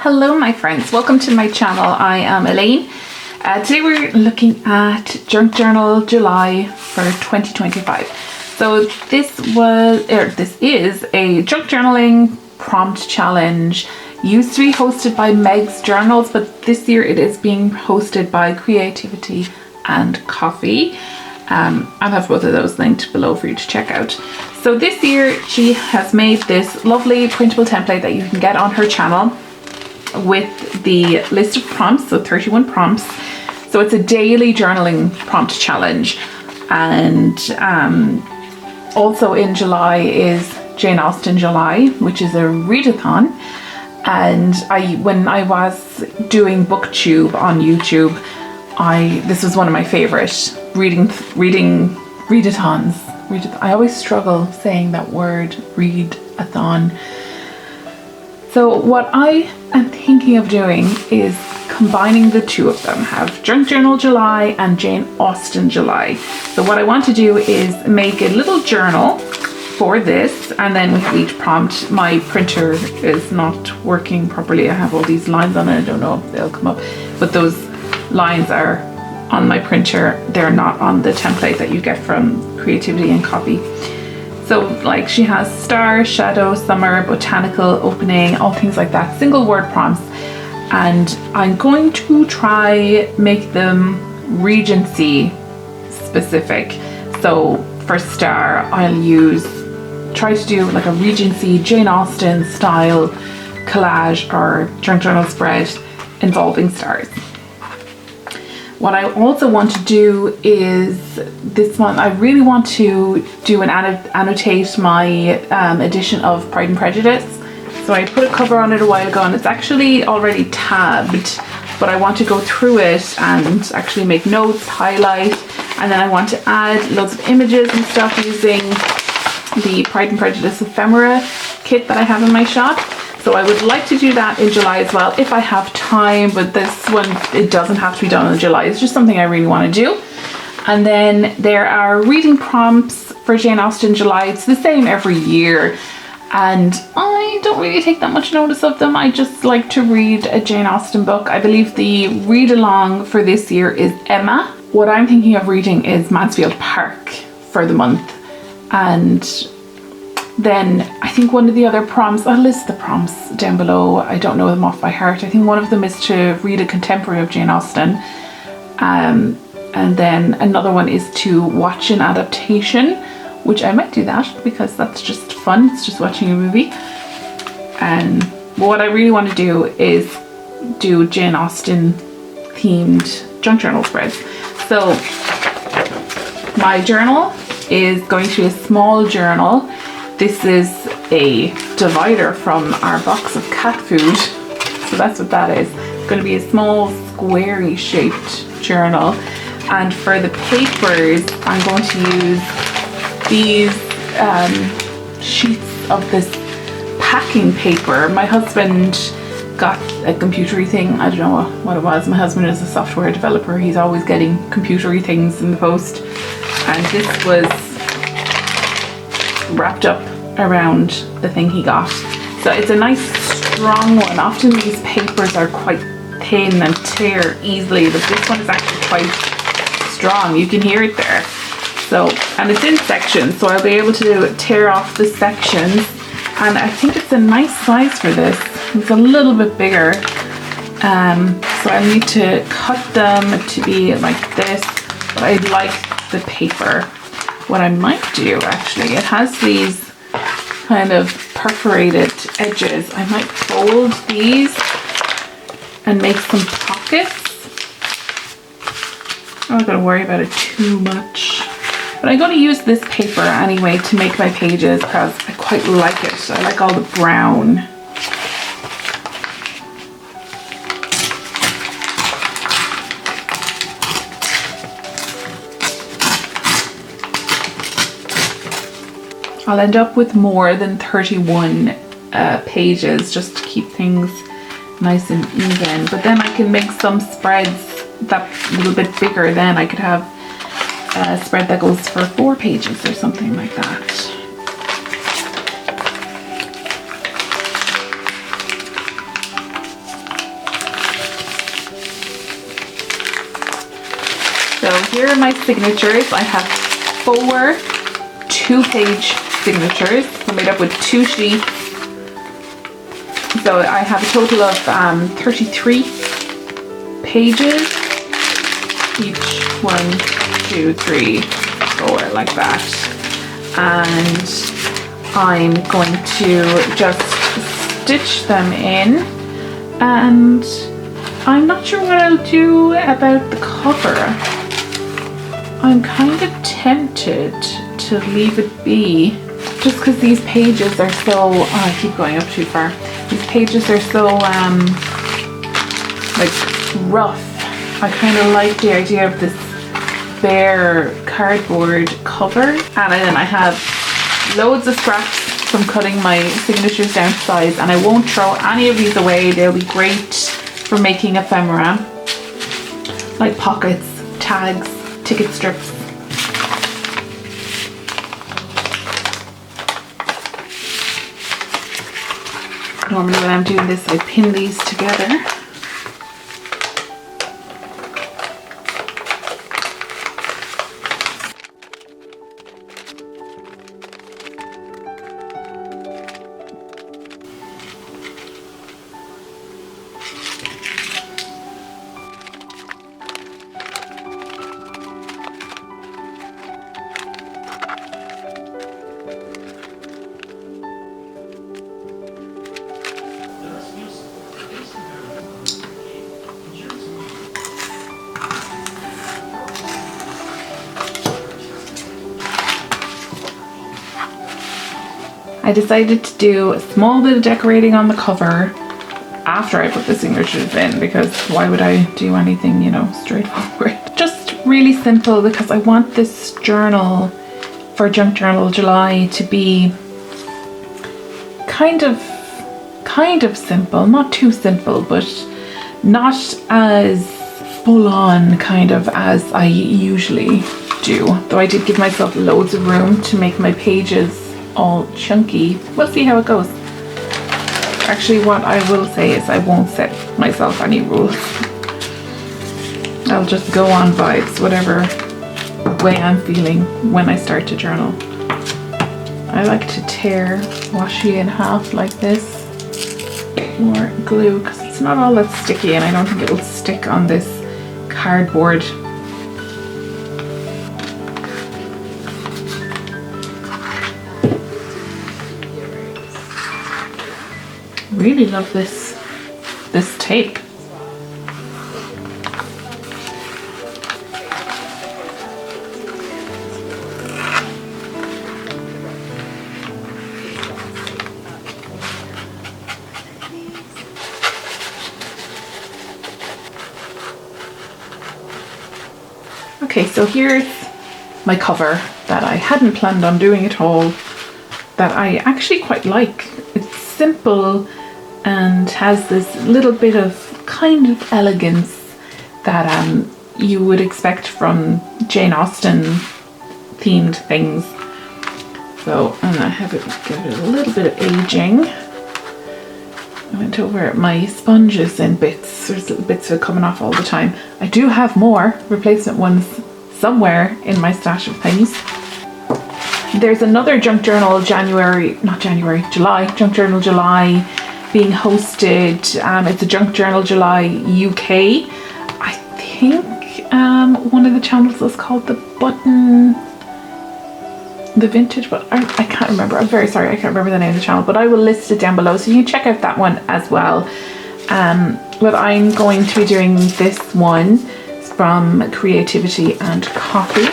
Hello my friends, welcome to my channel. I am Elaine. Today we're looking at Junk Journal July for 2025. So this is a junk journaling prompt challenge. Used to be hosted by Meg's Journals, but this year it is being hosted by Creativity and Coffee. I'll have both of those linked below for you to check out. So this year she has made this lovely printable template that you can get on her channel with the list of prompts, so 31 prompts. So it's a daily journaling prompt challenge, and also in July is Jane Austen July, which is a readathon. And when I was doing BookTube on YouTube, this was one of my favorite reading readathons. I always struggle saying that word, readathon. So what I am thinking of doing is combining the two of them, have Junk Journal July and Jane Austen July. So what I want to do is make a little journal for this, and then we have each prompt. My printer is not working properly. I have all these lines on it. I don't know if they'll come up, but those lines are on my printer. They're not on the template that you get from Creativity and Copy. So like she has star, shadow, summer, botanical, opening, all things like that, single word prompts. And I'm going to try make them Regency specific. So for star, I'll try to do like a Regency Jane Austen style collage or junk journal spread involving stars. What I also want to do is this month, I really want to do and annotate my edition of Pride and Prejudice. So I put a cover on it a while ago and it's actually already tabbed, but I want to go through it and actually make notes, highlight, and then I want to add loads of images and stuff using the Pride and Prejudice ephemera kit that I have in my shop. So I would like to do that in July as well if I have time, but this one, it doesn't have to be done in July. It's just something I really want to do. And then there are reading prompts for Jane Austen July. It's the same every year, and I don't really take that much notice of them. I just like to read a Jane Austen book. I believe the read along for this year is Emma. What I'm thinking of reading is Mansfield Park for the month, and then I think one of the other prompts, I'll list the prompts down below. I don't know them off by heart. I think one of them is to read a contemporary of Jane Austen. And then another one is to watch an adaptation, which I might do that because that's just fun. It's just watching a movie. And what I really want to do is do Jane Austen themed junk journal spreads. So my journal is going to be a small journal. This is a divider from our box of cat food. So that's what that is. It's going to be a small squarey shaped journal. And for the papers, I'm going to use these sheets of this packing paper. My husband got a computery thing. I don't know what it was. My husband is a software developer. He's always getting computery things in the post. And this was wrapped up around the thing he got. So it's a nice strong one. Often these papers are quite thin and tear easily, but this one is actually quite strong. You can hear it there. So, and it's in sections, so I'll be able to tear off the sections, and I think it's a nice size for this. It's a little bit bigger, so I need to cut them to be like this, but I like the paper. What I might do, actually, it has these kind of perforated edges. I might fold these and make some pockets. I'm not going to worry about it too much, but I'm going to use this paper anyway to make my pages because I quite like it. I like all the brown. I'll end up with more than 31 pages just to keep things nice and even, but then I can make some spreads that little bit bigger. Then I could have a spread that goes for 4 pages or something like that. So here are my signatures. I have 4 2-page signatures, so made up with 2 sheets. So I have a total of 33 pages. Each 1, 2, 3, 4, like that. And I'm going to just stitch them in, and I'm not sure what I'll do about the cover. I'm kind of tempted to leave it be, just because these pages are so, oh, I keep going up too far. These pages are so like rough. I kind of like the idea of this bare cardboard cover. And then I have loads of scraps from cutting my signatures down to size, and I won't throw any of these away. They'll be great for making ephemera, like pockets, tags, ticket strips. Normally when I'm doing this, I pin these together. I decided to do a small bit of decorating on the cover after I put the signatures in, because why would I do anything, you know, straightforward? Just really simple, because I want this journal for Junk Journal July to be kind of simple, not too simple, but not as full on kind of as I usually do. Though I did give myself loads of room to make my pages all chunky. We'll see how it goes. Actually, what I will say is I won't set myself any rules. I'll just go on vibes, whatever way I'm feeling when I start to journal. I like to tear washi in half like this. More glue, because it's not all that sticky, and I don't think it will stick on this cardboard. Really love this tape. Okay, so here's my cover that I hadn't planned on doing at all, that I actually quite like. It's simple and has this little bit of kind of elegance that you would expect from Jane Austen themed things. So I'm gonna have it give it a little bit of aging. I went over my sponges in bits. There's little bits of it coming off all the time. I do have more replacement ones somewhere in my stash of things. There's another Junk Journal July, Junk Journal July being hosted. It's a Junk Journal July UK. I think one of the channels is called the Vintage, but I can't remember. I'm very sorry, I can't remember the name of the channel, but I will list it down below so you can check out that one as well. But I'm going to be doing this one from Creativity and Copy.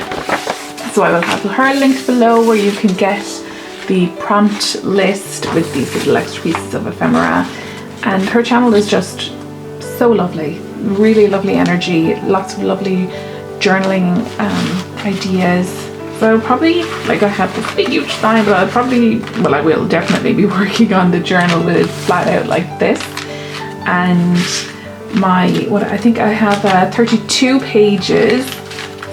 So I will have her linked below where you can get the prompt list with these little extra pieces of ephemera. And her channel is just so lovely, really lovely energy, lots of lovely journaling ideas. So I'll probably, like, I have this big huge sign, but I will definitely be working on the journal with it flat out like this. And I think I have 32 pages,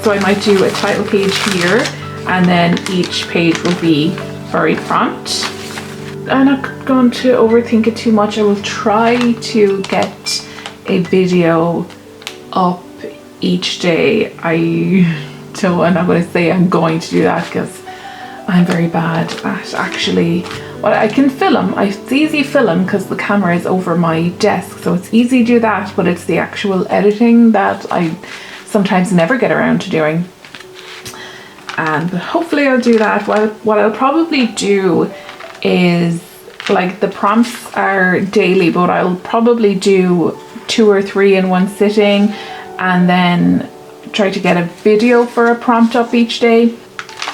so I might do a title page here, and then each page will be very prompt. I'm not going to overthink it too much. I will try to get a video up each day. I'm not going to say I'm going to do that because I'm very bad at actually, well, I can film. It's easy to film because the camera is over my desk, so it's easy to do that, but it's the actual editing that I sometimes never get around to doing. But hopefully I'll do that. What I'll probably do is, like, the prompts are daily, but I'll probably do 2 or 3 in one sitting, and then try to get a video for a prompt up each day.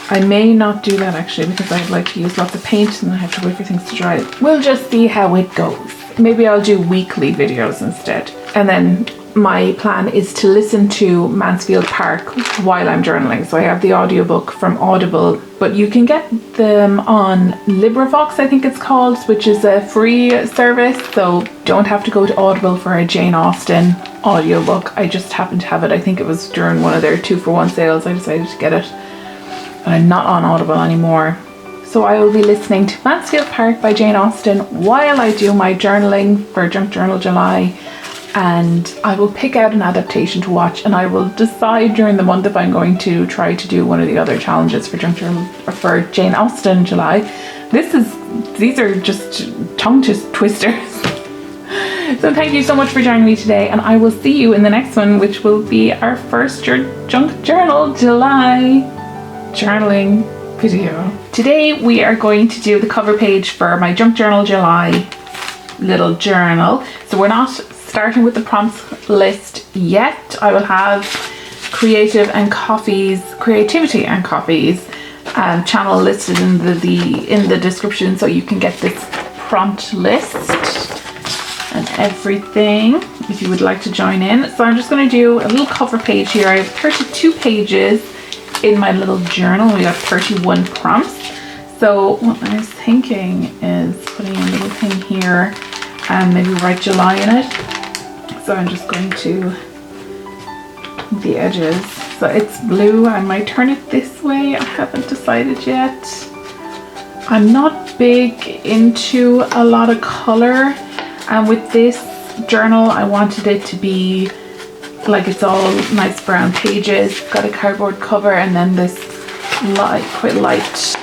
I may not do that actually, because I'd like to use lots of paint and I have to wait for things to dry. We'll just see how it goes. Maybe I'll do weekly videos instead. And then my plan is to listen to Mansfield Park while I'm journaling. So I have the audiobook from Audible, but you can get them on LibriVox, I think it's called, which is a free service. So don't have to go to Audible for a Jane Austen audiobook. I just happened to have it. I think it was during one of their 2-for-1 sales. I decided to get it. But I'm not on Audible anymore. So I will be listening to Mansfield Park by Jane Austen while I do my journaling for Junk Journal July. And I will pick out an adaptation to watch, and I will decide during the month if I'm going to try to do one of the other challenges for Junk Journal or for Jane Austen July. These are just tongue twisters. So thank you so much for joining me today, and I will see you in the next one, which will be our first Junk Journal July journaling video. Today we are going to do the cover page for my Junk Journal July little journal. So we're not starting with the prompts list yet. I will have Creativity and Coffee's channel listed in the description, so you can get this prompt list and everything if you would like to join in. So I'm just going to do a little cover page here. I have 32 pages in my little journal. We got 31 prompts. So what I was thinking is putting a little thing here and maybe write July in it. So I'm just going to the edges. So it's blue. I might turn it this way. I haven't decided yet. I'm not big into a lot of color, and with this journal I wanted it to be like it's all nice brown pages. Got a cardboard cover and then this quite light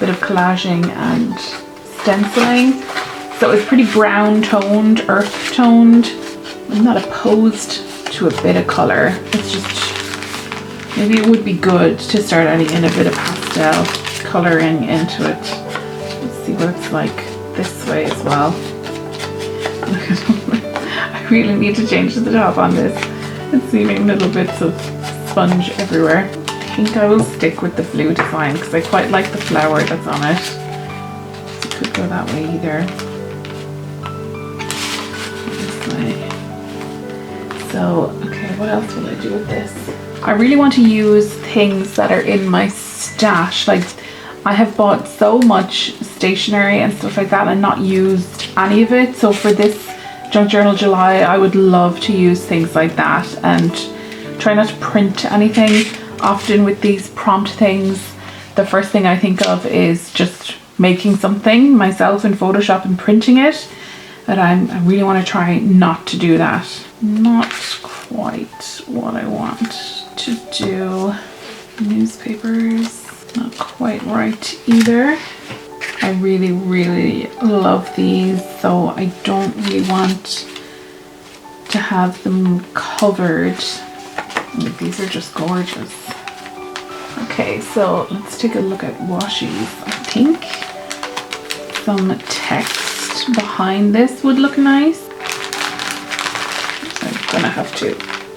bit of collaging and stenciling. So it's pretty brown toned, earth toned. I'm not opposed to a bit of color. It's just, maybe it would be good to start adding in a bit of pastel coloring into it. Let's see what it's like this way as well. I really need to change the top on this. It's leaving little bits of sponge everywhere. I think I will stick with the blue design because I quite like the flower that's on it. So it could go that way either. This way. So, okay, what else will I do with this? I really want to use things that are in my stash. Like, I have bought so much stationery and stuff like that and not used any of it. So for this Junk Journal July, I would love to use things like that and try not to print anything. Often with these prompt things, the first thing I think of is just making something myself in Photoshop and printing it. But I really want to try not to do that. Not quite what I want to do. Newspapers, not quite right either. I really, really love these, so I don't really want to have them covered. These are just gorgeous. Okay, so let's take a look at washies. I think some text behind this would look nice. So I'm gonna have to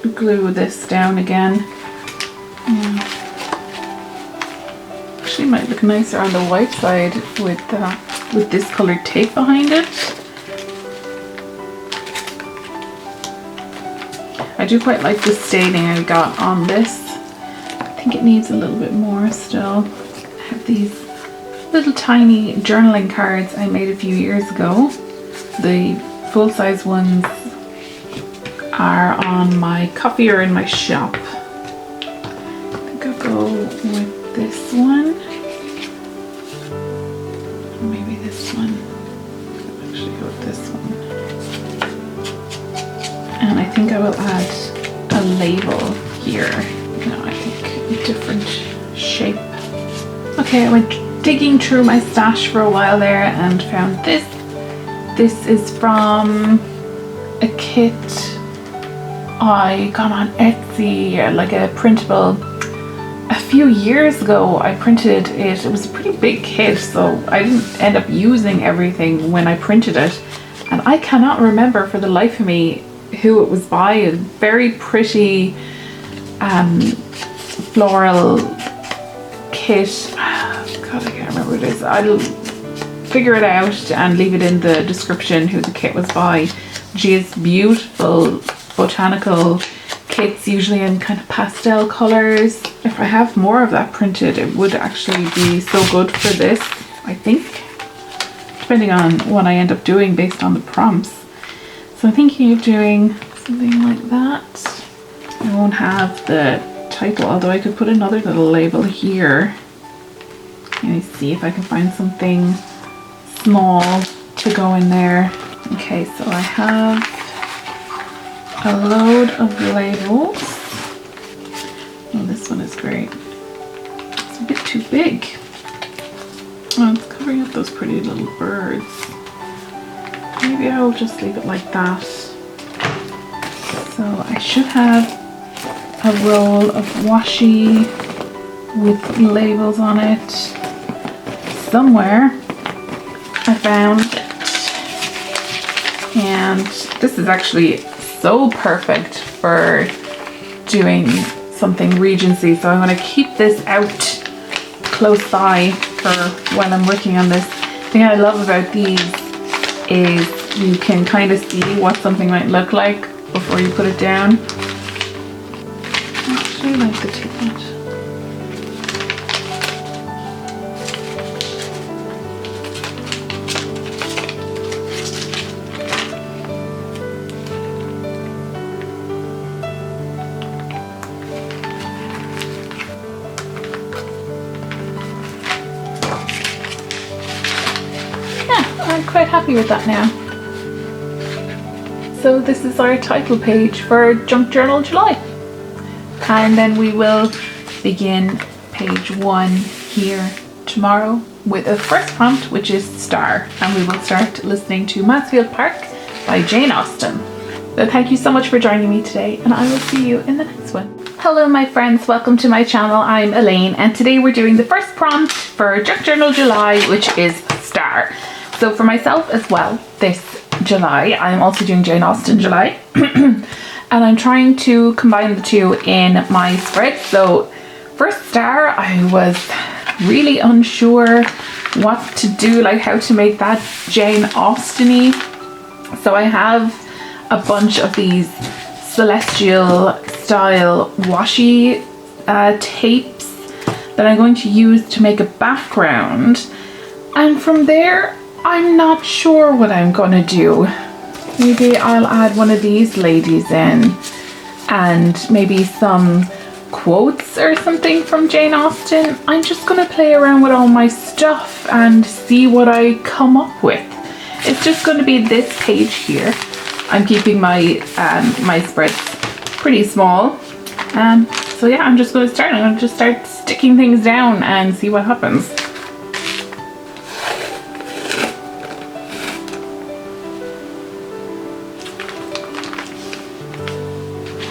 glue this down again. Actually might look nicer on the white side with this colored tape behind it. I do quite like the staining I got on this. I think it needs a little bit more still. I have these little tiny journaling cards I made a few years ago. The full-size ones are on my coffee or in my shop. I think I'll go with this one. Maybe this one. I'll actually go with this one. And I think I will add a label here. No, I think a different shape. Okay, I went digging through my stash for a while there and found this. This is from a kit I got on Etsy, like a printable. A few years ago I printed it. It was a pretty big kit, so I didn't end up using everything when I printed it. And I cannot remember for the life of me who it was by. A very pretty floral kit. God, I can't remember what it is. I'll figure it out and leave it in the description who the kit was by. She's beautiful Botanical kits, usually in kind of pastel colors. If I have more of that printed, it would actually be so good for this, I think, depending on what I end up doing based on the prompts. So I'm thinking of doing something like that. I won't have the title, although I could put another little label here. Let me see if I can find something small to go in there. Okay, so I have a load of labels. Oh, this one is great. It's a bit too big. Oh, it's covering up those pretty little birds. Maybe I will just leave it like that. So I should have a roll of washi with labels on it somewhere. I found it. And this is actually so perfect for doing something Regency, so I'm going to keep this out close by for while I'm working on this. The thing I love about these is you can kind of see what something might look like before you put it down. I actually like the teapot. I'm quite happy with that now. So this is our title page for Junk Journal July. And then we will begin page 1 here tomorrow with a first prompt, which is Star. And we will start listening to Mansfield Park by Jane Austen. So thank you so much for joining me today, and I will see you in the next one. Hello my friends, welcome to my channel. I'm Elaine, and today we're doing the first prompt for Junk Journal July, which is Star. So for myself as well, this July, I'm also doing Jane Austen July. And I'm trying to combine the two in my spread. So for Star, I was really unsure what to do, like how to make that Jane Austen-y. So I have a bunch of these celestial style washi tapes that I'm going to use to make a background. And from there, I'm not sure what I'm gonna do. Maybe I'll add one of these ladies in and maybe some quotes or something from Jane Austen. I'm just gonna play around with all my stuff and see what I come up with. It's just gonna be this page here. I'm keeping my my spreads pretty small. So yeah, I'm just gonna start. I'm gonna just start sticking things down and see what happens.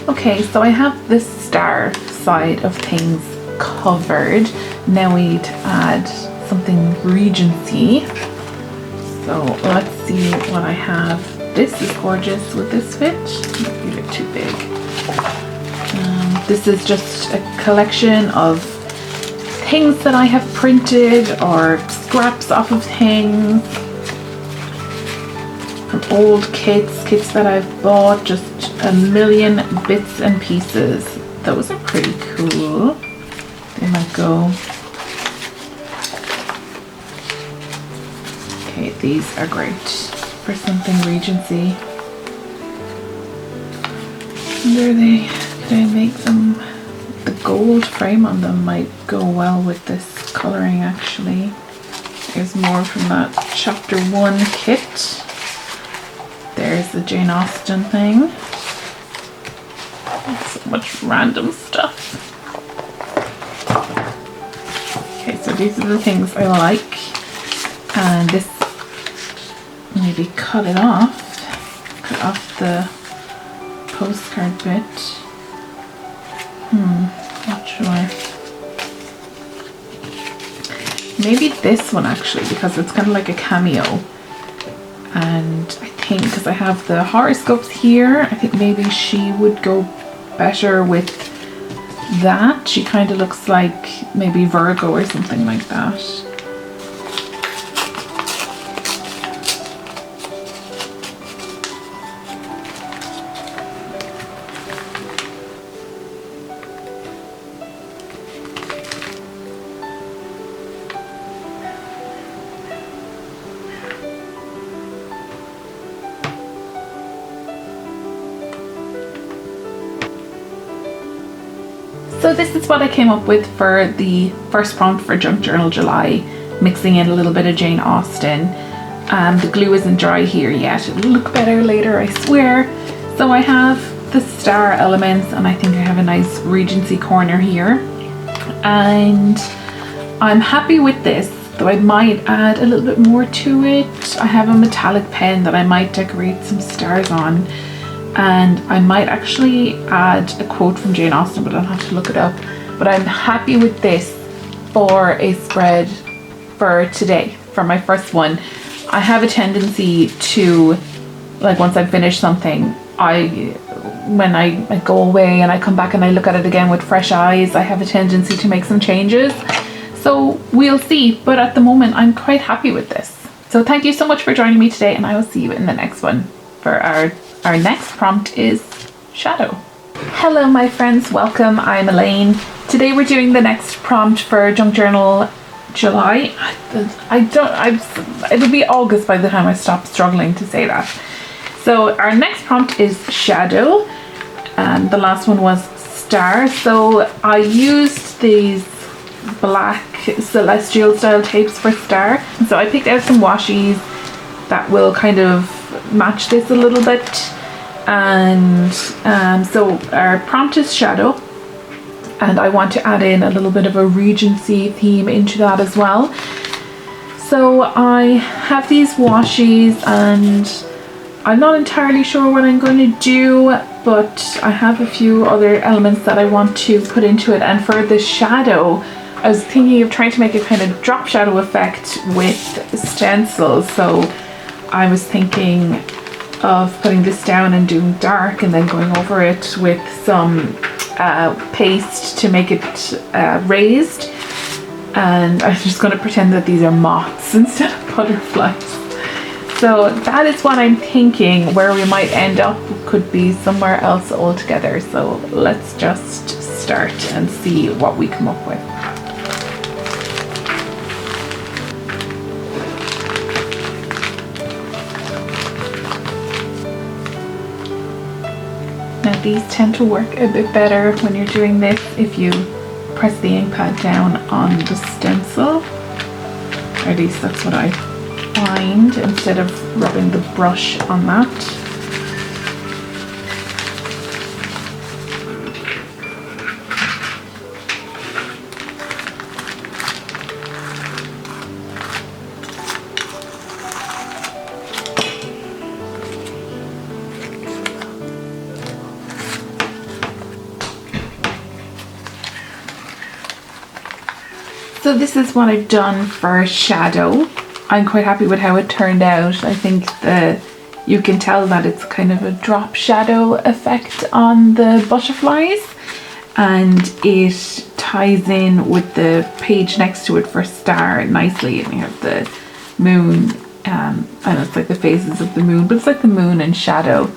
Okay, so I have this star side of things covered. Now we need to add something Regency. So let's see what I have. This is gorgeous. Would this fit? Maybe a bit too big. This is just a collection of things that I have printed or scraps off of things. From old kits that I've bought, just a million bits and pieces. Those are pretty cool. They might go. Okay, these are great for something Regency. Wonder could I make them, the gold frame on them might go well with this colouring actually. There's more from that chapter 1 kit. There's the Jane Austen thing. So much random stuff. Okay, so these are the things I like. And this, maybe cut off the postcard bit. What should I? Maybe this one actually, because it's kind of like a cameo. And I think because I have the horoscopes here, I think maybe she would go better with that. She kind of looks like maybe Virgo or something like that. So this is what I came up with for the first prompt for Junk Journal July, mixing in a little bit of Jane Austen. The glue isn't dry here yet. It'll look better later, I swear. So I have the star elements, and I think I have a nice Regency corner here. And I'm happy with this, though I might add a little bit more to it. I have a metallic pen that I might decorate some stars on. And I might actually add a quote from Jane Austen, but I'll have to look it up. But I'm happy with this for a spread for today, for my first one. I have a tendency to, like, once I've finished something, when I go away and I come back and I look at it again with fresh eyes, I have a tendency to make some changes. So we'll see, but at the moment I'm quite happy with this. So thank you so much for joining me today, and I will see you in the next one. For our next prompt is shadow. Hello my friends, welcome. I'm Elaine. Today we're doing the next prompt for Junk Journal July. It'll be August by the time I stop struggling to say that. So our next prompt is shadow, and the last one was star. So I used these black celestial style tapes for star. So I picked out some washies that will kind of match this a little bit. And so our prompt is shadow, and I want to add in a little bit of a Regency theme into that as well. So I have these washies, and I'm not entirely sure what I'm going to do, but I have a few other elements that I want to put into it. And for the shadow, I was thinking of trying to make a kind of drop shadow effect with stencils. So I was thinking of putting this down and doing dark, and then going over it with some paste to make it raised. And I'm just going to pretend that these are moths instead of butterflies. So that is what I'm thinking. Where we might end up could be somewhere else altogether. So let's just start and see what we come up with. Now these tend to work a bit better when you're doing this if you press the ink pad down on the stencil. Or at least that's what I find, instead of rubbing the brush on that. So this is what I've done for shadow. I'm quite happy with how it turned out. I think you can tell that it's kind of a drop shadow effect on the butterflies, and it ties in with the page next to it for star nicely. And we have the moon, and it's like the phases of the moon, but it's like the moon in shadow.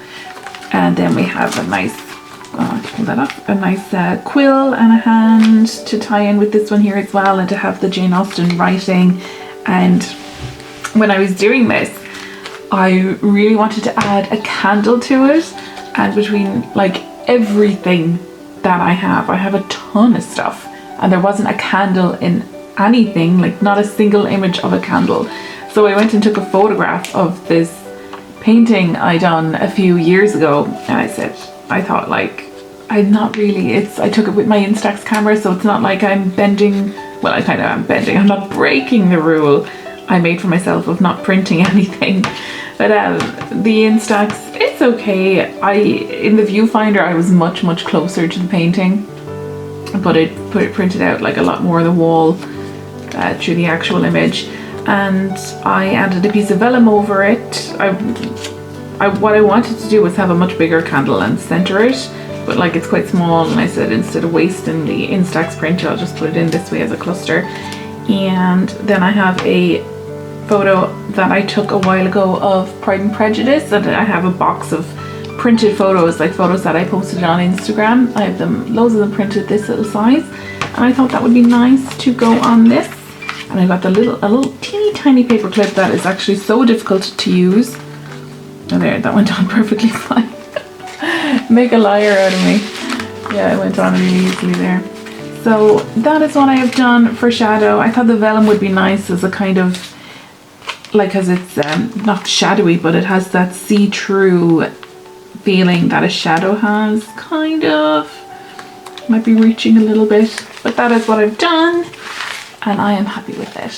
And then we have a nice, pull that up, a nice quill and a hand to tie in with this one here as well, and to have the Jane Austen writing. And when I was doing this, I really wanted to add a candle to it, and between like everything that I have a ton of stuff, and there wasn't a candle in anything, like not a single image of a candle. So I went and took a photograph of this painting I done a few years ago, and I thought like I'm not really, I took it with my Instax camera, so it's not like I'm bending, well, I kind of am bending, I'm not breaking the rule I made for myself of not printing anything. But the Instax, it's okay. In the viewfinder I was much closer to the painting, but it printed out like a lot more of the wall through the actual image, and I added a piece of vellum over it. What I wanted to do was have a much bigger candle and center it, but like it's quite small, and I said instead of wasting the Instax printer, I'll just put it in this way as a cluster. And then I have a photo that I took a while ago of Pride and Prejudice, and I have a box of printed photos, like photos that I posted on Instagram. I have them, loads of them printed this little size, and I thought that would be nice to go on this. And I got a little teeny tiny paper clip that is actually so difficult to use. Oh, there, that went on perfectly fine. Make a liar out of me. Yeah, it went on really easily there. So that is what I have done for shadow. I thought the vellum would be nice as a kind of, like, because it's not shadowy, but it has that see-through feeling that a shadow has, kind of. Might be reaching a little bit, but that is what I've done, and I am happy with it.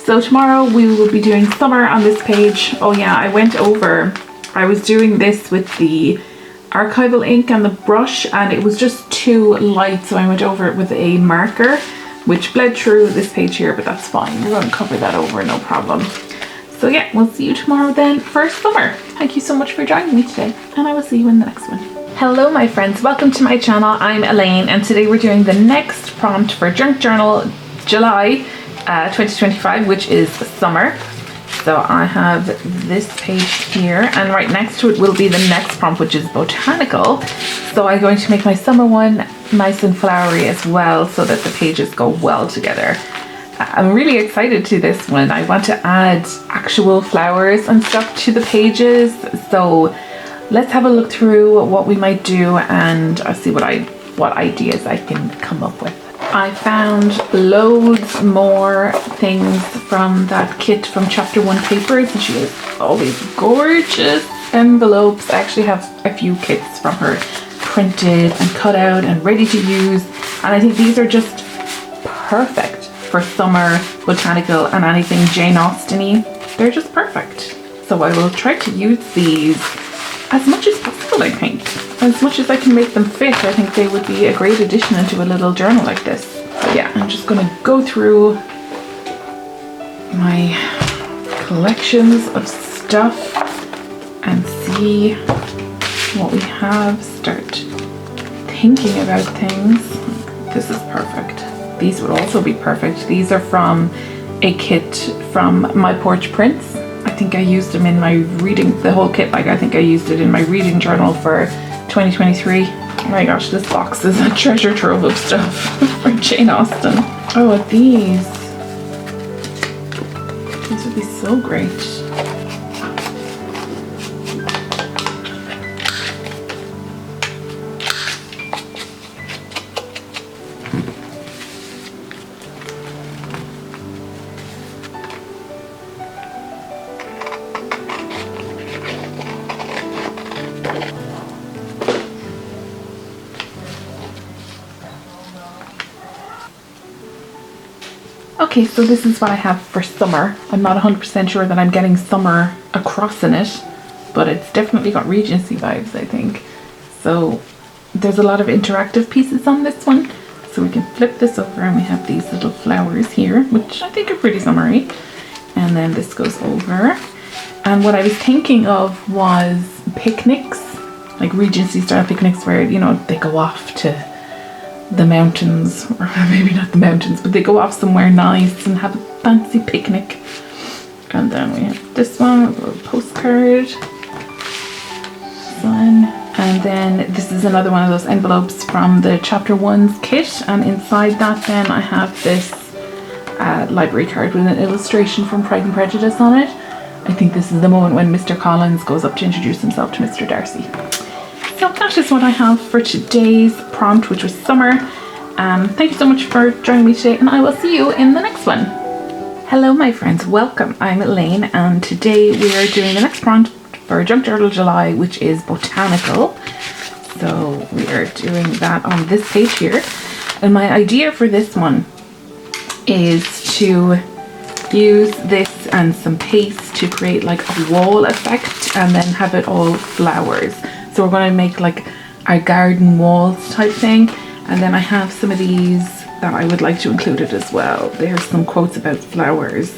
So tomorrow we will be doing summer on this page. Oh yeah, I was doing this with the archival ink and the brush, and it was just too light, so I went over it with a marker, which bled through this page here, but that's fine. We're going to cover that over, no problem. So yeah, we'll see you tomorrow then for summer. Thank you so much for joining me today, and I will see you in the next one. Hello my friends, welcome to my channel. I'm Elaine, and today we're doing the next prompt for Junk Journal July 2025, which is summer. So I have this page here, and right next to it will be the next prompt, which is Botanical. So I'm going to make my summer one nice and flowery as well, so that the pages go well together. I'm really excited to this one. I want to add actual flowers and stuff to the pages, so let's have a look through what we might do, and I'll see what ideas I can come up with. I found loads more things from that kit from Chapter 1 Papers, and she has all these gorgeous envelopes. I actually have a few kits from her printed and cut out and ready to use, and I think these are just perfect for summer, Botanical, and anything Jane Austen-y. They're just perfect. So I will try to use these as much as possible, I think. As much as I can make them fit, I think they would be a great addition into a little journal like this. So yeah, I'm just going to go through my collections of stuff and see what we have. Start thinking about things. This is perfect. These would also be perfect. These are from a kit from My Porch Prints. I think I used them in my reading, the whole kit, like I think I used it in my reading journal for 2023. Oh my gosh, this box is a treasure trove of stuff for Jane Austen. Oh, these would be so great. Okay, so this is what I have for summer. I'm not 100% sure that I'm getting summer across in it, but it's definitely got Regency vibes, I think. So there's a lot of interactive pieces on this one. So we can flip this over and we have these little flowers here, which I think are pretty summery. And then this goes over. And what I was thinking of was picnics, like Regency style picnics where, you know, they go off to the mountains, or maybe not the mountains, but they go off somewhere nice and have a fancy picnic. And then we have this one, a little postcard. This one. And then this is another one of those envelopes from the Chapter 1's kit, and inside that then I have this library card with an illustration from Pride and Prejudice on it. I think this is the moment when Mr. Collins goes up to introduce himself to Mr. Darcy. So that is what I have for today's prompt, which was summer. Thank you so much for joining me today, and I will see you in the next one. Hello my friends, welcome. I'm Elaine, and today we are doing the next prompt for Junk Journal July, which is Botanical. So we are doing that on this page here. And my idea for this one is to use this and some paste to create like a wall effect and then have it all flowers. So we're going to make like a garden walls type thing. And then I have some of these that I would like to include it as well. There's some quotes about flowers.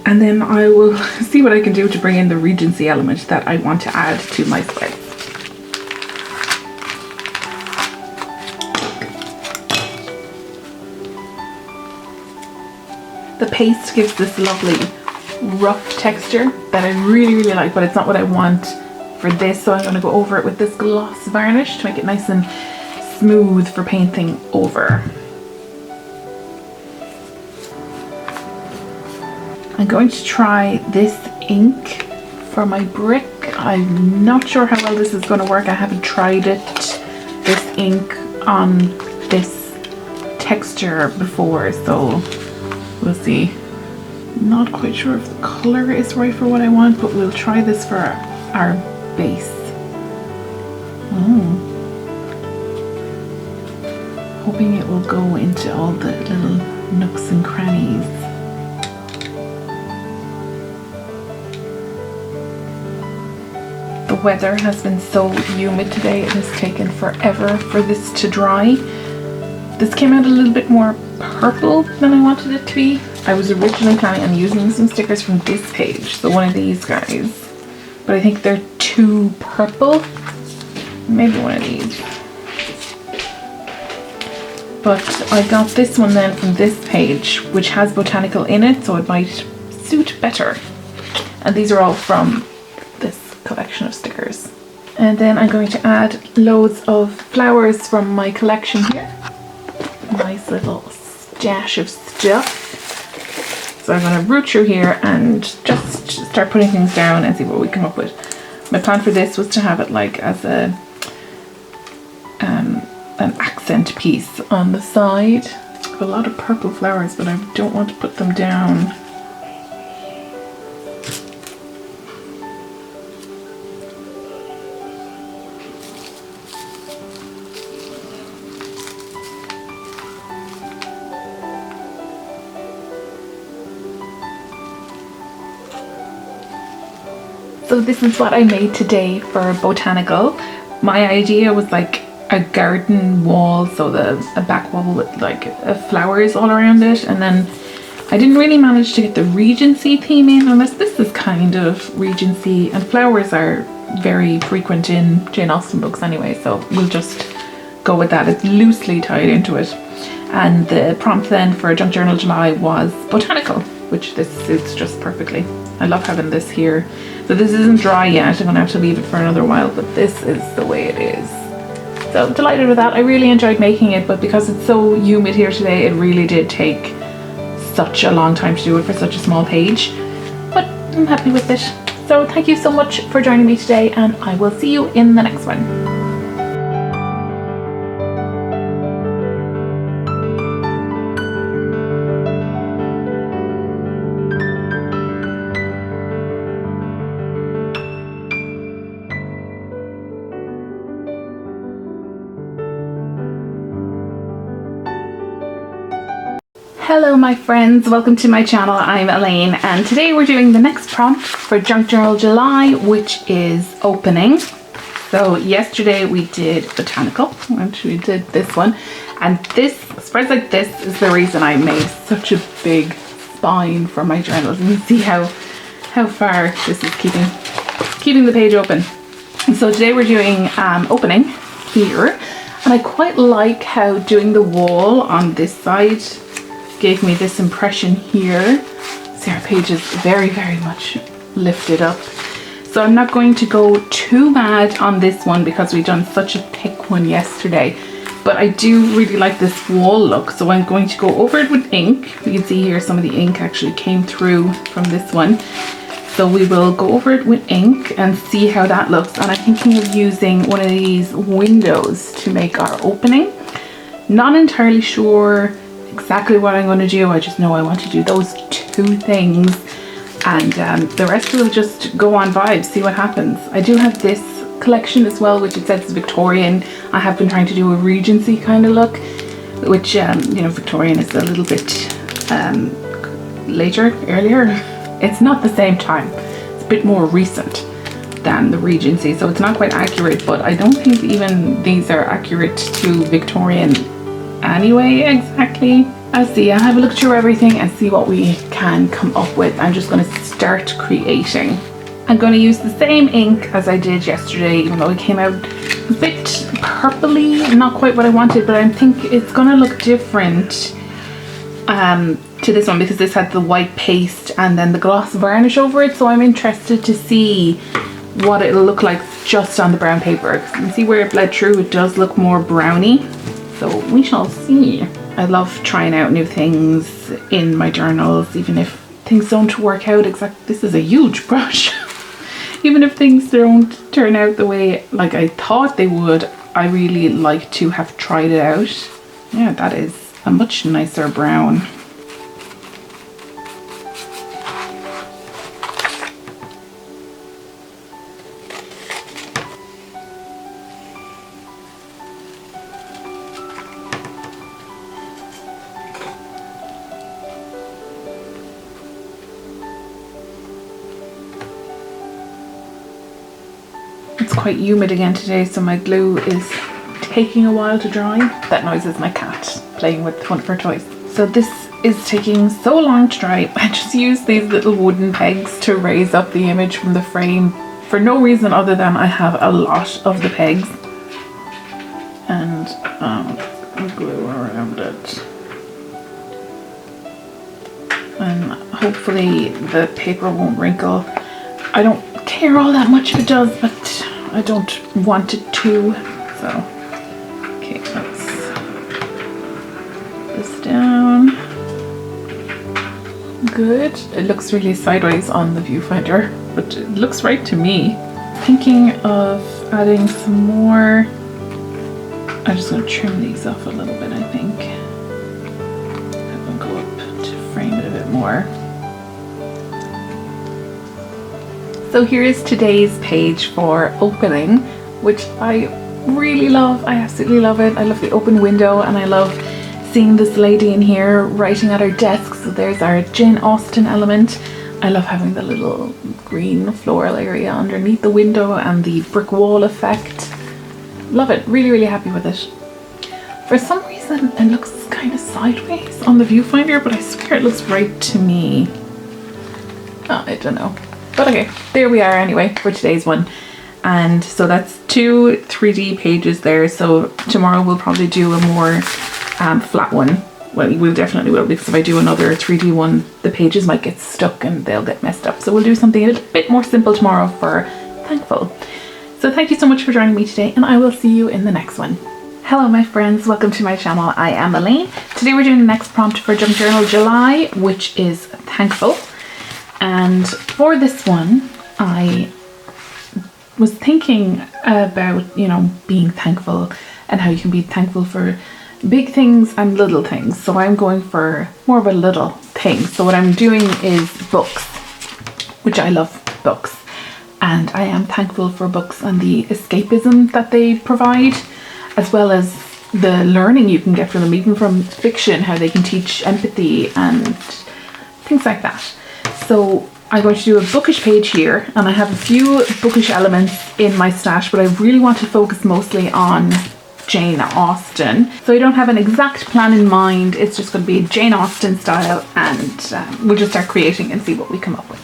And then I will see what I can do to bring in the Regency element that I want to add to my spread. The paste gives this lovely rough texture that I really like, but it's not what I want for this. So I'm going to go over it with this gloss varnish to make it nice and smooth for painting over. I'm going to try this ink for my brick. I'm not sure how well this is going to work. I haven't tried this ink on this texture before, so we'll see. Not quite sure if the color is right for what I want, but we'll try this for our base. Hoping it will go into all the little nooks and crannies. The weather has been so humid today, it has taken forever for this to dry. This came out a little bit more purple than I wanted it to be. I was originally planning on using some stickers from this page, so one of these guys, but I think they're too purple. Maybe one of these. But I got this one then from this page, which has Botanical in it, so it might suit better. And these are all from this collection of stickers. And then I'm going to add loads of flowers from my collection here. Nice little stash of stuff. So I'm going to root through here and just start putting things down and see what we come up with. My plan for this was to have it like as an accent piece on the side. I have a lot of purple flowers, but I don't want to put them down. So this is what I made today for Botanical. My idea was like a garden wall, so a back wall with like flowers all around it, and then I didn't really manage to get the Regency theme in, unless this is kind of Regency, and flowers are very frequent in Jane Austen books anyway, so we'll just go with that. It's loosely tied into it. And the prompt then for Junk Journal July was Botanical, which this suits just perfectly. I love having this here. So this isn't dry yet, I'm gonna have to leave it for another while, but this is the way it is. So delighted with that. I really enjoyed making it, but because it's so humid here today, it really did take such a long time to do it for such a small page, but I'm happy with it. So thank you so much for joining me today, and I will see you in the next one. Hello my friends, welcome to my channel. I'm Elaine, and today we're doing the next prompt for Junk Journal July, which is opening. So yesterday we did Botanical, and we did this one, and this spreads like this is the reason I made such a big spine for my journals. You can see how far this is keeping the page open. So today we're doing opening here, and I quite like how doing the wall on this side gave me this impression here. See, our page is very much lifted up. So I'm not going to go too mad on this one because we've done such a thick one yesterday. But I do really like this wall look, so I'm going to go over it with ink. You can see here some of the ink actually came through from this one. So we will go over it with ink and see how that looks. And I'm thinking of using one of these windows to make our opening. Not entirely sure exactly what I'm going to do. I just know I want to do those two things, and the rest will just go on vibes, see what happens. I do have this collection as well, which it says is Victorian. I have been trying to do a Regency kind of look, which you know, Victorian is a little bit earlier. It's not the same time. It's a bit more recent than the Regency, so it's not quite accurate, but I don't think even these are accurate to Victorian anyway, exactly. I'll see, I'll have a look through everything and see what we can come up with. I'm just going to start creating. I'm going to use the same ink as I did yesterday, even though it came out a bit purpley, not quite what I wanted, but I think it's going to look different to this one because this had the white paste and then the gloss varnish over it, so I'm interested to see what it'll look like just on the brown paper. You can see where it bled through, it does look more browny, so we shall see. I love trying out new things in my journals, even if things don't work out exactly. This is a huge brush. Even if things don't turn out the way like I thought they would, I really like to have tried it out. Yeah, that is a much nicer brown. It's quite humid again today, so my glue is taking a while to dry. That noise is my cat playing with one of her toys. So this is taking so long to dry. I just use these little wooden pegs to raise up the image from the frame for no reason other than I have a lot of the pegs. And glue around it. And hopefully the paper won't wrinkle. I don't care all that much if it does, but I don't want it to. So, okay, let's put this down. Good. It looks really sideways on the viewfinder, but it looks right to me. Thinking of adding some more. I'm just going to trim these off a little bit, I think. Have them go up to frame it a bit more. So here is today's page for opening, which I really love. I absolutely love it. I love the open window and I love seeing this lady in here writing at her desk. So there's our Jane Austen element. I love having the little green floral area underneath the window and the brick wall effect. Love it. Really, really happy with it. For some reason it looks kind of sideways on the viewfinder, but I swear it looks right to me. Oh, I don't know. But okay, there we are anyway for today's one. And so that's 2 3D pages there. So tomorrow we'll probably do a more flat one. Well, we'll definitely will, because if I do another 3D one, the pages might get stuck and they'll get messed up. So we'll do something a little bit more simple tomorrow for Thankful. So thank you so much for joining me today, and I will see you in the next one. Hello my friends, welcome to my channel. I am Elaine. Today we're doing the next prompt for Junk Journal July, which is Thankful. And for this one, I was thinking about, you know, being thankful and how you can be thankful for big things and little things. So I'm going for more of a little thing. So what I'm doing is books, which I love books. And I am thankful for books and the escapism that they provide, as well as the learning you can get from them, even from fiction, how they can teach empathy and things like that. So I'm going to do a bookish page here, and I have a few bookish elements in my stash, but I really want to focus mostly on Jane Austen. So I don't have an exact plan in mind, it's just going to be Jane Austen style, and we'll just start creating and see what we come up with.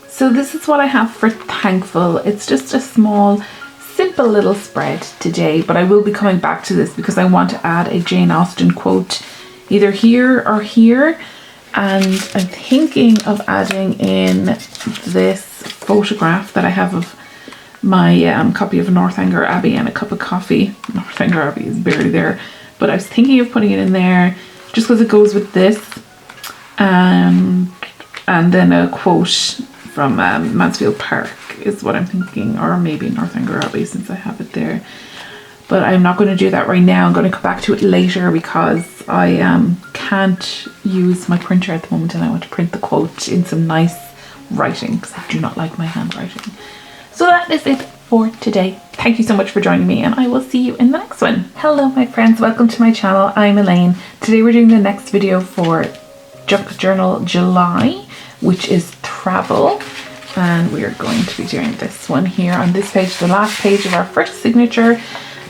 So this is what I have for Thankful. It's just a small, simple little spread today, but I will be coming back to this because I want to add a Jane Austen quote either here or here. And I'm thinking of adding in this photograph that I have of my copy of Northanger Abbey and a cup of coffee. Northanger Abbey is barely there, but I was thinking of putting it in there just because it goes with this. And then a quote from Mansfield Park is what I'm thinking, or maybe Northanger Abbey since I have it there. But I'm not going to do that right now. I'm going to come back to it later because I can't use my printer at the moment, and I want to print the quote in some nice writing because I do not like my handwriting. So that is it for today. Thank you so much for joining me, and I will see you in the next one. Hello my friends, welcome to my channel. I'm Elaine. Today we're doing the next video for Junk Journal July, which is travel, and we are going to be doing this one here on this page, the last page of our first signature.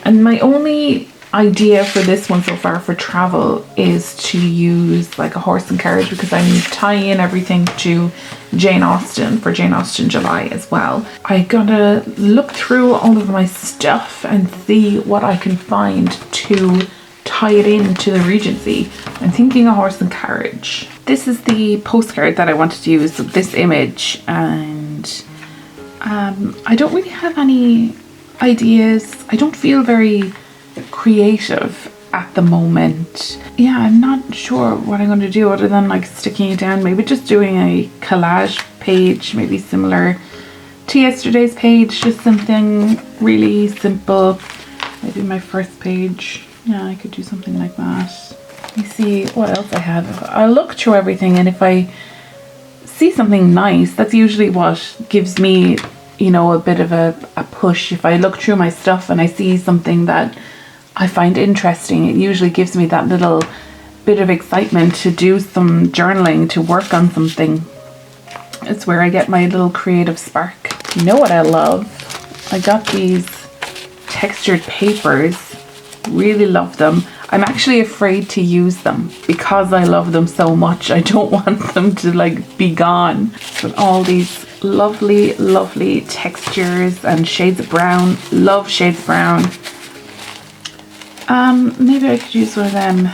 And my only idea for this one so far for travel is to use like a horse and carriage, because I'm tying in everything to Jane Austen for Jane Austen July as well. I gotta look through all of my stuff and see what I can find to tie it into the Regency. I'm thinking a horse and carriage. This is the postcard that I wanted to use, this image, and I don't really have any ideas. I don't feel very creative at the moment. Yeah, I'm not sure what I'm going to do other than like sticking it down, maybe just doing a collage page, maybe similar to yesterday's page, just something really simple. Maybe my first page. Yeah, I could do something like that. Let me see what else I have. I'll look through everything, and if I see something nice, that's usually what gives me, you know, a bit of a push. If I look through my stuff and I see something that I find interesting, it usually gives me that little bit of excitement to do some journaling, to work on something. It's where I get my little creative spark. You know what I love? I got these textured papers. Really love them. I'm actually afraid to use them because I love them so much. I don't want them to like be gone. But all these lovely, lovely textures and shades of brown. Love shades of brown. Maybe I could use one of them.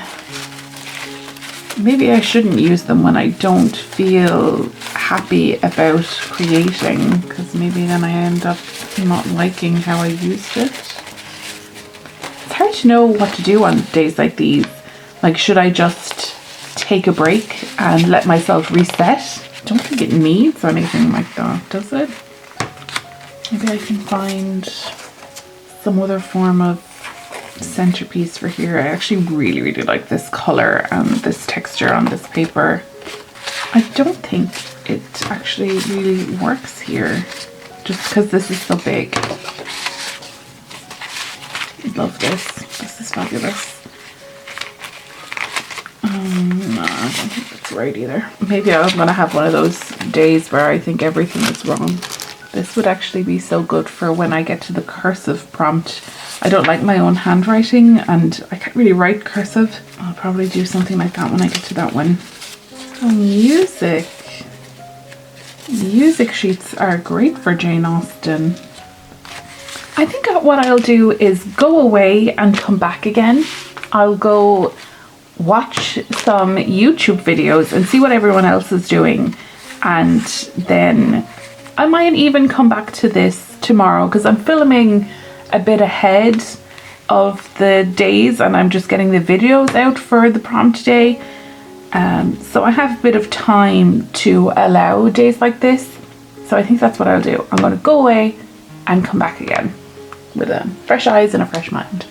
Maybe I shouldn't use them when I don't feel happy about creating, because maybe then I end up not liking how I used it. It's hard to know what to do on days like these. Like, should I just take a break and let myself reset? I don't think it needs anything like that, does it? Maybe I can find some other form of centerpiece for here. I actually really, really like this color and this texture on this paper. I don't think it actually really works here, just because this is so big. I love this. This is fabulous. No, I don't think that's right either. Maybe I'm gonna have one of those days where I think everything is wrong. This would actually be so good for when I get to the cursive prompt. I don't like my own handwriting and I can't really write cursive. I'll probably do something like that when I get to that one. So music. Music sheets are great for Jane Austen. I think what I'll do is go away and come back again. I'll go watch some YouTube videos and see what everyone else is doing, and then I might even come back to this tomorrow because I'm filming a bit ahead of the days and I'm just getting the videos out for the prompt day. So I have a bit of time to allow days like this. So I think that's what I'll do. I'm going to go away and come back again with fresh eyes and a fresh mind.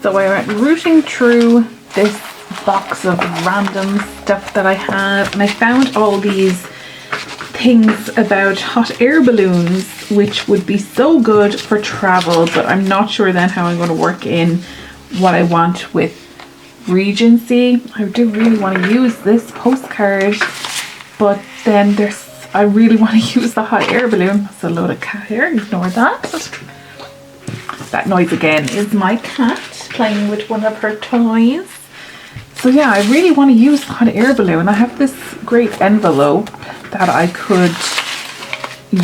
So I went rooting through this box of random stuff that I have, and I found all these things about hot air balloons, which would be so good for travel, but I'm not sure then how I'm going to work in what I want with Regency. I do really want to use this postcard, but then I really want to use the hot air balloon. That's a load of cat hair, ignore that. That noise again is my cat playing with one of her toys. So yeah, I really want to use the hot air balloon. I have this great envelope that I could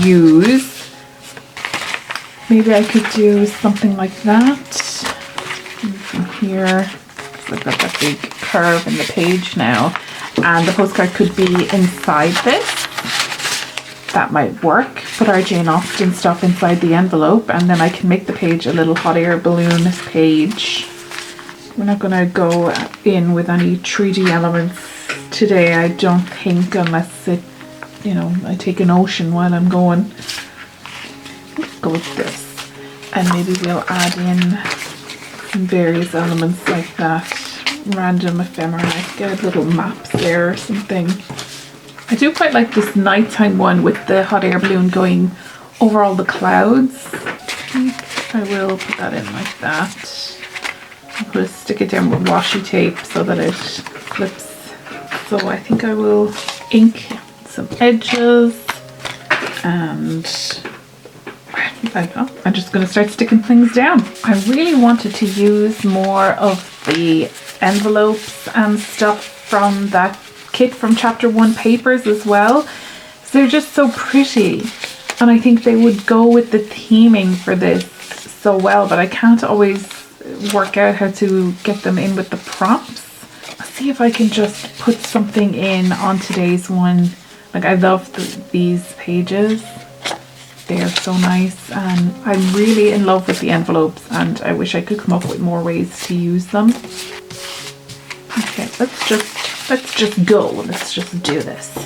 use. Maybe I could do something like that. From here, I've got that big curve in the page now, and the postcard could be inside this. that might work. Put our Jane Austen stuff inside the envelope, and then I can make the page a little hot air balloon page. We're not going to go in with any 3D elements today, I don't think, unless it, you know, I take an ocean while I'm going. Let's go with this, and maybe we'll add in some various elements like that, random ephemera, like little maps there or something. I do quite like this nighttime one with the hot air balloon going over all the clouds. I think I will put that in like that. I'll stick it down with washi tape so that it flips. So I think I will ink some edges, and I don't know, I'm just going to start sticking things down. I really wanted to use more of the envelopes and stuff from that kit from chapter 1 papers as well. So they're just so pretty, and I think they would go with the theming for this so well, but I can't always work out how to get them in with the prompts. Let's see if I can just put something in on today's one. Like, I love these pages. They are so nice, and I'm really in love with the envelopes, and I wish I could come up with more ways to use them. Okay, let's just go. Let's just do this.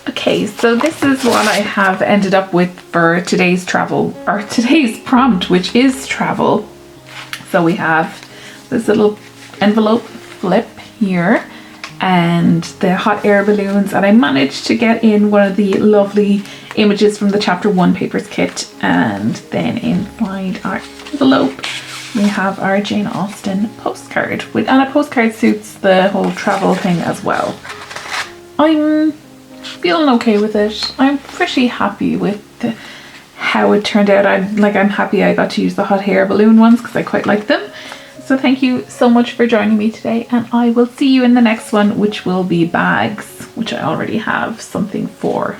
Okay, so this is what I have ended up with for today's travel, or today's prompt, which is travel. So we have this little envelope flip here and the hot air balloons, and I managed to get in one of the lovely images from the chapter 1 papers kit, and then inside our envelope we have our Jane Austen postcard, and a postcard suits the whole travel thing as well. I'm feeling okay with it. I'm pretty happy with how it turned out. I'm happy I got to use the hot air balloon ones because I quite like them. So thank you so much for joining me today, and I will see you in the next one, which will be bags, which I already have something for.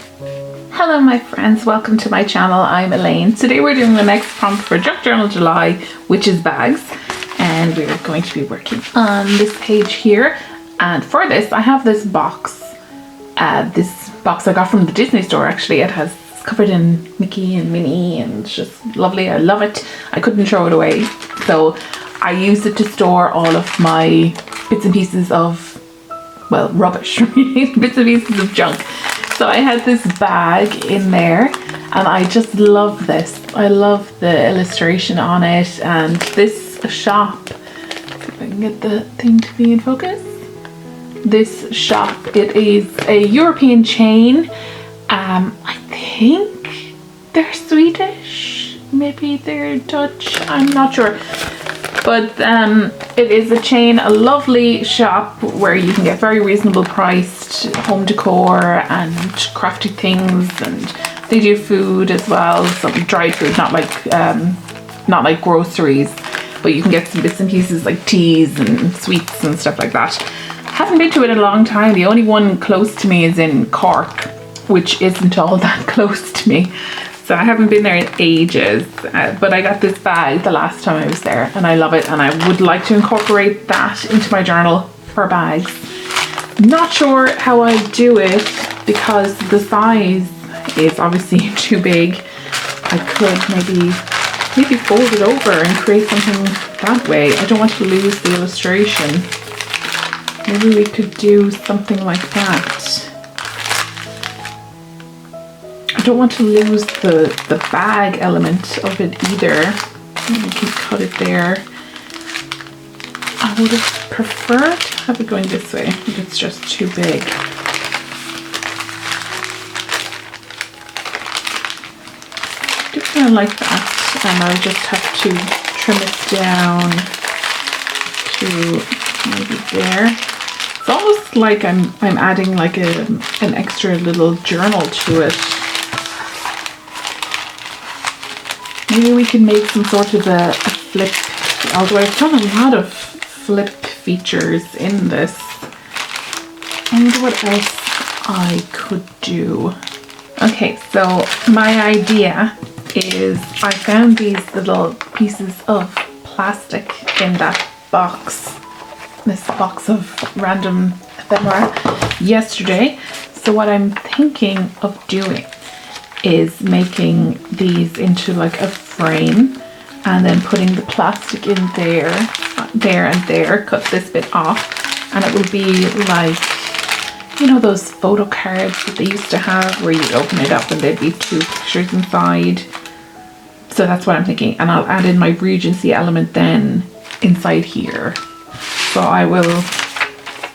Hello my friends, welcome to my channel. I'm Elaine. Today we're doing the next prompt for Junk Journal July, which is bags, and we're going to be working on this page here. And for this I have this box. This box I got from the Disney store actually. It's covered in Mickey and Minnie, and it's just lovely. I love it. I couldn't throw it away, so I used it to store all of my bits and pieces of, well, rubbish, bits and pieces of junk. So I had this bag in there, and I just love this. I love the illustration on it, and this shop, if I can get the thing to be in focus. This shop, it is a European chain. I think they're Swedish, maybe they're Dutch, I'm not sure. But it is a chain, a lovely shop where you can get very reasonable priced home decor and crafty things, and they do food as well, some dried food, not like groceries, but you can get some bits and pieces like teas and sweets and stuff like that. Haven't been to it in a long time. The only one close to me is in Cork, which isn't all that close to me. So I haven't been there in ages, but I got this bag the last time I was there, and I love it, and I would like to incorporate that into my journal for bags. Not sure how I do it because the size is obviously too big. I could maybe fold it over and create something that way. I don't want to lose the illustration. Maybe we could do something like that. I don't want to lose the bag element of it either. We can cut it there. I would have preferred to have it going this way, but it's just too big. I do kind of like that, and I just have to trim it down to maybe there. It's almost like I'm adding like an extra little journal to it. Maybe we can make some sort of a flip, although I've done a lot of flip features in this. I wonder what else I could do. Okay, so my idea is I found these little pieces of plastic in that box, this box of random ephemera yesterday. So what I'm thinking of doing is making these into like a frame and then putting the plastic in there, and there, cut this bit off, and it will be like, you know, those photo cards that they used to have where you'd open it up and there'd be 2 pictures inside. So that's what I'm thinking, and I'll add in my Regency element then inside here. So I will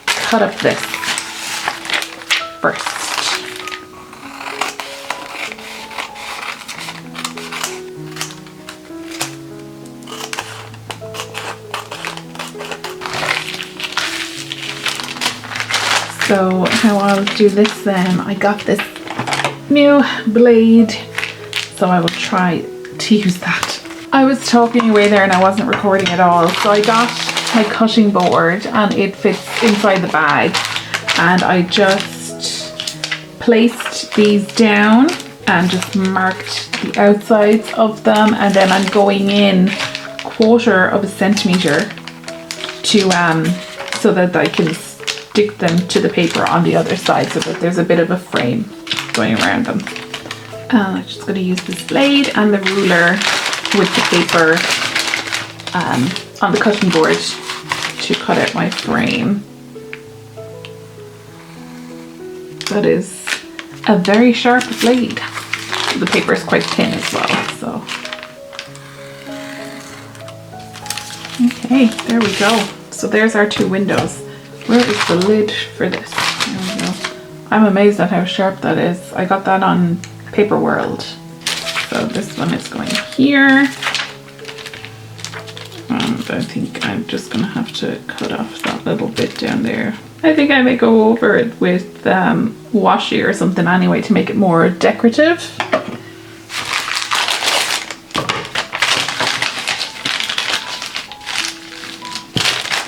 cut up this first. So how I'll do this then, I got this new blade, so I will try to use that. I was talking away there and I wasn't recording at all. So I got my cutting board and it fits inside the bag, and I just placed these down and just marked the outsides of them, and then I'm going in 1/4 of a centimeter to so that I can stick them to the paper on the other side so that there's a bit of a frame going around them. I'm just going to use this blade and the ruler with the paper on the cutting board to cut out my frame. That is a very sharp blade. The paper is quite thin as well, so. Okay, there we go. So there's our 2 windows. Where is the lid for this? There we go. I'm amazed at how sharp that is. I got that on Paper World. So this one is going here. And I think I'm just going to have to cut off that little bit down there. I think I may go over it with washi or something anyway to make it more decorative.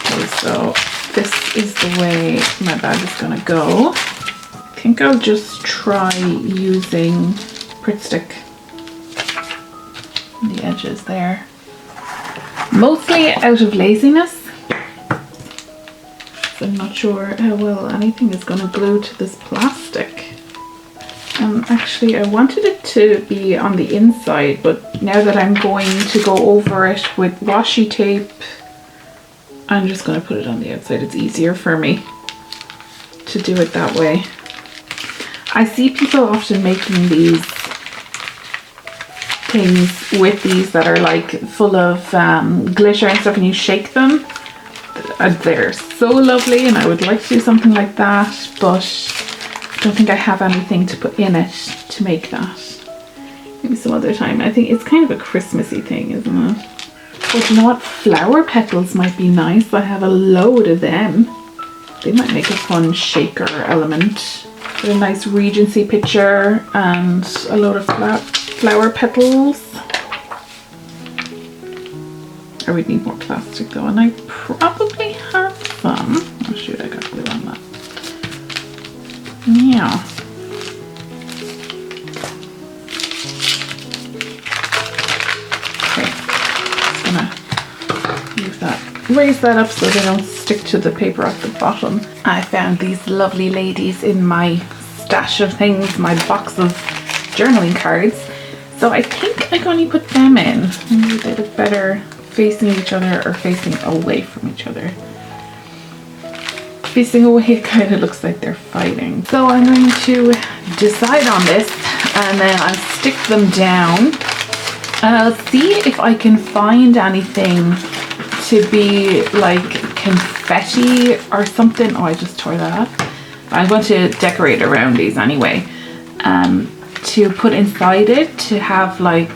Okay, so this is the way my bag is going to go. I think I'll just try using Pritt Stick on the edges there. Mostly out of laziness. So I'm not sure how well anything is going to glue to this plastic. Actually, I wanted it to be on the inside, but now that I'm going to go over it with washi tape, I'm just going to put it on the outside. It's easier for me to do it that way. I see people often making these things with these that are like full of glitter and stuff, and you shake them. They're so lovely, and I would like to do something like that, but I don't think I have anything to put in it to make that. Maybe some other time. I think it's kind of a Christmassy thing, isn't it? But you know what? Flower petals might be nice. I have a load of them. They might make a fun shaker element. Got a nice Regency picture and a load of flower petals. I would need more plastic though, and I probably have some. Oh shoot, I got glue on that. Yeah. Okay, just gonna use that, raise that up so they don't stick to the paper at the bottom. I found these lovely ladies in my stash of things, my box of journaling cards. So I think I'm going to put them in. Maybe they look better facing each other or facing away from each other. Facing away, it kind of looks like they're fighting. So I'm going to decide on this, and then I'll stick them down, and I'll see if I can find anything to be like confetti or something. Oh, I just tore that up. I'm going to decorate around these anyway. To put inside it, to have like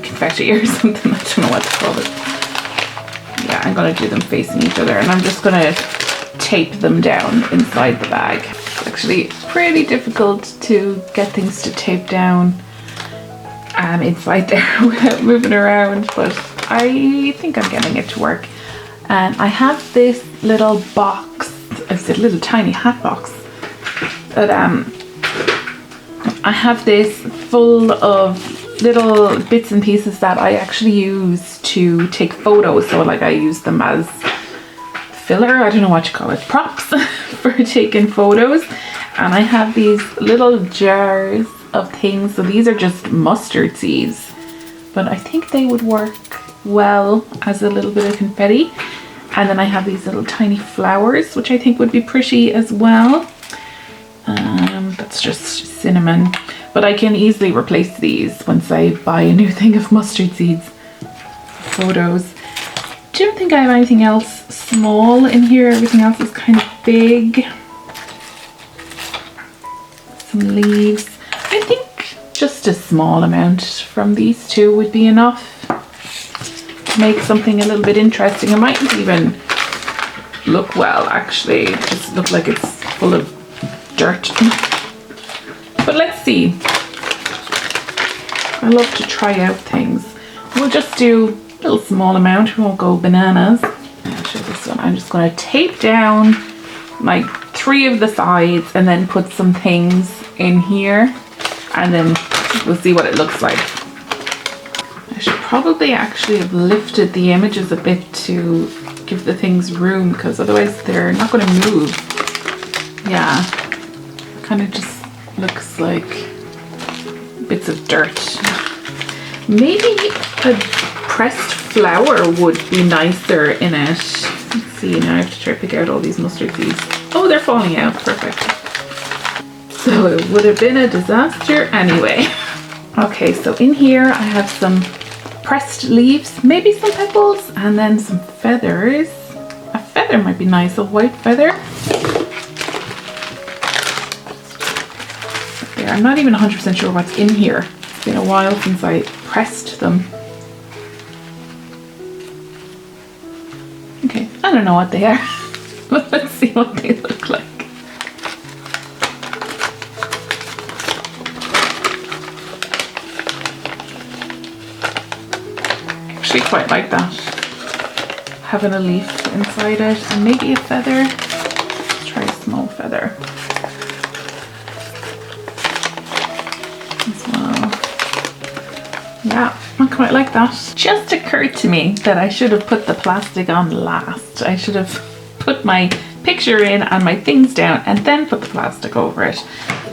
confetti or something. I don't know what to call it. Yeah, I'm going to do them facing each other, and I'm just going to tape them down inside the bag. It's actually pretty difficult to get things to tape down inside there without moving around, but I think I'm getting it to work. And I have this little box, it's a little tiny hat box, but I have this full of little bits and pieces that I actually use to take photos. So like I use them as filler, I don't know what you call it, props for taking photos. And I have these little jars of things. So these are just mustard seeds, but I think they would work well as a little bit of confetti. And then I have these little tiny flowers, which I think would be pretty as well. That's just cinnamon, but I can easily replace these once I buy a new thing of mustard seeds for photos. Don't think I have anything else small in here. Everything else is kind of big. Some leaves. I think just a small amount from these two would be enough to make something a little bit interesting. It mightn't even look well, actually. It just look like it's full of dirt. But let's see. I love to try out things. We'll just do a little small amount. We won't go bananas. I'll show this one. I'm just going to tape down like 3 of the sides and then put some things in here, and then we'll see what it looks like. I should probably actually have lifted the images a bit to give the things room, because otherwise they're not going to move. Yeah, kind of just looks like bits of dirt. Maybe a pressed flower would be nicer in it. Let's see, now I have to try to pick out all these mustard seeds. Oh, they're falling out, perfect. So it would have been a disaster anyway. Okay, so in here I have some pressed leaves, maybe some petals, and then some feathers. A feather might be nice, a white feather. I'm not even 100% sure what's in here. It's been a while since I pressed them. Okay, I don't know what they are, but let's see what they look like. I actually quite like that. Having a leaf inside it and maybe a feather. Let's try a small feather. Yeah, I quite like that. Just occurred to me that I should have put the plastic on last. I should have put my picture in and my things down and then put the plastic over it.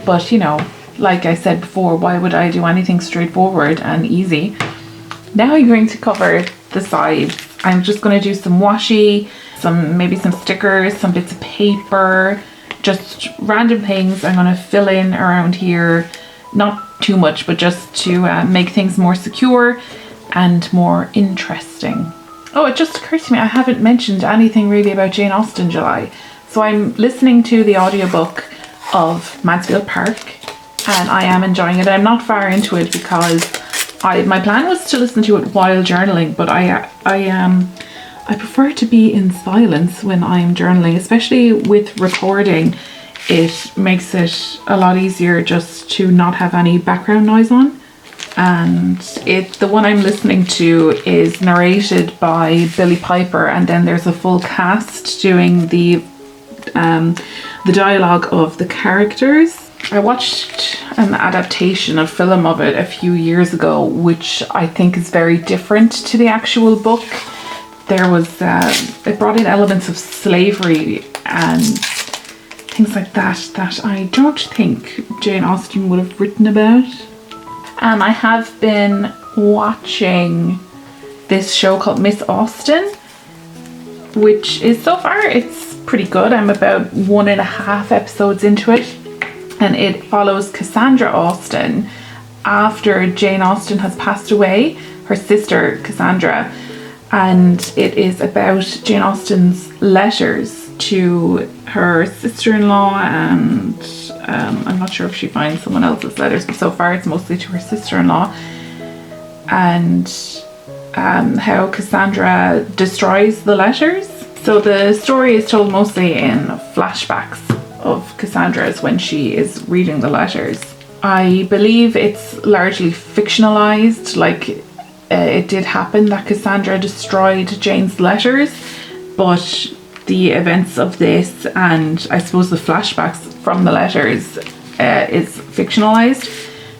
But you know, like I said before, why would I do anything straightforward and easy? Now I'm going to cover the sides. I'm just going to do some washi, maybe some stickers, some bits of paper, just random things I'm going to fill in around here. Not too much, but just to make things more secure and more interesting. Oh, it just occurred to me, I haven't mentioned anything really about Jane Austen July. So I'm listening to the audiobook of Mansfield Park and I am enjoying it. I'm not far into it because my plan was to listen to it while journaling, but I prefer to be in silence when I'm journaling, especially with recording. It makes it a lot easier just to not have any background noise on. And the one I'm listening to is narrated by Billy Piper, and then there's a full cast doing the dialogue of the characters. I watched an adaptation of film of it a few years ago, which I think is very different to the actual book. There was it brought in elements of slavery and things like that I don't think Jane Austen would have written about. And I have been watching this show called Miss Austen, which is, so far it's pretty good. I'm about 1.5 episodes into it, and it follows Cassandra Austen after Jane Austen has passed away, her sister Cassandra, and it is about Jane Austen's letters to her sister-in-law, and I'm not sure if she finds someone else's letters, but so far it's mostly to her sister-in-law, and how Cassandra destroys the letters. So the story is told mostly in flashbacks of Cassandra's when she is reading the letters. I believe it's largely fictionalized, like it did happen that Cassandra destroyed Jane's letters, but the events of this and I suppose the flashbacks from the letters is fictionalized.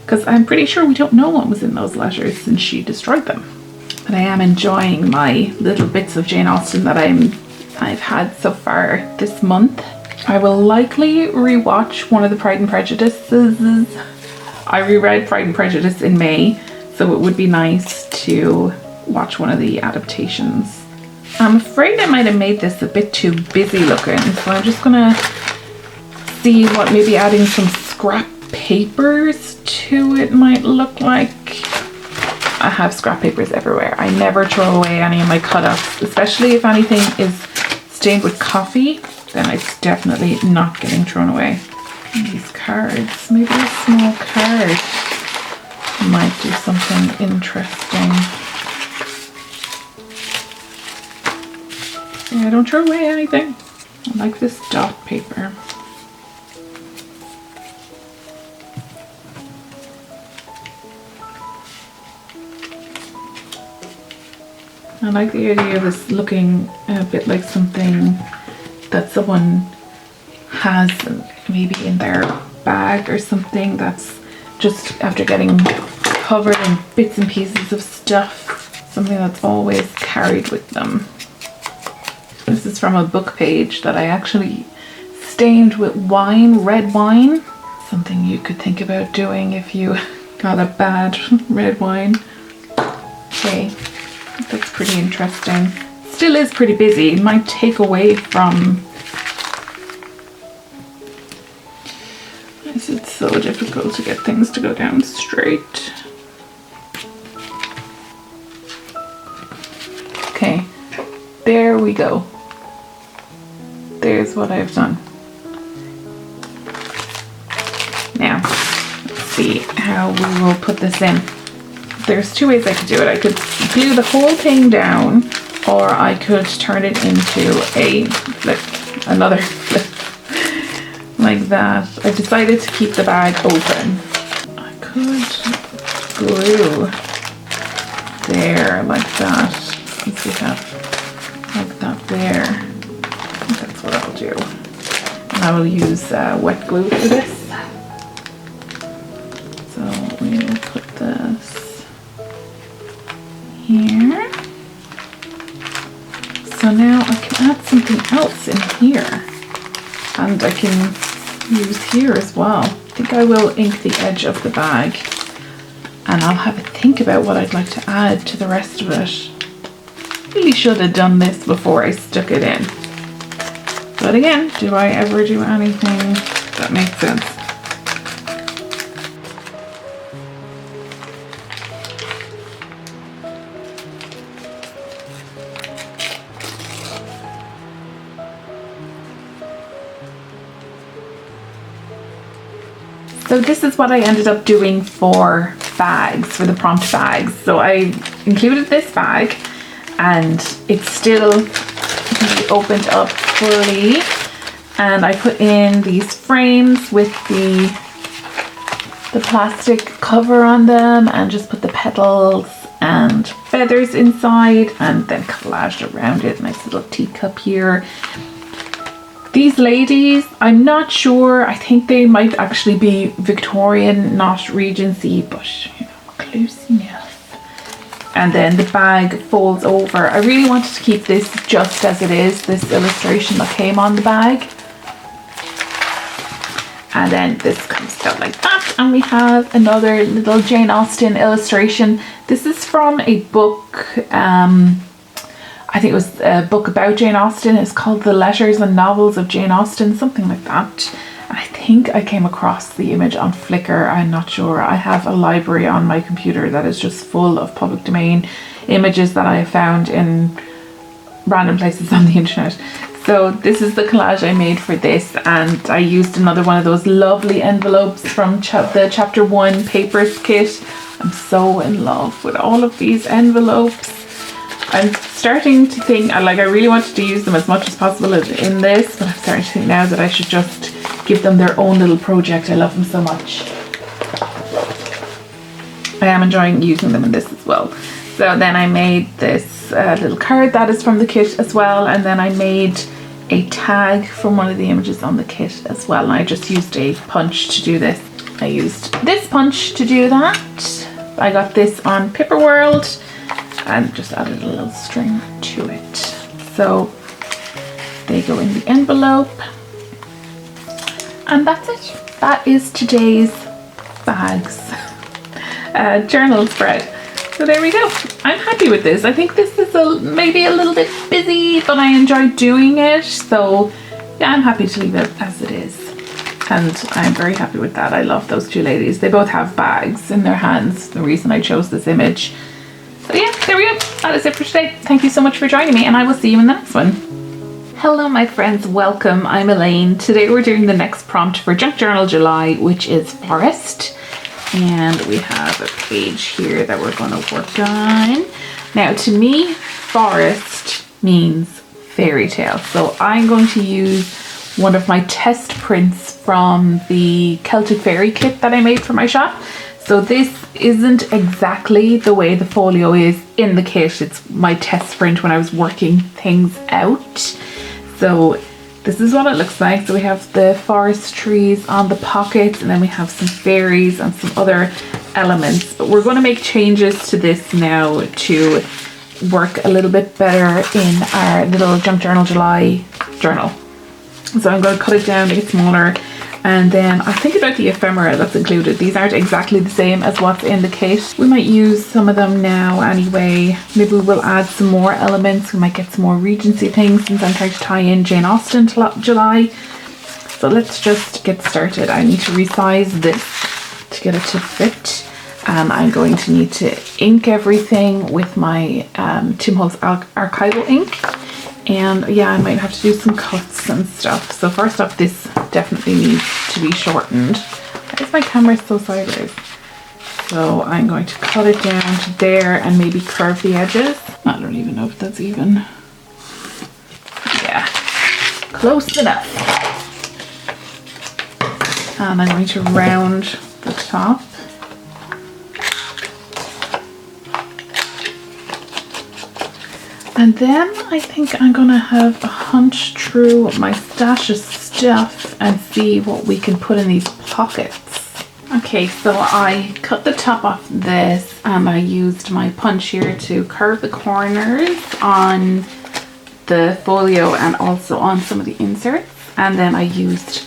because I'm pretty sure we don't know what was in those letters since she destroyed them. But I am enjoying my little bits of Jane Austen that I've had so far this month. I will likely rewatch one of the Pride and Prejudices. I reread Pride and Prejudice in May, so it would be nice to watch one of the adaptations. I'm afraid I might have made this a bit too busy looking, so I'm just gonna see what maybe adding some scrap papers to it might look like. I have scrap papers everywhere. I never throw away any of my cut-ups, especially if anything is stained with coffee, then it's definitely not getting thrown away. And these cards, maybe a small card might do something interesting. Yeah, don't throw away anything. I like this dot paper. I like the idea of this looking a bit like something that someone has maybe in their bag or something, that's just after getting covered in bits and pieces of stuff, something that's always carried with them. This is from a book page that I actually stained with wine, red wine. Something you could think about doing if you got a bad red wine. Okay. That's pretty interesting. Still is pretty busy. It might take away from... It's so difficult to get things to go down straight. Okay, there we go. There's what I've done. Now, let's see how we will put this in. There's two ways I could do it. I could glue the whole thing down, or I could turn it into a flip, another flip, like that. I decided to keep the bag open. I could glue there like that. Since we have like that there, I think that's what I'll do. And I will use wet glue for this. So we will put this here. So now I can add something else in here, and I can use here as well. I think I will ink the edge of the bag, and I'll have a think about what I'd like to add to the rest of it. Really should have done this before I stuck it in. But again, do I ever do anything that makes sense? So this is what I ended up doing for bags, for the prompt bags. So I included this bag, and it's still opened up fully, and I put in these frames with the plastic cover on them, and just put the petals and feathers inside, and then collaged around it. Nice little teacup here. These ladies, I'm not sure. I think they might actually be Victorian, not Regency, but you know, close enough. And then the bag folds over. I really wanted to keep this just as it is, this illustration that came on the bag. And then this comes out like that, and we have another little Jane Austen illustration. This is from a book, I think it was a book about Jane Austen. It's called The Letters and Novels of Jane Austen, something like that. And I think I came across the image on Flickr, I'm not sure. I have a library on my computer that is just full of public domain images that I have found in random places on the internet. So this is the collage I made for this, and I used another one of those lovely envelopes from the chapter 1 papers kit. I'm so in love with all of these envelopes. I'm starting to think, I really wanted to use them as much as possible in this, but I'm starting to think now that I should just give them their own little project. I love them so much. I am enjoying using them in this as well. So then I made this little card that is from the kit as well, and then I made a tag from one of the images on the kit as well, and I just used a punch to do this. I used this punch to do that. I got this on Paper World and just added a little string to it. So they go in the envelope. And that's it. That is today's bags journal spread. So there we go. I'm happy with this. I think this is maybe a little bit busy, but I enjoy doing it. So yeah, I'm happy to leave it as it is. And I'm very happy with that. I love those two ladies. They both have bags in their hands. The reason I chose this image. So yeah, there we go. That is it for today. Thank you so much for joining me, and I will see you in the next one. Hello my friends, welcome. I'm Elaine. Today we're doing the next prompt for Junk Journal July, which is forest. And we have a page here that we're going to work on. Now to me, forest means fairy tale. So I'm going to use one of my test prints from the Celtic Fairy kit that I made for my shop. So this isn't exactly the way the folio is in the kit. It's my test print when I was working things out. So this is what it looks like. So we have the forest trees on the pockets, and then we have some fairies and some other elements. But we're going to make changes to this now to work a little bit better in our little Junk Journal July journal. So I'm going to cut it down, make it smaller, and then I think about the ephemera that's included. These aren't exactly the same as what's in the kit. We might use some of them now anyway. Maybe we'll add some more elements. We might get some more Regency things since I'm trying to tie in Jane Austen to July. So let's just get started. I need to resize this to get it to fit. I'm going to need to ink everything with my Tim Holtz archival ink. And yeah, I might have to do some cuts and stuff. So first up, this definitely needs to be shortened. Why is my camera so sideways? So I'm going to cut it down to there and maybe curve the edges. I don't even know if that's even. Yeah, close enough. And I'm going to round the top. And then I think I'm gonna have a hunt through my stash of stuff and see what we can put in these pockets. Okay, so I cut the top off this and I used my punch here to curve the corners on the folio and also on some of the inserts. And then I used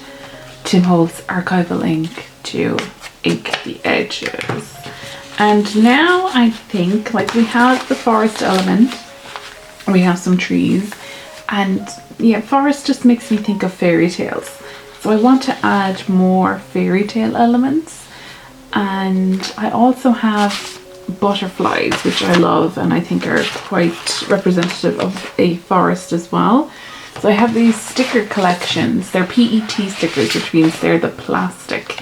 Tim Holtz archival ink to ink the edges. And now I think, like, we have the forest element. We have some trees, and yeah, forest just makes me think of fairy tales. So I want to add more fairy tale elements, and I also have butterflies, which I love and I think are quite representative of a forest as well. So I have these sticker collections. They're PET stickers, which means they're the plastic.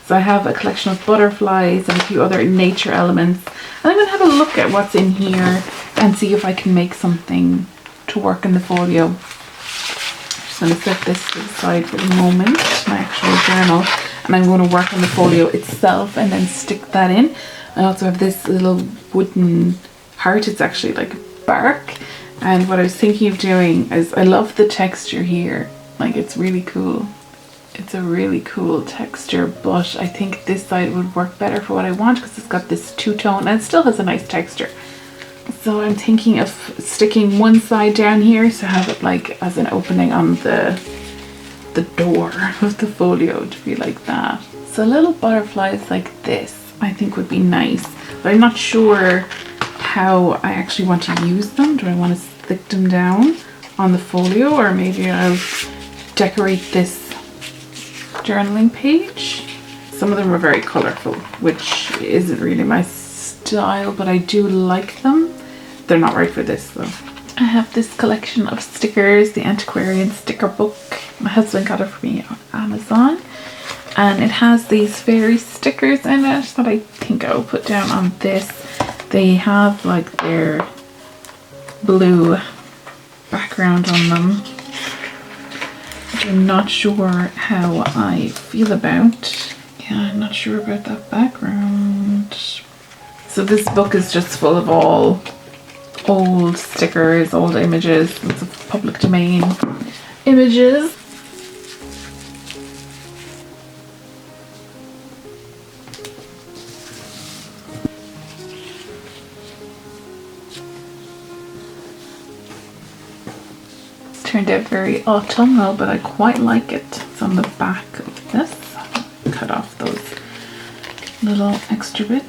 So I have a collection of butterflies and a few other nature elements. And I'm going to have a look at what's in here and see if I can make something to work in the folio. I'm just going to set this to the side for the moment, my actual journal. And I'm going to work on the folio itself and then stick that in. I also have this little wooden heart. It's actually like bark. And what I was thinking of doing is, I love the texture here. Like, it's really cool. It's a really cool texture, but I think this side would work better for what I want because it's got this two-tone and it still has a nice texture. So I'm thinking of sticking one side down here to have it like as an opening on the door of the folio, to be like that. So little butterflies like this I think would be nice, but I'm not sure how I actually want to use them. Do I want to stick them down on the folio, or maybe I'll decorate this journaling page? Some of them are very colorful, which isn't really my style, but I do like them. They're not right for this though. I have this collection of stickers, the Antiquarian sticker book. My husband got it for me on Amazon, and it has these fairy stickers in it that I think I'll put down on this. They have like their blue background on them, which I'm not sure how I feel about. Yeah, I'm not sure about that background. So this book is just full of all old stickers, old images, lots of public domain images. turned out very autumnal, but I quite like it. It's on the back of this. Cut off those little extra bits.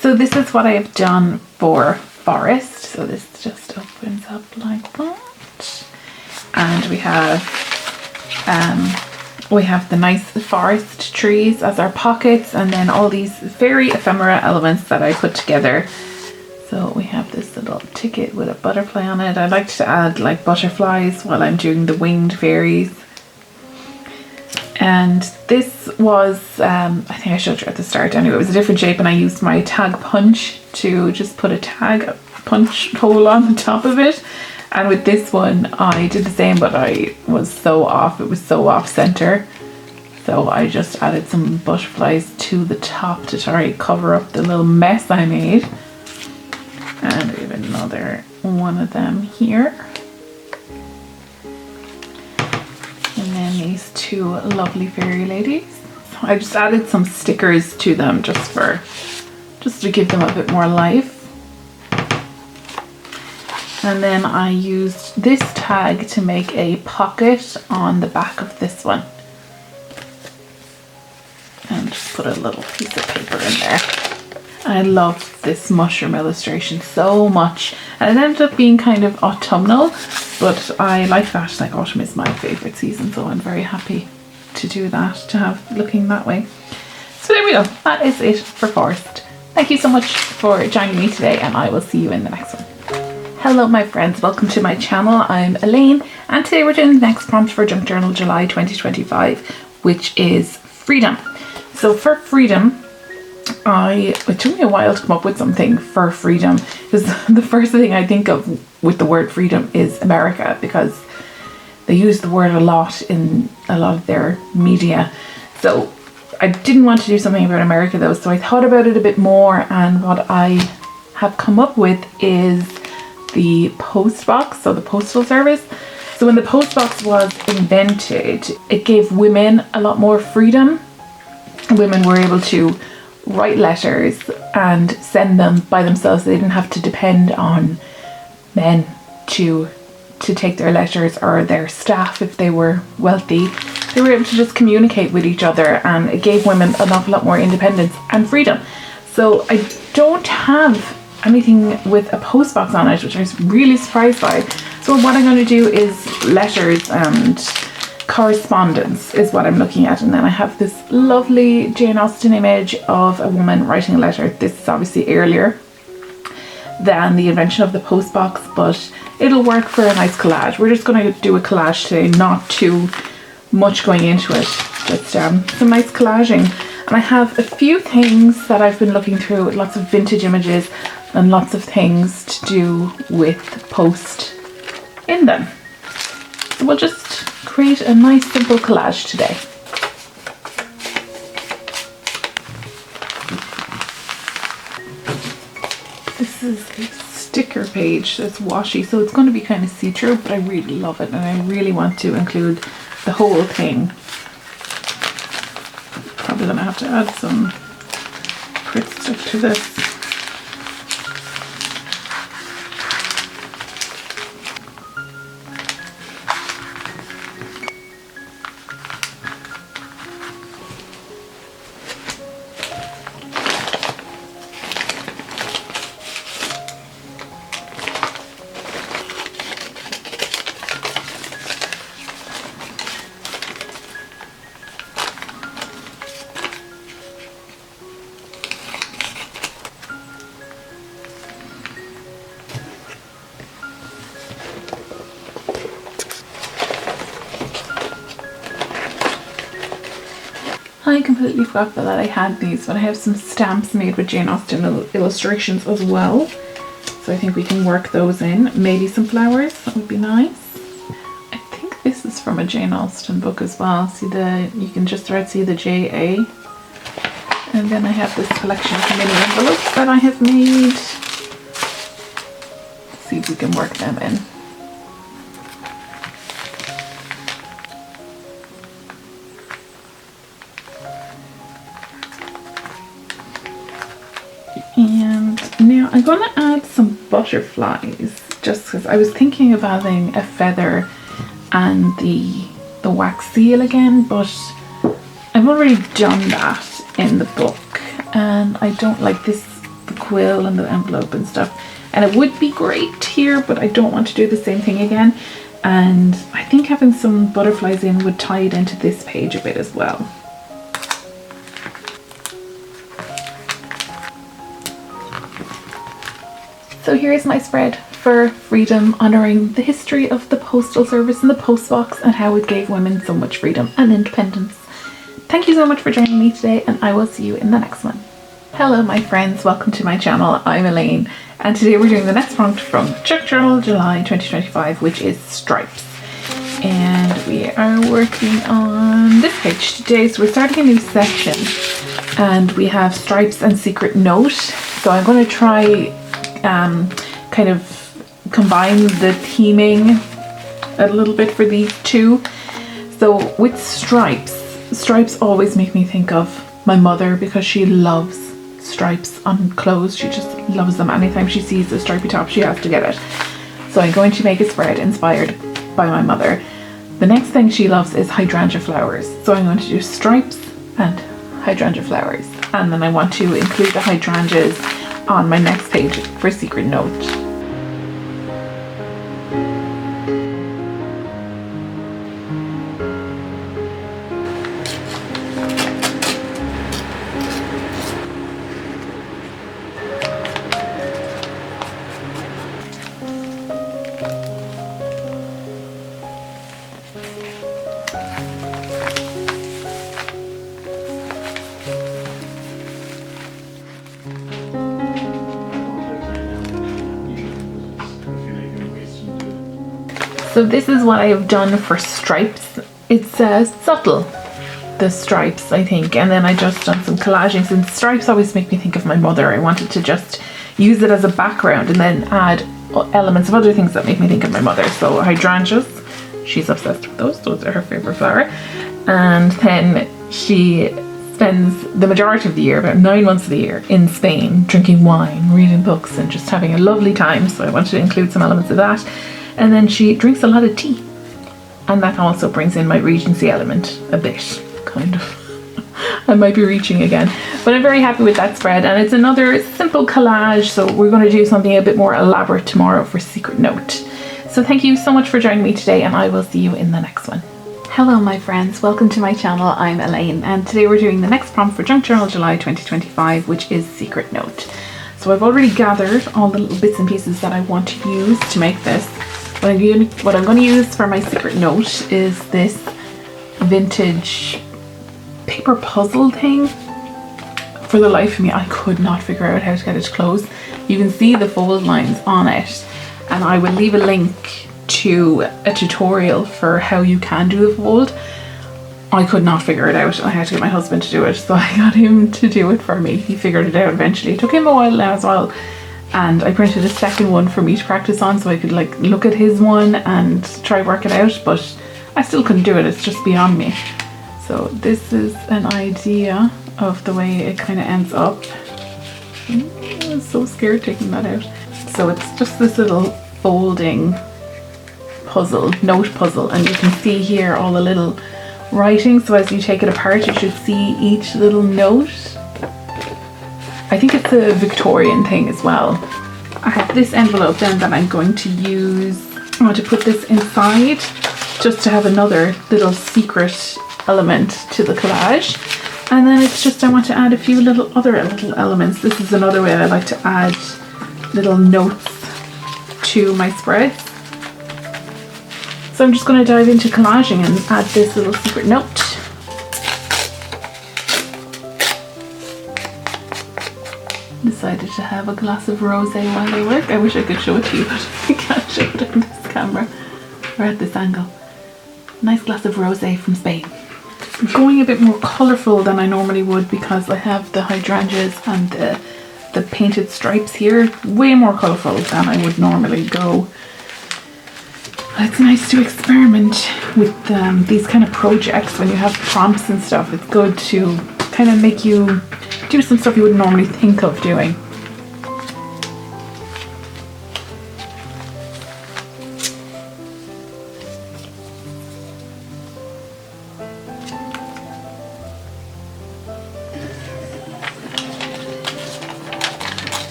So this is what I have done for forest. So this just opens up like that, and we have the nice forest trees as our pockets, and then all these very ephemera elements that I put together. So we have this little ticket with a butterfly on it. I like to add like butterflies while I'm doing the winged fairies. And this was, I think I showed you at the start anyway, it was a different shape, and I used my tag punch to just put a tag punch hole on the top of it. And with this one I did the same, but I was so off, it was so off center. So I just added some butterflies to the top to try and cover up the little mess I made. And we have another one of them here. And then these two lovely fairy ladies. I just added some stickers to them just to give them a bit more life. And then I used this tag to make a pocket on the back of this one. And just put a little piece of paper in there. I love this mushroom illustration so much, and it ended up being kind of autumnal, but I like that. Like, autumn is my favourite season, so I'm very happy to do that, to have looking that way. So there we go, that is it for forest. Thank you so much for joining me today, and I will see you in the next one. Hello my friends, welcome to my channel. I'm Elaine, and today we're doing the next prompt for Junk Journal July 2025, which is freedom. So for freedom, it took me a while to come up with something for freedom, because the first thing I think of with the word freedom is America, because they use the word a lot in a lot of their media. So I didn't want to do something about America though, so I thought about it a bit more, and what I have come up with is the post box, so the postal service. So when the post box was invented, it gave women a lot more freedom. Women were able to write letters and send them by themselves. They didn't have to depend on men to take their letters, or their staff if they were wealthy. They were able to just communicate with each other, and it gave women an awful lot more independence and freedom. So I don't have anything with a post box on it, which I was really surprised by. So what I'm going to do is letters and correspondence is what I'm looking at. And then I have this lovely Jane Austen image of a woman writing a letter. This is obviously earlier than the invention of the post box, but it'll work for a nice collage. We're just going to do a collage today, not too much going into it, just some nice collaging. And I have a few things that I've been looking through, lots of vintage images and lots of things to do with post in them. So we'll just create a nice simple collage today. This is a sticker page that's washi, so it's going to be kind of see-through, but I really love it, and I really want to include the whole thing. Probably going to have to add some print stuff to this. I completely forgot that I had these, but I have some stamps made with Jane Austen illustrations as well. So I think we can work those in. Maybe some flowers, that would be nice. I think this is from a Jane Austen book as well. See you can just about see the JA. And then I have this collection of mini envelopes that I have made. Let's see if we can work them in. And now I'm going to add some butterflies, just because I was thinking of adding a feather and the wax seal again, but I've already done that in the book and I don't like the quill and the envelope and stuff, and it would be great here, but I don't want to do the same thing again, and I think having some butterflies in would tie it into this page a bit as well. So here's my spread for freedom, honouring the history of the postal service and the post box and how it gave women so much freedom and independence. Thank you so much for joining me today, and I will see you in the next one. Hello my friends, welcome to my channel. I'm Elaine, and today we're doing the next prompt from Junk Journal July 2025, which is stripes. And we are working on this page today, so we're starting a new section and we have stripes and secret note. So I'm going to try kind of combine the theming a little bit for these two. So with stripes always make me think of my mother, because she loves stripes on clothes. She just loves them. Anytime she sees a stripy top, she has to get it. So I'm going to make a spread inspired by my mother. The next thing she loves is hydrangea flowers. So I'm going to do stripes and hydrangea flowers. And then I want to include the hydrangeas on my next page for secret note. So this is what I have done for stripes. It's subtle, the stripes, I think, and then I just done some collaging. Since stripes always make me think of my mother, I wanted to just use it as a background and then add elements of other things that make me think of my mother. So hydrangeas, she's obsessed with those are her favourite flower. And then she spends the majority of the year, about 9 months of the year, in Spain, drinking wine, reading books and just having a lovely time. So I wanted to include some elements of that. And then she drinks a lot of tea, and that also brings in my Regency element a bit, kind of. I might be reaching again, but I'm very happy with that spread, and it's another simple collage, so we're going to do something a bit more elaborate tomorrow for secret note. So thank you so much for joining me today, and I will see you in the next one. Hello my friends, welcome to my channel. I'm Elaine, and today we're doing the next prompt for Junk Journal July 2025, which is secret note. So I've already gathered all the little bits and pieces that I want to use to make this. What I'm going to use for my secret note is this vintage paper puzzle thing. For the life of me, I could not figure out how to get it to close. You can see the fold lines on it, and I will leave a link to a tutorial for how you can do the fold. I could not figure it out. I had to get my husband to do it, so I got him to do it for me. He figured it out eventually. It took him a while now as well. And I printed a second one for me to practice on, so I could like look at his one and try work it out, but I still couldn't do it. It's just beyond me. So this is an idea of the way it kind of ends up. I was so scared taking that out. So it's just this little folding puzzle, note puzzle, and you can see here all the little writing. So as you take it apart, you should see each little note. I think it's a Victorian thing as well. I have this envelope then that I'm going to use. I want to put this inside just to have another little secret element to the collage. And then it's just, I want to add a few other little elements. This is another way I like to add little notes to my spreads. So I'm just going to dive into collaging and add this little secret note. decided to have a glass of rosé while they work. I wish I could show it to you, but I can't show it in this camera or at this angle. Nice glass of rosé from Spain. I'm going a bit more colourful than I normally would because I have the hydrangeas and the painted stripes here. Way more colourful than I would normally go. It's nice to experiment with these kind of projects when you have prompts and stuff. It's good to kind of make you do some stuff you wouldn't normally think of doing.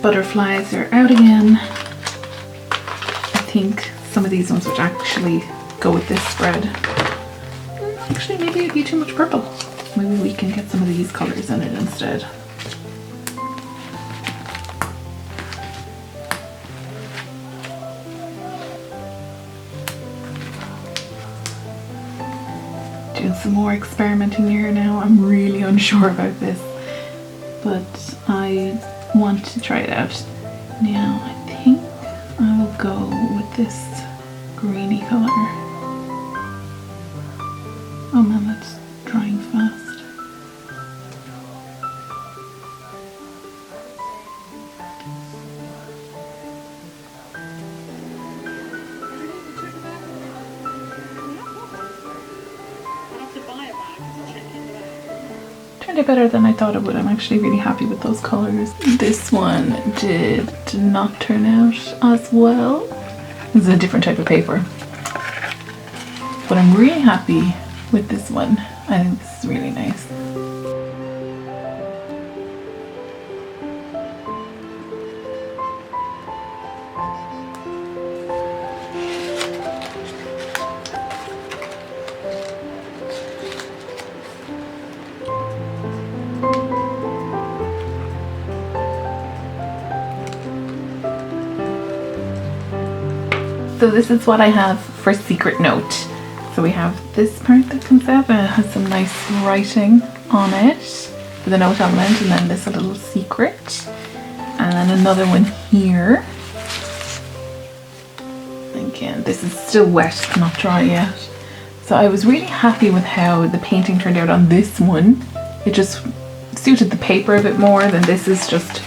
Butterflies are out again. I think some of these ones would actually go with this spread. Actually, maybe it'd be too much purple. Maybe we can get some of these colours in it instead. Doing some more experimenting here now. I'm really unsure about this, but I want to try it out. Now I think I will go with this greeny colour. Oh man, that's drying fast. Turned out better than I thought it would. I'm actually really happy with those colours. This one did not turn out as well. This is a different type of paper. But I'm really happy with this one. I think this is really nice. So this is what I have for secret note. So we have this part that comes out and it has some nice writing on it with a note element, and then this little secret, and then another one here. Again, this is still wet, not dry yet. So I was really happy with how the painting turned out on this one. It just suited the paper a bit more than this is just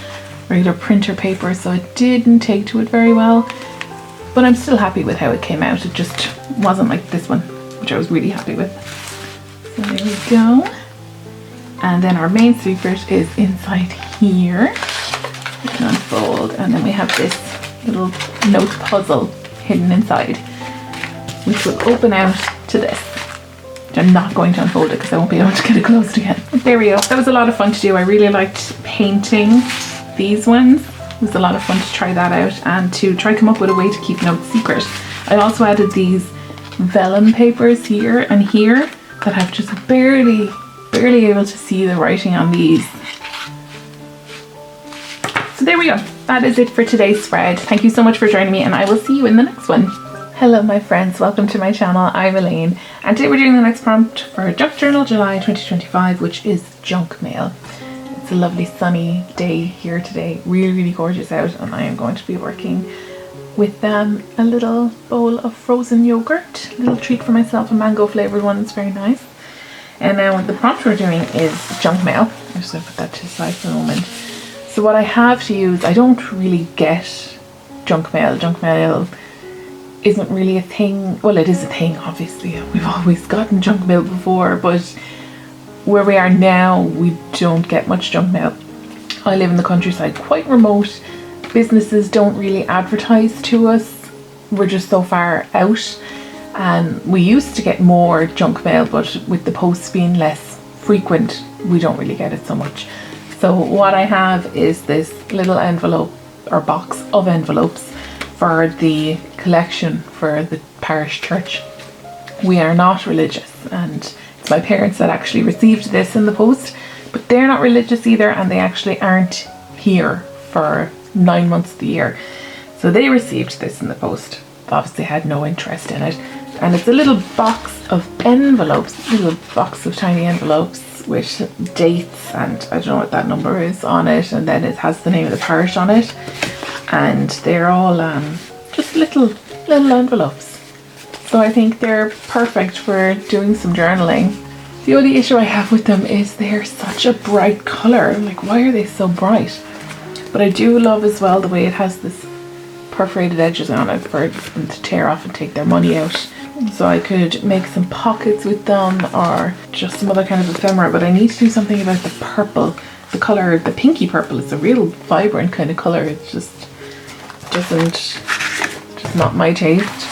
regular printer paper, so it didn't take to it very well. But I'm still happy with how it came out. It just wasn't like this one, which I was really happy with. So there we go. And then our main secret is inside here. We can unfold, and then we have this little note puzzle hidden inside, which will open out to this. I'm not going to unfold it because I won't be able to get it closed again. But there we go. That was a lot of fun to do. I really liked painting these ones. It was a lot of fun to try that out and to try come up with a way to keep notes secret. I also added these vellum papers here and here that I've just barely able to see the writing on these. So there we go. That is it for today's spread. Thank you so much for joining me, and I will see you in the next one. Hello my friends, welcome to my channel. I'm Elaine, and today we're doing the next prompt for Junk Journal July 2025, which is junk mail. It's a lovely sunny day here today, really gorgeous out, and I am going to be working with a little bowl of frozen yogurt, a little treat for myself, a mango flavoured one. It's very nice. And now the prompt we're doing is junk mail. I'm just going to put that to the side for a moment. So what I have to use, I don't really get junk mail. Junk mail isn't really a thing. Well, it is a thing, obviously. We've always gotten junk mail before, but where we are now, we don't get much junk mail. I live in the countryside, quite remote. Businesses don't really advertise to us. We're just so far out. And we used to get more junk mail, but with the posts being less frequent, we don't really get it so much. So what I have is this little envelope or box of envelopes for the collection for the parish church. We are not religious, and it's my parents that actually received this in the post, but they're not religious either, and they actually aren't here for 9 months of the year. So they received this in the post. Obviously had no interest in it. And it's a little box of envelopes, little box of tiny envelopes with dates, and I don't know what that number is on it, and then it has the name of the parish on it, and they're all just little envelopes. So I think they're perfect for doing some journaling. The only issue I have with them is they're such a bright colour. Like, why are they so bright? But I do love as well the way it has this perforated edges on it for them to tear off and take their money out. So I could make some pockets with them, or just some other kind of ephemera, but I need to do something about the purple. The colour, the pinky purple, is a real vibrant kind of colour. It just not my taste.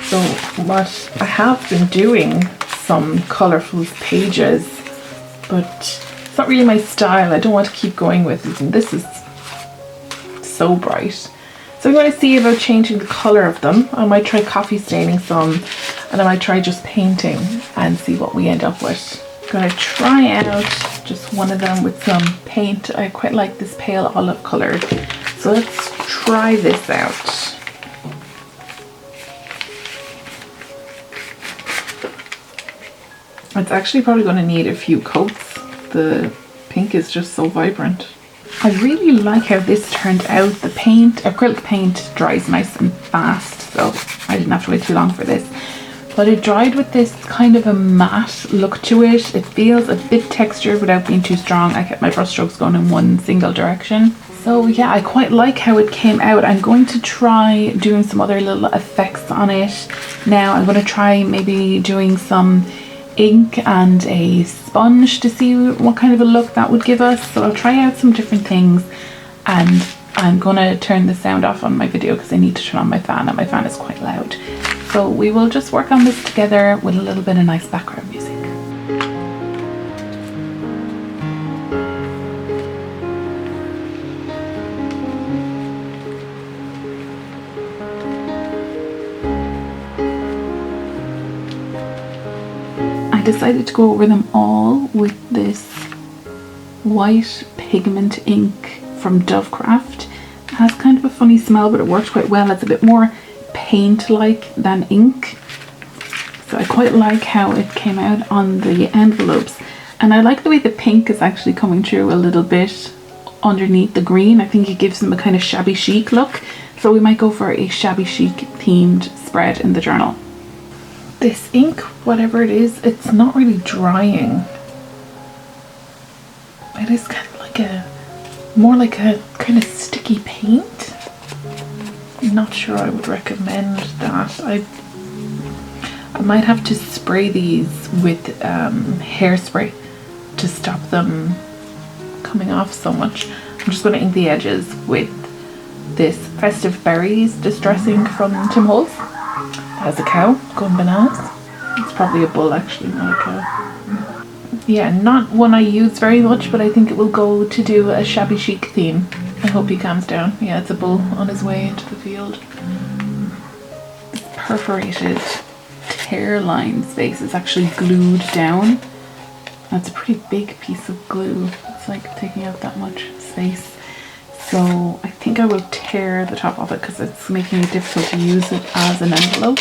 So what I have been doing, some colourful pages, but it's not really my style. I don't want to keep going with it, and this is so bright. So I'm going to see about changing the colour of them. I might try coffee staining some, and I might try just painting and see what we end up with. I'm going to try out just one of them with some paint. I quite like this pale olive colour. So let's try this out. It's actually probably going to need a few coats. The pink is just so vibrant. I really like how this turned out. The paint, acrylic paint, dries nice and fast, so I didn't have to wait too long for this. But it dried with this kind of a matte look to it. It feels a bit textured without being too strong. I kept my brush strokes going in one single direction. So yeah, I quite like how it came out. I'm going to try doing some other little effects on it. Now I'm going to try maybe doing some ink and a sponge to see what kind of a look that would give us. So I'll try out some different things, and I'm gonna turn the sound off on my video because I need to turn on my fan, and my fan is quite loud. So we will just work on this together with a little bit of nice background music. I decided to go over them all with this white pigment ink from Dovecraft. It has kind of a funny smell, but it works quite well. It's a bit more paint-like than ink. So I quite like how it came out on the envelopes. And I like the way the pink is actually coming through a little bit underneath the green. I think it gives them a kind of shabby chic look. So we might go for a shabby chic themed spread in the journal. This ink, whatever it is, it's not really drying. It is kind of like more like a kind of sticky paint. I'm not sure I would recommend that. I might have to spray these with hairspray to stop them coming off so much. I'm just going to ink the edges with this Festive Berries distressing from Tim Holtz. Has a cow going bananas. It's probably a bull actually, not a cow. Yeah, not one I use very much, but I think it will go to do a shabby chic theme. I hope he calms down. Yeah, it's a bull on his way into the field. This perforated tear line space is actually glued down. That's a pretty big piece of glue. It's like taking up that much space. So I think I will tear the top off it because it's making it difficult to use it as an envelope.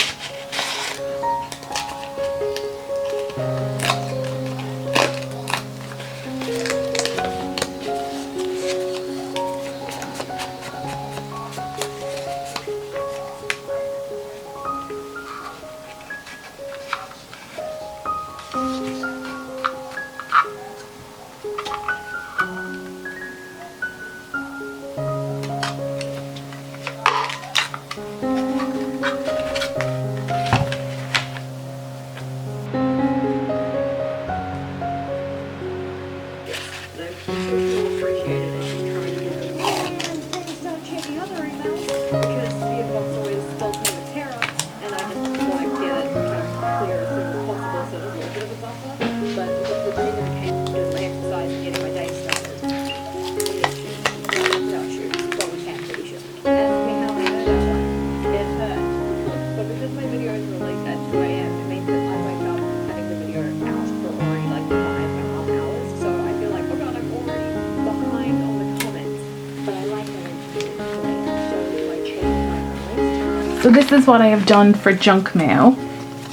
So this is what I have done for junk mail.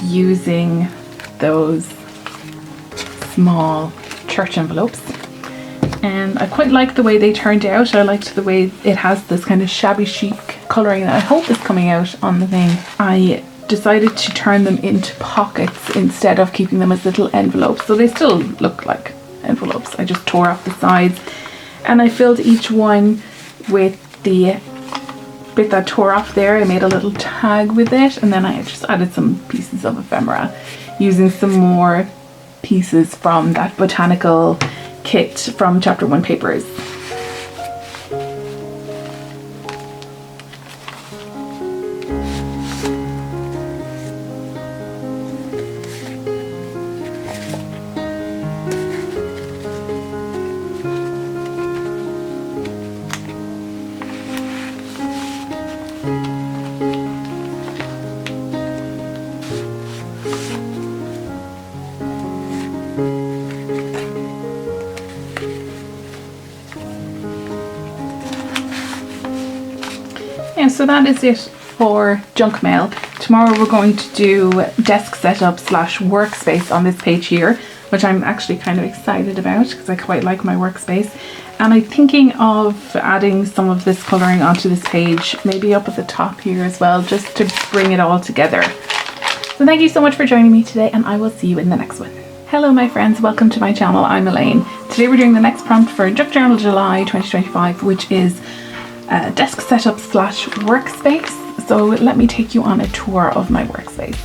using those small church envelopes, and I quite like the way they turned out. I liked the way it has this kind of shabby chic colouring that I hope is coming out on the thing. I decided to turn them into pockets instead of keeping them as little envelopes, so they still look like envelopes. I just tore off the sides and I filled each one with the bit that tore off there. I made a little tag with it, and then I just added some pieces of ephemera using some more pieces from that Botanical kit from Chapter 1 papers. So that is it for junk mail. Tomorrow we're going to do desk setup / workspace on this page here, which I'm actually kind of excited about because I quite like my workspace. And I'm thinking of adding some of this colouring onto this page, maybe up at the top here as well, just to bring it all together. So thank you so much for joining me today, and I will see you in the next one. Hello my friends, welcome to my channel. I'm Elaine. Today we're doing the next prompt for Junk Journal July 2025, which is desk setup / workspace. So let me take you on a tour of my workspace.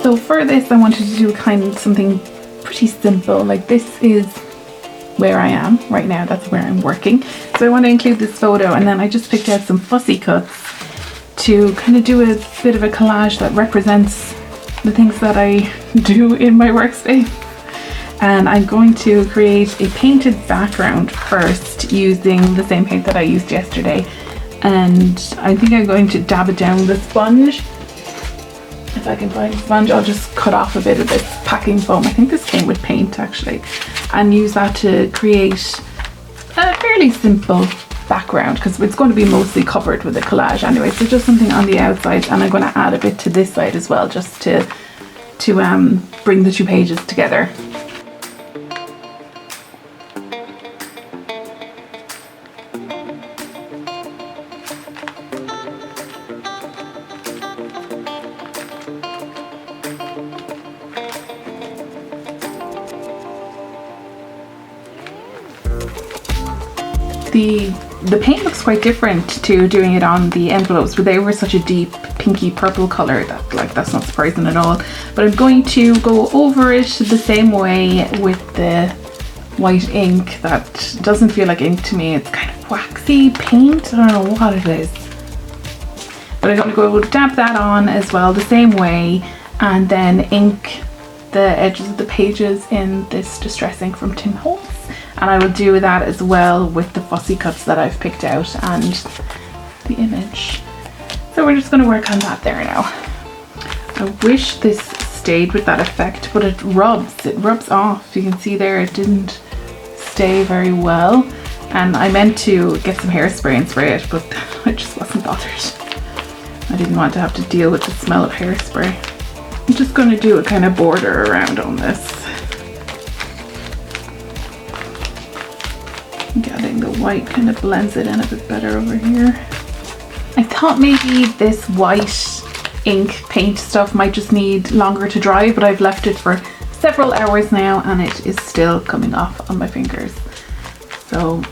So for this I wanted to do kind of something pretty simple. Like, this is where I am right now, that's where I'm working. So I want to include this photo, and then I just picked out some fussy cuts to kind of do a bit of a collage that represents the things that I do in my workspace. And I'm going to create a painted background first using the same paint that I used yesterday. And I think I'm going to dab it down with a sponge. If I can find a sponge, I'll just cut off a bit of this packing foam. I think this came with paint actually, and use that to create a fairly simple background, because it's going to be mostly covered with a collage anyway. So just something on the outside, and I'm going to add a bit to this side as well, just to bring the two pages together. The paint looks quite different to doing it on the envelopes, but they were such a deep pinky purple colour that, like, that's not surprising at all. But I'm going to go over it the same way with the white ink that doesn't feel like ink to me. It's kind of waxy paint, I don't know what it is. But I'm going to go dab that on as well the same way, and then ink the edges of the pages in this Distress ink from Tim Holtz. And I will do that as well with the fussy cuts that I've picked out and the image. So we're just going to work on that there now. I wish this stayed with that effect, but it rubs off. You can see there it didn't stay very well, and I meant to get some hairspray and spray it, but I just wasn't bothered. I didn't want to have to deal with the smell of hairspray. I'm just going to do a kind of border around on this. Getting the white kind of blends it in a bit better over here. I thought maybe this white ink paint stuff might just need longer to dry, but I've left it for several hours now and it is still coming off on my fingers. So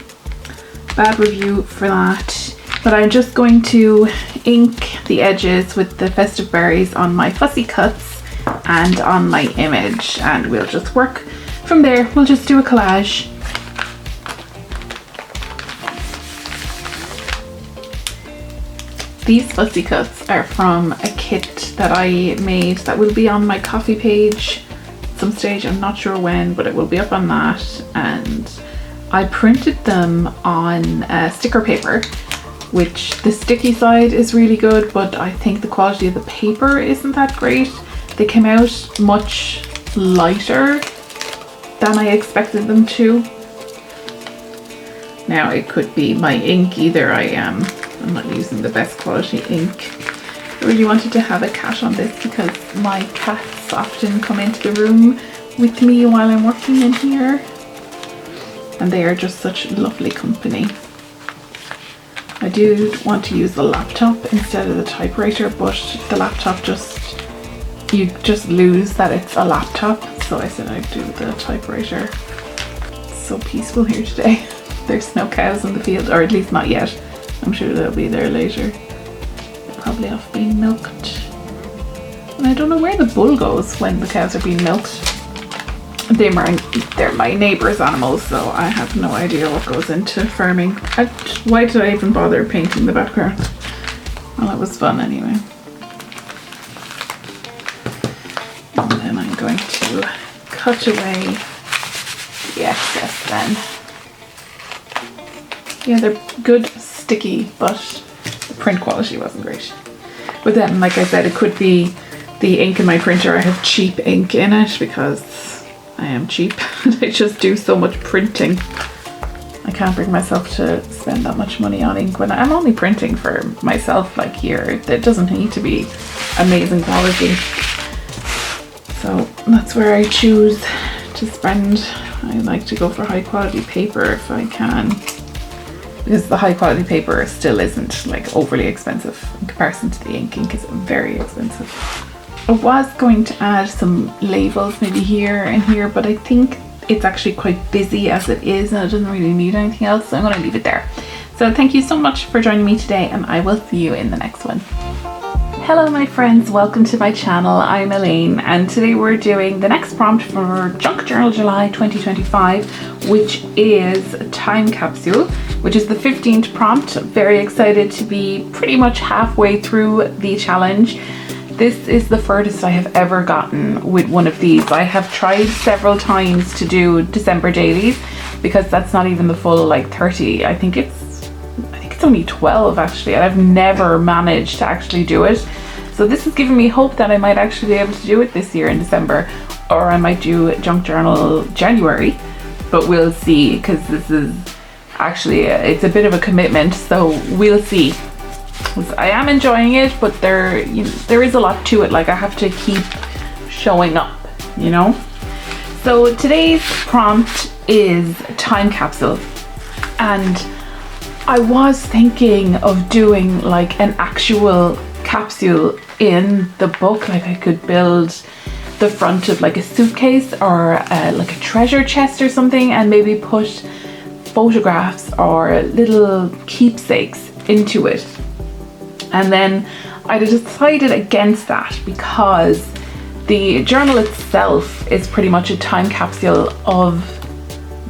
bad review for that. But I'm just going to ink the edges with the festive berries on my fussy cuts and on my image, and we'll just work from there. We'll just do a collage These fussy cuts are from a kit that I made that will be on my coffee page some stage. I'm not sure when, but it will be up on that. And I printed them on sticker paper, which the sticky side is really good, but I think the quality of the paper isn't that great. They came out much lighter than I expected them to. Now it could be my ink either. I'm not using the best quality ink. I really wanted to have a cat on this because my cats often come into the room with me while I'm working in here, and they are just such lovely company. I do want to use the laptop instead of the typewriter, but the laptop you just lose that it's a laptop, so I said I'd do the typewriter. It's so peaceful here today. There's no cows in the field, or at least not yet. I'm sure they'll be there later. They're probably off being milked. And I don't know where the bull goes when the cows are being milked. They're my neighbour's animals, so I have no idea what goes into farming. Why did I even bother painting the background? Well, it was fun anyway. And then I'm going to cut away the excess then. Yeah, they're good sticky, but the print quality wasn't great. But then, like I said, it could be the ink in my printer. I have cheap ink in it because I am cheap and I just do so much printing. I can't bring myself to spend that much money on ink when I'm only printing for myself, like here. It doesn't need to be amazing quality. So that's where I choose to spend. I like to go for high quality paper if I can, because the high quality paper still isn't like overly expensive in comparison to the ink. Ink is very expensive. I was going to add some labels maybe here and here, but I think it's actually quite busy as it is and it doesn't really need anything else, so I'm going to leave it there. So thank you so much for joining me today, and I will see you in the next one. Hello my friends, welcome to my channel. I'm Elaine, and today we're doing the next prompt for Junk Journal July 2025, which is Time Capsule, which is the 15th prompt. Very excited to be pretty much halfway through the challenge. This is the furthest I have ever gotten with one of these. I have tried several times to do December dailies because that's not even the full like 30. I think it's only 12 actually, and I've never managed to actually do it. So this is giving me hope that I might actually be able to do it this year in December, or I might do Junk Journal January, but we'll see, because this is actually it's a bit of a commitment, so we'll see. I am enjoying it, but there is a lot to it. Like, I have to keep showing up, you know. So today's prompt is Time Capsule, and I was thinking of doing like an actual capsule in the book. Like, I could build the front of like a suitcase or like a treasure chest or something, and maybe put photographs or little keepsakes into it. And then I decided against that because the journal itself is pretty much a time capsule of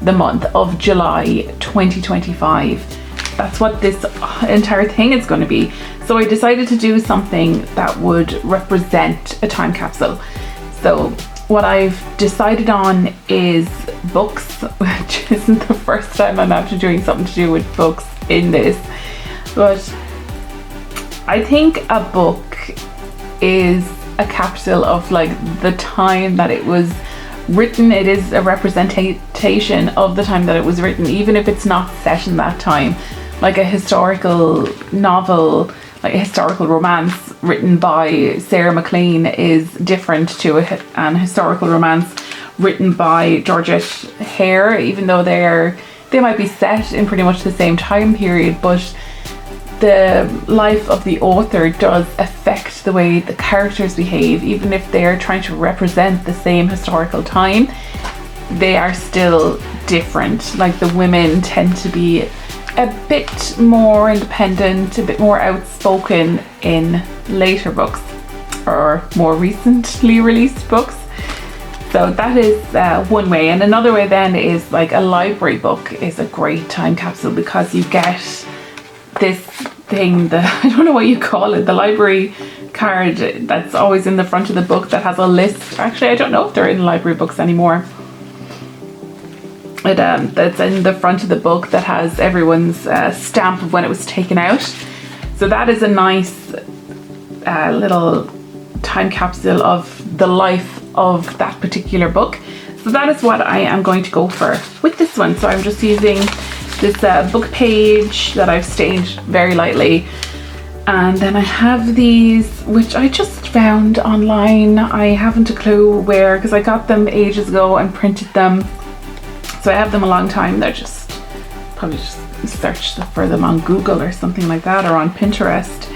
the month of July 2025. That's what this entire thing is going to be. So I decided to do something that would represent a time capsule. So what I've decided on is books, which isn't the first time I'm after doing something to do with books in this, but I think a book is a capsule of like the time that it was written. It is a representation of the time that it was written, even if it's not set in that time. Like a historical novel, like a historical romance written by Sarah MacLean is different to an historical romance written by Georgette Hare, even though they might be set in pretty much the same time period, but the life of the author does affect the way the characters behave. Even if they're trying to represent the same historical time, they are still different. Like, the women tend to be a bit more independent, a bit more outspoken in later books or more recently released books. So that is one way. And another way then is like a library book is a great time capsule, because you get this thing, I don't know what you call it, the library card that's always in the front of the book that has a list. Actually, I don't know if they're in library books anymore. That's in the front of the book that has everyone's stamp of when it was taken out. So that is a nice little time capsule of the life of that particular book. So that is what I am going to go for with this one. So I'm just using this book page that I've stained very lightly. And then I have these, which I just found online. I haven't a clue where, because I got them ages ago and printed them. So I have them a long time. They're just, probably just search for them on Google or something like that, or on Pinterest.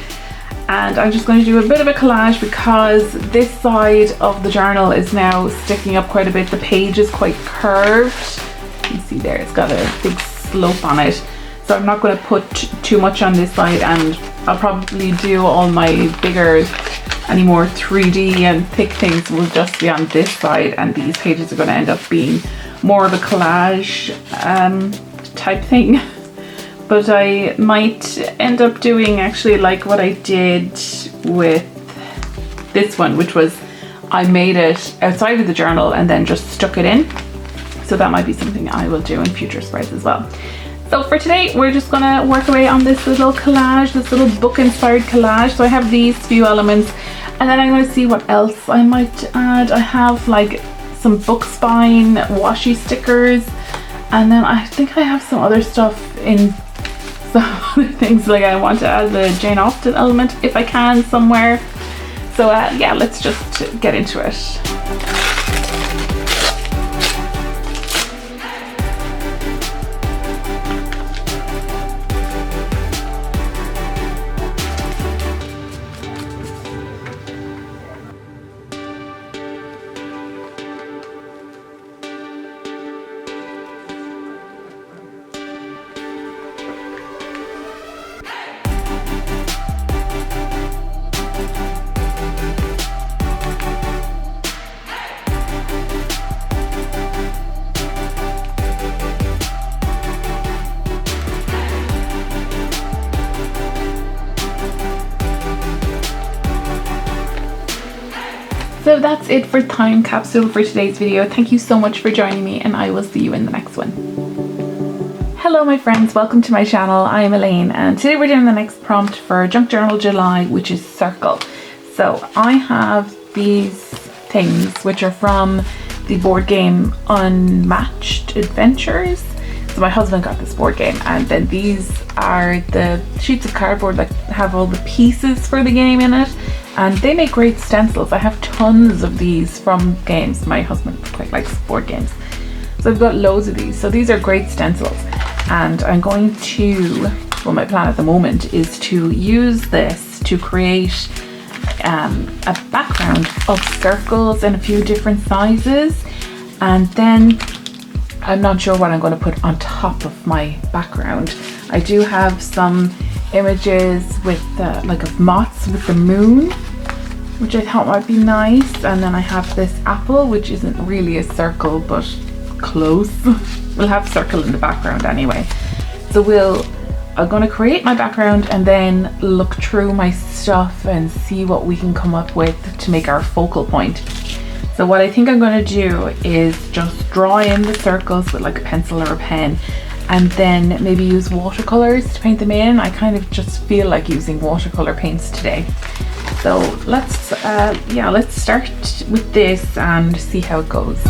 And I'm just going to do a bit of a collage because this side of the journal is now sticking up quite a bit. The page is quite curved. You can see there, it's got a big slope on it. So I'm not going to put too much on this side, and I'll probably do all my bigger, any more 3D and thick things will just be on this side, and these pages are going to end up being more of a collage type thing. But I might end up doing actually like what I did with this one, which was I made it outside of the journal and then just stuck it in. So that might be something I will do in future spreads as well. So for today, we're just gonna work away on this little collage, this little book inspired collage. So I have these few elements, and then I'm gonna see what else I might add. I have like some book spine washi stickers, and then I think I have some other stuff in some other things, like I want to add the Jane Austen element if I can somewhere. So yeah, let's just get into it. So that's it for time capsule for today's video. Thank you so much for joining me, and I will see you in the next one. Hello my friends, welcome to my channel. I am Elaine, and today we're doing the next prompt for Junk Journal July, which is circle. So I have these things which are from the board game Unmatched Adventures. So my husband got this board game, and then these are the sheets of cardboard that have all the pieces for the game in it, and they make great stencils. I have tons of these from games. My husband quite likes board games, so I've got loads of these. So these are great stencils, and I'm going to, well, my plan at the moment is to use this to create a background of circles in a few different sizes, and then I'm not sure what I'm going to put on top of my background. I do have some images with like of moths with the moon, which I thought might be nice, and then I have this apple, which isn't really a circle but close. We'll have circle in the background anyway. So I'm going to create my background and then look through my stuff and see what we can come up with to make our focal point. So what I think I'm going to do is just draw in the circles with like a pencil or a pen, and then maybe use watercolors to paint them in. I kind of just feel like using watercolor paints today. So let's start with this and see how it goes.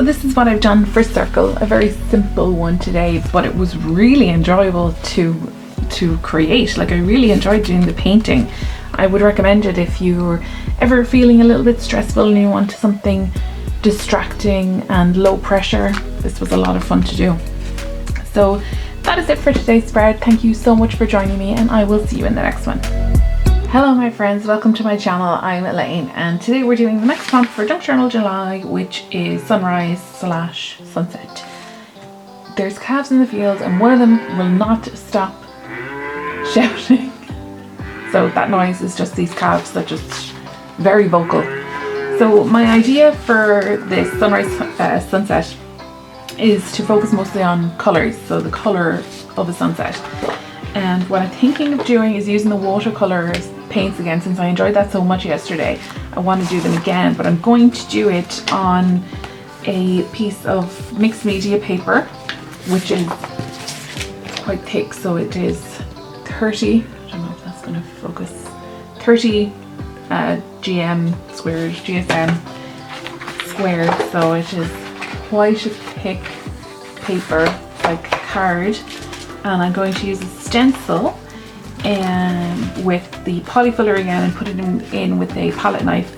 So this is what I've done for circle, a very simple one today, but it was really enjoyable to create. Like, I really enjoyed doing the painting. I would recommend it if you're ever feeling a little bit stressful and you want something distracting and low pressure. This was a lot of fun to do. So that is it for today's spread. Thank you so much for joining me, and I will see you in the next one. Hello my friends, welcome to my channel. I'm Elaine, and today we're doing the next prompt for Junk Journal July, which is sunrise / sunset. There's calves in the field and one of them will not stop shouting. So that noise is just these calves that just very vocal. So my idea for this sunrise sunset is to focus mostly on colours, so the colour of a sunset. And what I'm thinking of doing is using the watercolour paints again, since I enjoyed that so much yesterday. I want to do them again, but I'm going to do it on a piece of mixed media paper, which is quite thick. So it is 30, I don't know if that's going to focus, 30 GSM squared. So it is quite a thick paper, like card. And I'm going to use a stencil and with the polyfiller again and put it in with a palette knife,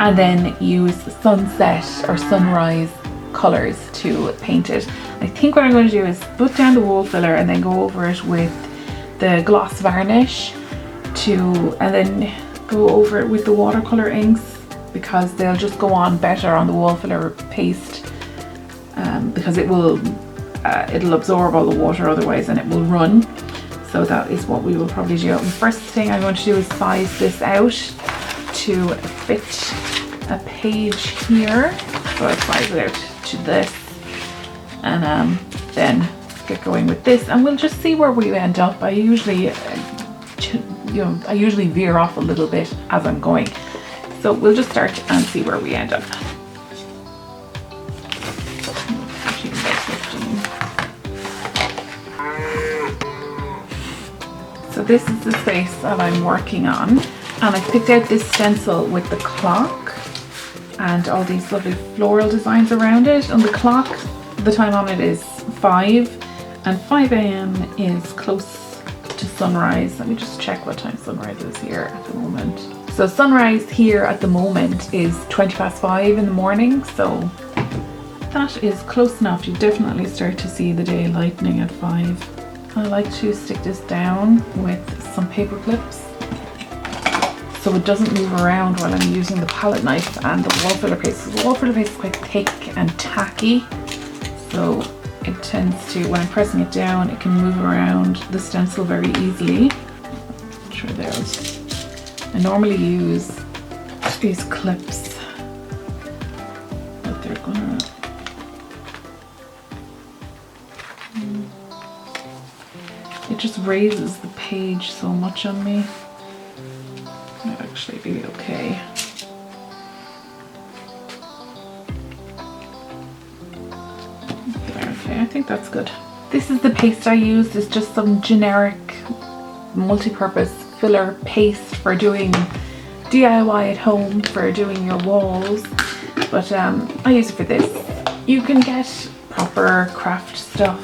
and then use sunset or sunrise colours to paint it. I think what I'm going to do is put down the wall filler and then go over it with the gloss varnish and then go over it with the watercolour inks, because they'll just go on better on the wall filler paste, because it'll absorb all the water otherwise and it will run. So that is what we will probably do. The first thing I'm going to do is size this out to fit a page here. So I size it out to this, and then get going with this, and we'll just see where we end up. I usually veer off a little bit as I'm going. So we'll just start and see where we end up. So this is the space that I'm working on, and I picked out this stencil with the clock and all these lovely floral designs around it. And the clock, the time on it is 5, and 5 AM is close to sunrise. Let me just check what time sunrise is here at the moment. So sunrise here at the moment is 5:20 in the morning, so that is close enough. You definitely start to see the day lightening at 5. I like to stick this down with some paper clips so it doesn't move around while I'm using the palette knife and the wall filler paste. The wall filler paste is quite thick and tacky, so it tends to, when I'm pressing it down, it can move around the stencil very easily. Try those. I normally use these clips, but they're gonna it just raises the page so much on me. Might actually be okay. There, okay, I think that's good. This is the paste I used. It's just some generic multi-purpose filler paste for doing DIY at home, for doing your walls. But I use it for this. You can get proper craft stuff,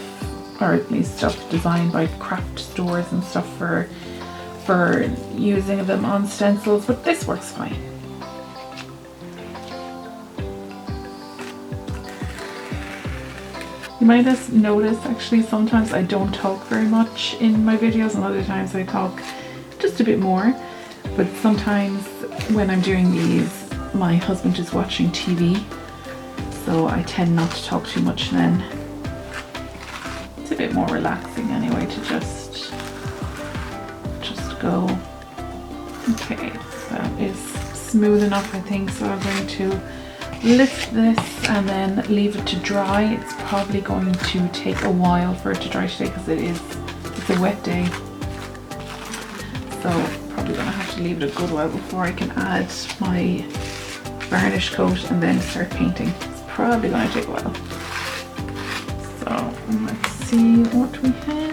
or at least stuff designed by craft stores and stuff for using them on stencils, but this works fine. You might have noticed actually sometimes I don't talk very much in my videos, and other times I talk just a bit more, but sometimes when I'm doing these my husband is watching TV, so I tend not to talk too much then. It's a bit more relaxing anyway to just go. Okay, that is smooth enough I think, so I'm going to lift this and then leave it to dry. It's probably going to take a while for it to dry today because it's a wet day, so probably gonna have to leave it a good while before I can add my varnish coat and then start painting. It's probably gonna take a while. So let's see what we have.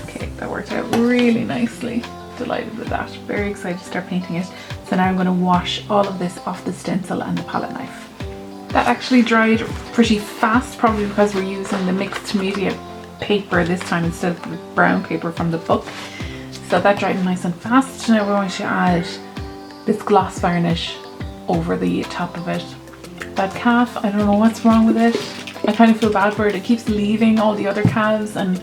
Okay, that worked out really nicely. Delighted with that. Very excited to start painting it. So now I'm going to wash all of this off the stencil and the palette knife. That actually dried pretty fast, probably because we're using the mixed media paper this time instead of the brown paper from the book. So that dried nice and fast. Now we're going to add this gloss varnish over the top of it. That calf, I don't know what's wrong with it. I kind of feel bad for it. It keeps leaving all the other calves, and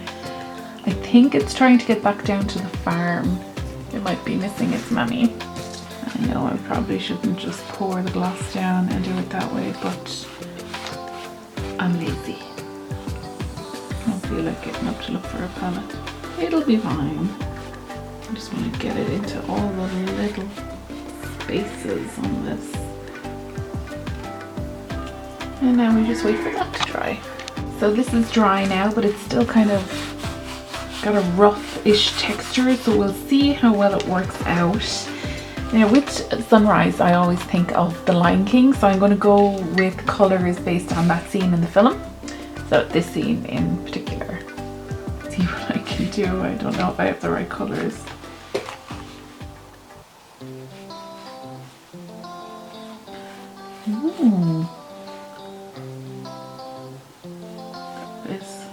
I think it's trying to get back down to the farm. It might be missing its mummy. I know I probably shouldn't just pour the gloss down and do it that way, but I'm lazy. I don't feel like getting up to look for a palette. It'll be fine. I just want to get it into all the little spaces on this. And now we just wait for that to dry. So this is dry now, but it's still kind of got a rough-ish texture, so we'll see how well it works out. Now with Sunrise, I always think of The Lion King, so I'm going to go with colours based on that scene in the film. So this scene in particular. See what I can do. I don't know if I have the right colours. Ooh. This.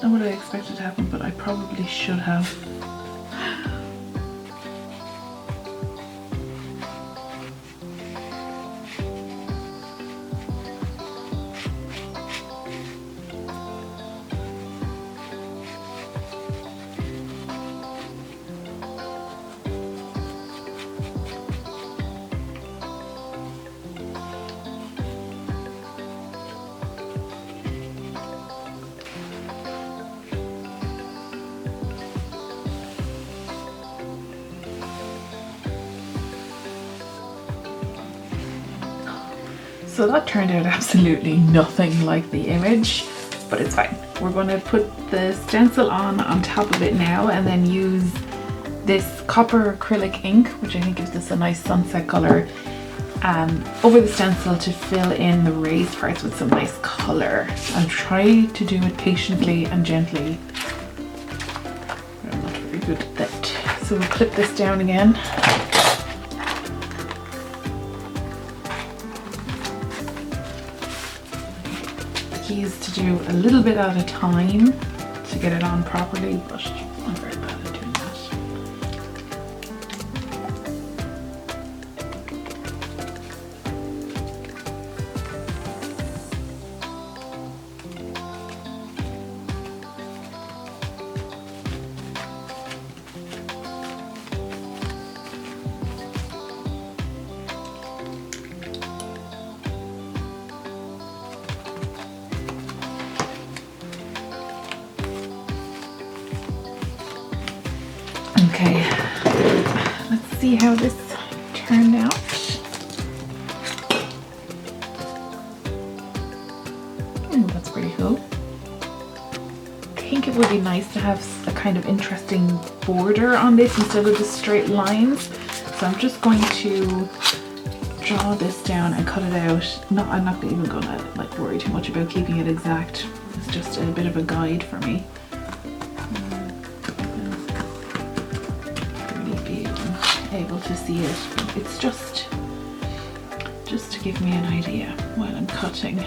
Not what I expected to happen, but I probably should have. So that turned out absolutely nothing like the image, but it's fine. We're going to put the stencil on top of it now, and then use this copper acrylic ink, which I think gives this a nice sunset colour, over the stencil to fill in the raised parts with some nice colour. I'll try to do it patiently and gently. I'm not very good at that. So we'll clip this down again. Is to do a little bit at a time to get it on properly, but I'm very bad at doing that. Okay, let's see how this turned out. That's pretty cool. I think it would be nice to have a kind of interesting border on this instead of just straight lines. So I'm just going to draw this down and cut it out. No, I'm not even gonna like worry too much about keeping it exact. It's just a bit of a guide for me. Able to see it. It's just to give me an idea while I'm cutting.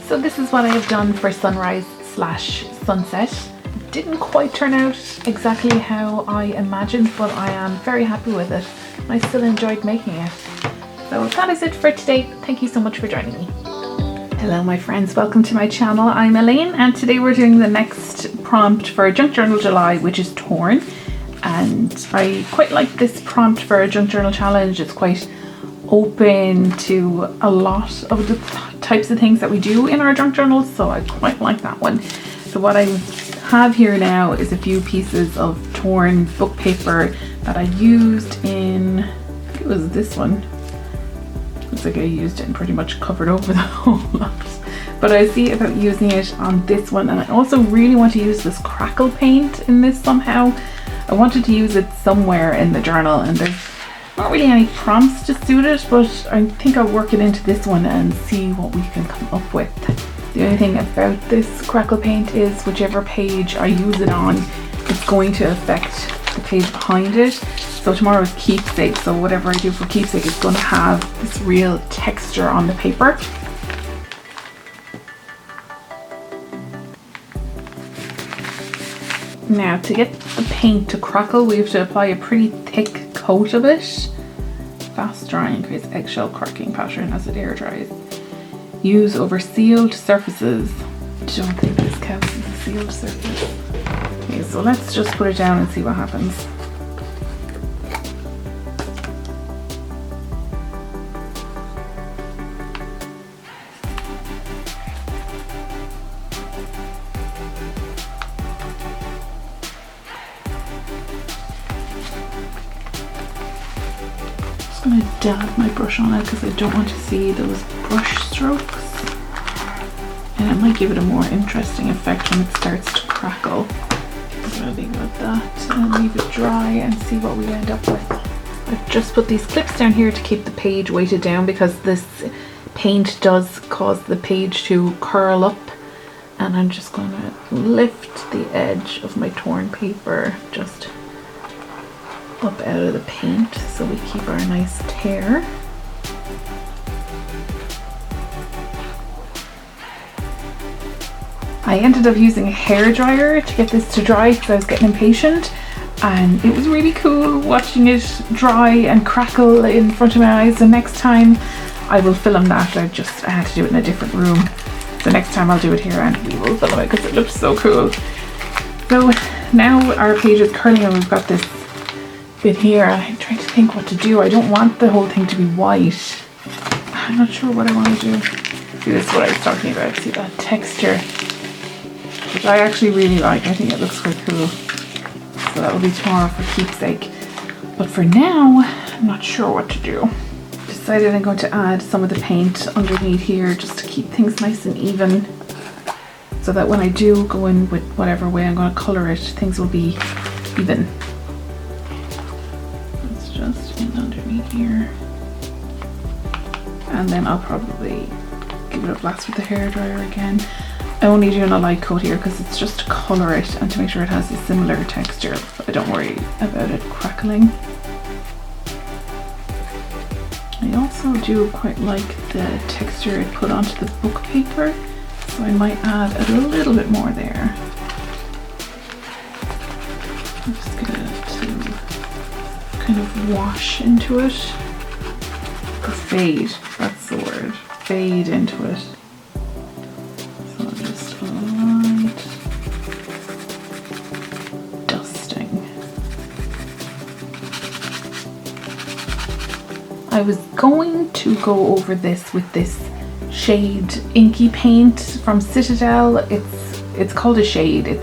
So this is what I have done for sunrise slash sunset. It didn't quite turn out exactly how I imagined, but I am very happy with it. I still enjoyed making it. So that is it for today. Thank you so much for joining me. Hello my friends, welcome to my channel. I'm Elaine, and today we're doing the next prompt for Junk Journal July, which is torn. and I quite like this prompt for a junk journal challenge. It's quite open to a lot of the types of things that we do in our junk journals, so I quite like that one. So what I have here now is a few pieces of torn book paper that I used in, I think it was this one. Looks like I used it and pretty much covered over the whole lot. But I see about using it on this one, and I also really want to use this crackle paint in this somehow. I wanted to use it somewhere in the journal, and there's not really any prompts to suit it, but I think I'll work it into this one and see what we can come up with. The only thing about this crackle paint is whichever page I use it on, it's going to affect the page behind it. So tomorrow is Keepsake, so whatever I do for Keepsake is going to have this real texture on the paper. Now, to get the paint to crackle, we have to apply a pretty thick coat of it. Fast drying creates eggshell cracking pattern as it air dries. Use over sealed surfaces. Don't think this counts as a sealed surface. Okay, so let's just put it down and see what happens. I'm going to dab my brush on it because I don't want to see those brush strokes, and it might give it a more interesting effect when it starts to crackle. I'm going to leave it like that and leave it dry and see what we end up with. I've just put these clips down here to keep the page weighted down because this paint does cause the page to curl up, and I'm just going to lift the edge of my torn paper just up out of the paint so we keep our nice tear. I ended up using a hairdryer to get this to dry because I was getting impatient, and it was really cool watching it dry and crackle in front of my eyes. The next time I will film that. I had to do it in a different room, so next time I'll do it here and we will film it because it looks so cool. So now our page is curling and we've got this bit here. I'm trying to think what to do. I don't want the whole thing to be white. I'm not sure what I want to do. See, this is what I was talking about. See that texture, which I actually really like. I think it looks quite cool. So that will be tomorrow for Keepsake. But for now, I'm not sure what to do. Decided I'm going to add some of the paint underneath here just to keep things nice and even, so that when I do go in with whatever way I'm going to colour it, things will be even. Just in underneath here, and then I'll probably give it a blast with the hairdryer again. I'm only doing a light coat here because it's just to colour it and to make sure it has a similar texture, but I don't worry about it crackling. I also do quite like the texture it put onto the book paper, so I might add a little bit more there. I'm just gonna kind of wash into it, or fade, that's the word, fade into it. So just a light dusting. I was going to go over this with this shade inky paint from Citadel. It's called a shade. It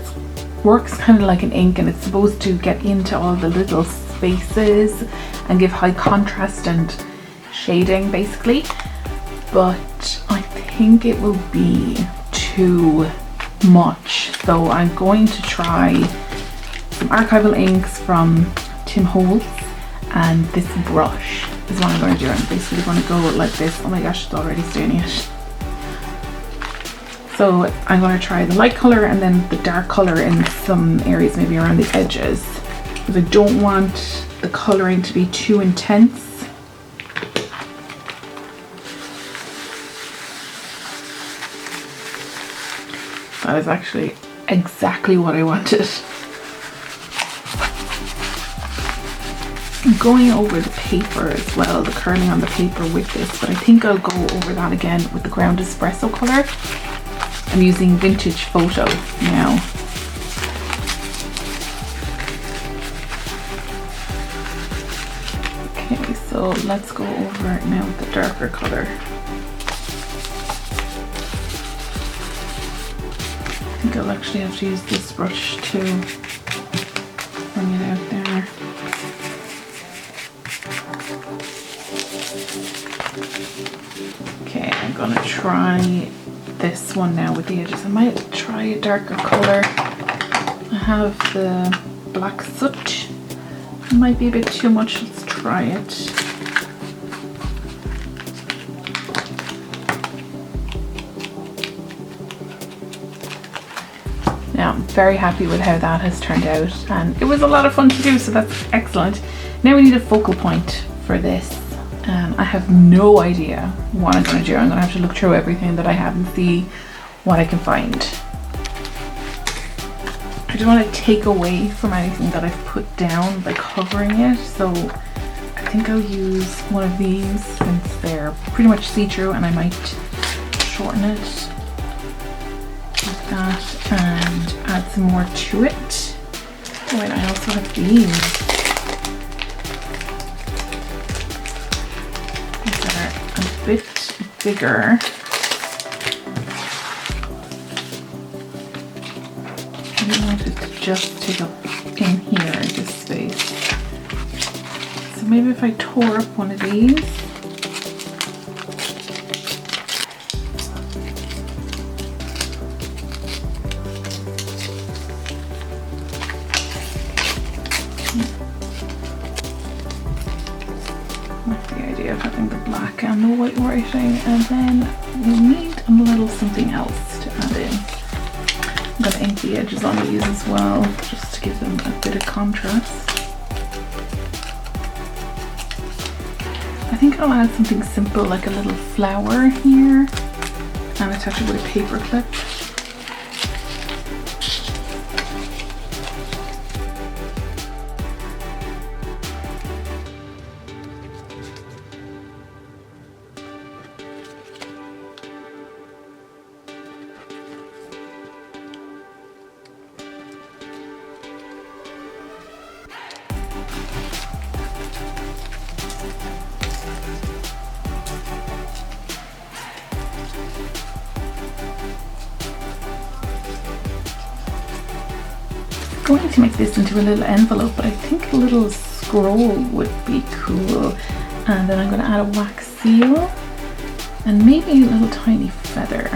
works kind of like an ink, and it's supposed to get into all the little spaces and give high contrast and shading basically, but I think it will be too much, so I'm going to try some archival inks from Tim Holtz, and this brush is what I'm going to do. I'm basically going to go like this. Oh my gosh, it's already staining it. So I'm going to try the light colour and then the dark colour in some areas, maybe around the edges, because I don't want the colouring to be too intense. That is actually exactly what I wanted. I'm going over the paper as well, the curling on the paper with this, but I think I'll go over that again with the Ground Espresso colour. I'm using Vintage Photo now. So let's go over it now with the darker colour. I think I'll actually have to use this brush to bring it out there. Okay, I'm gonna try this one now with the edges. I might try a darker colour. I have the black soot. It might be a bit too much. Let's try it. Now, I'm very happy with how that has turned out, and it was a lot of fun to do, so that's excellent. Now we need a focal point for this, and I have no idea what I'm going to do. I'm going to have to look through everything that I have and see what I can find. I don't want to take away from anything that I've put down by covering it, so I think I'll use one of these since they're pretty much see-through, and I might shorten it like that and add some more to it. Oh wait, I also have these. These are a bit bigger. I want it to just take up in here, this space. So maybe if I tore up one of these. That's the idea of having the black and the white writing, and then we'll need a little something else to add in. I'm going to ink the edges on these as well, just to give them a bit of contrast. I think I'll add something simple like a little flower here and attach it with a paper clip. Going to make this into a little envelope, but I think a little scroll would be cool. And then I'm going to add a wax seal and maybe a little tiny feather.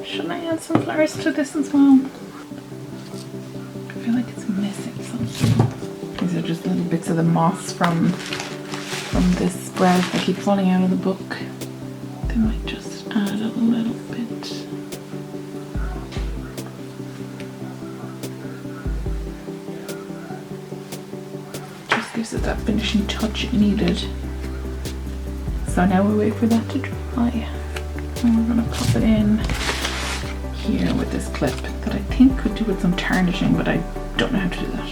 Should I add some flowers to this as well? I feel like it's missing something. These are just little bits of the moss from this spread that keep falling out of the book. They might just add a little bit. Just gives it that finishing touch it needed. So now we wait for that to dry. And we're going to pop it in here with this clip that I think could do with some tarnishing, but I don't know how to do that.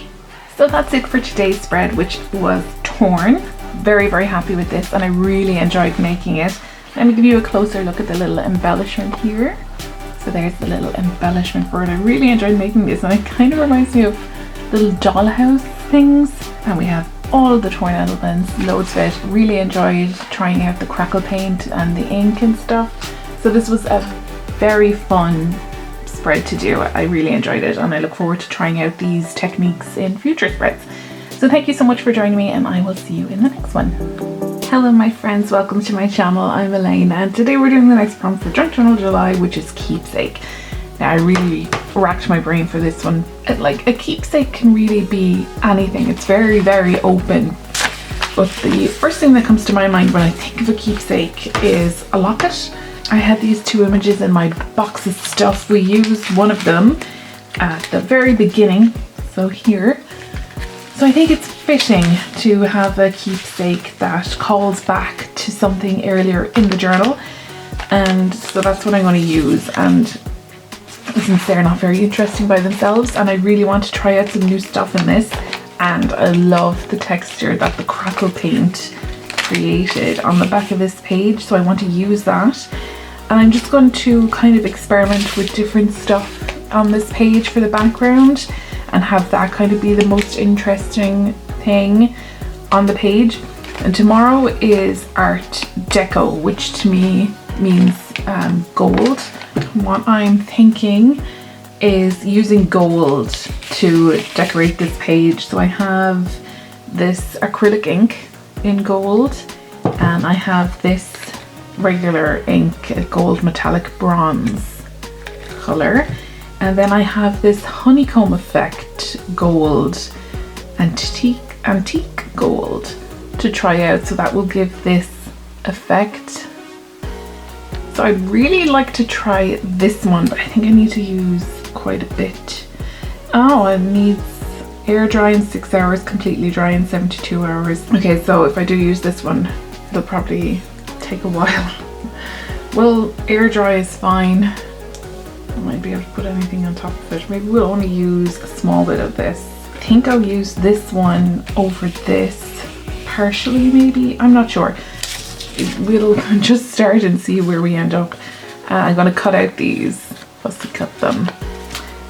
So that's it for today's spread, which was torn. Very, very happy with this, and I really enjoyed making it. Let me give you a closer look at the little embellishment here. So there's the little embellishment for it. I really enjoyed making this, and it kind of reminds me of little dollhouse things. And we have all of the torn elements, loads of it. Really enjoyed trying out the crackle paint and the ink and stuff. So this was a very fun spread to do. I really enjoyed it, and I look forward to trying out these techniques in future spreads. So thank you so much for joining me, and I will see you in the next one. Hello my friends, welcome to my channel. I'm Elaine, and today we're doing the next prompt for Junk Journal July, which is Keepsake. Now I really racked my brain for this one. Like, a keepsake can really be anything. It's very, very open. But the first thing that comes to my mind when I think of a keepsake is a locket. I had these two images in my box of stuff. We used one of them at the very beginning, so here. So I think it's fitting to have a keepsake that calls back to something earlier in the journal, and so that's what I'm going to use. And since they're not very interesting by themselves, and I really want to try out some new stuff in this, and I love the texture that the crackle paint created on the back of this page, so I want to use that. And I'm just going to kind of experiment with different stuff on this page for the background and have that kind of be the most interesting thing on the page. And tomorrow is Art Deco, which to me means gold. What I'm thinking is using gold to decorate this page. So I have this acrylic ink in gold, and I have this regular ink, a gold metallic bronze color, and then I have this honeycomb effect gold, antique gold to try out, so that will give this effect. So I'd really like to try this one, but I think I need to use quite a bit. Oh, it needs air dry in 6 hours, completely dry in 72 hours. Okay, so if I do use this one, it'll probably take a while. Well, air dry is fine. I might be able to put anything on top of it. Maybe we'll only use a small bit of this. I think I'll use this one over this partially, maybe. I'm not sure. We'll just start and see where we end up. I'm going to cut out these, fussy cut them.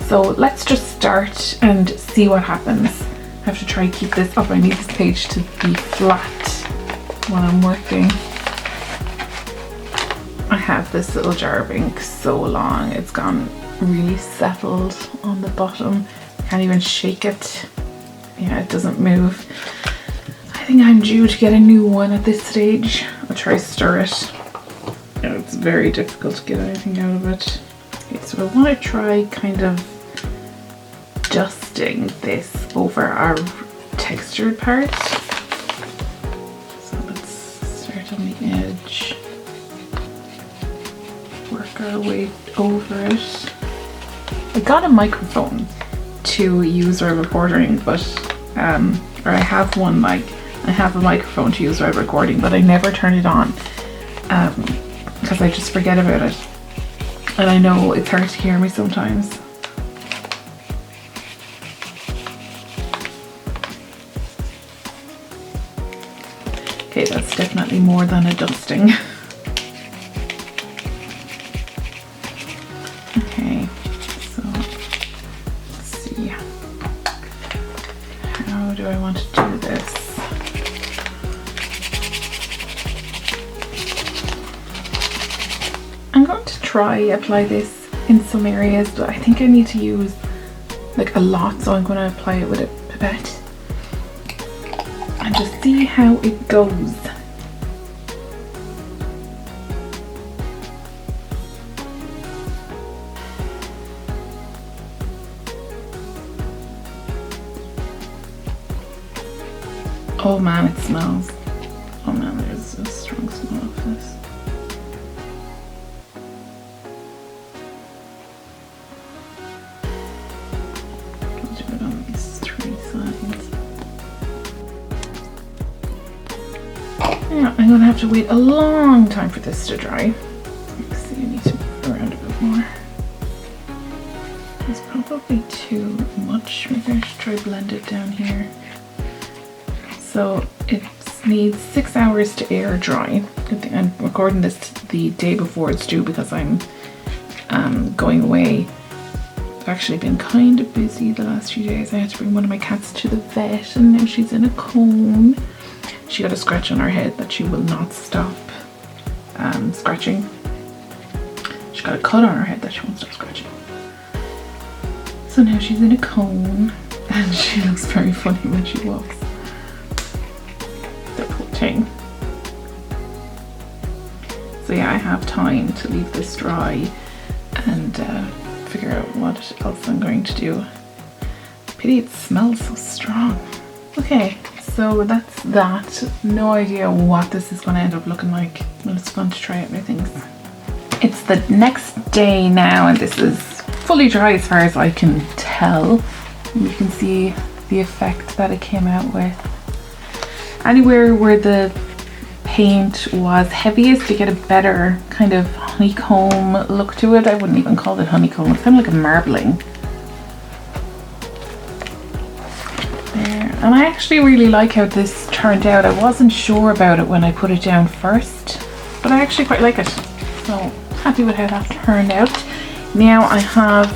So let's just start and see what happens. I have to try and keep this up. I need this page to be flat when I'm working. I have this little jar of ink so long, it's gone really settled on the bottom. I can't even shake it. Yeah, it doesn't move. I think I'm due to get a new one at this stage. I'll try to stir it. You know, it's very difficult to get anything out of it. Okay, so I want to try kind of dusting this over our textured part. So let's start on the edge, work our way over it. I got a microphone to use while recording, but or I have one mic. I have a microphone to use while recording, but I never turn it on because I just forget about it, and I know it's hard to hear me sometimes. Okay, that's definitely more than a dusting. Okay, so let's see. How do I want to do this? I'm going to try apply this in some areas, but I think I need to use like a lot, so I'm going to apply it with a pipette and just see how it goes. Oh man, it smells. Oh man, there's a strong smell of this. I'll do it on these 3 sides. Yeah, I'm gonna have to wait a long time for this to dry. Let's see, I need to move it around a bit more. It's probably too much. Maybe I should try blend it down here. So it needs 6 hours to air dry. I'm recording this the day before it's due because I'm going away. I've actually been kind of busy the last few days. I had to bring one of my cats to the vet, and now she's in a cone. She got a scratch on her head that she will not stop scratching. She got a cut on her head that she won't stop scratching. So now she's in a cone, and she looks very funny when she walks. So yeah, I have time to leave this dry and figure out what else I'm going to do. Pity it smells so strong. Okay, so that's that. No idea what this is going to end up looking like, but it's fun to try out new things. It's the next day now, and this is fully dry as far as I can tell. You can see the effect that it came out with. Anywhere where the paint was heaviest to get a better kind of honeycomb look to it. I wouldn't even call it honeycomb, it's kind of like a marbling. There. And I actually really like how this turned out. I wasn't sure about it when I put it down first, but I actually quite like it. So happy with how that turned out. Now I have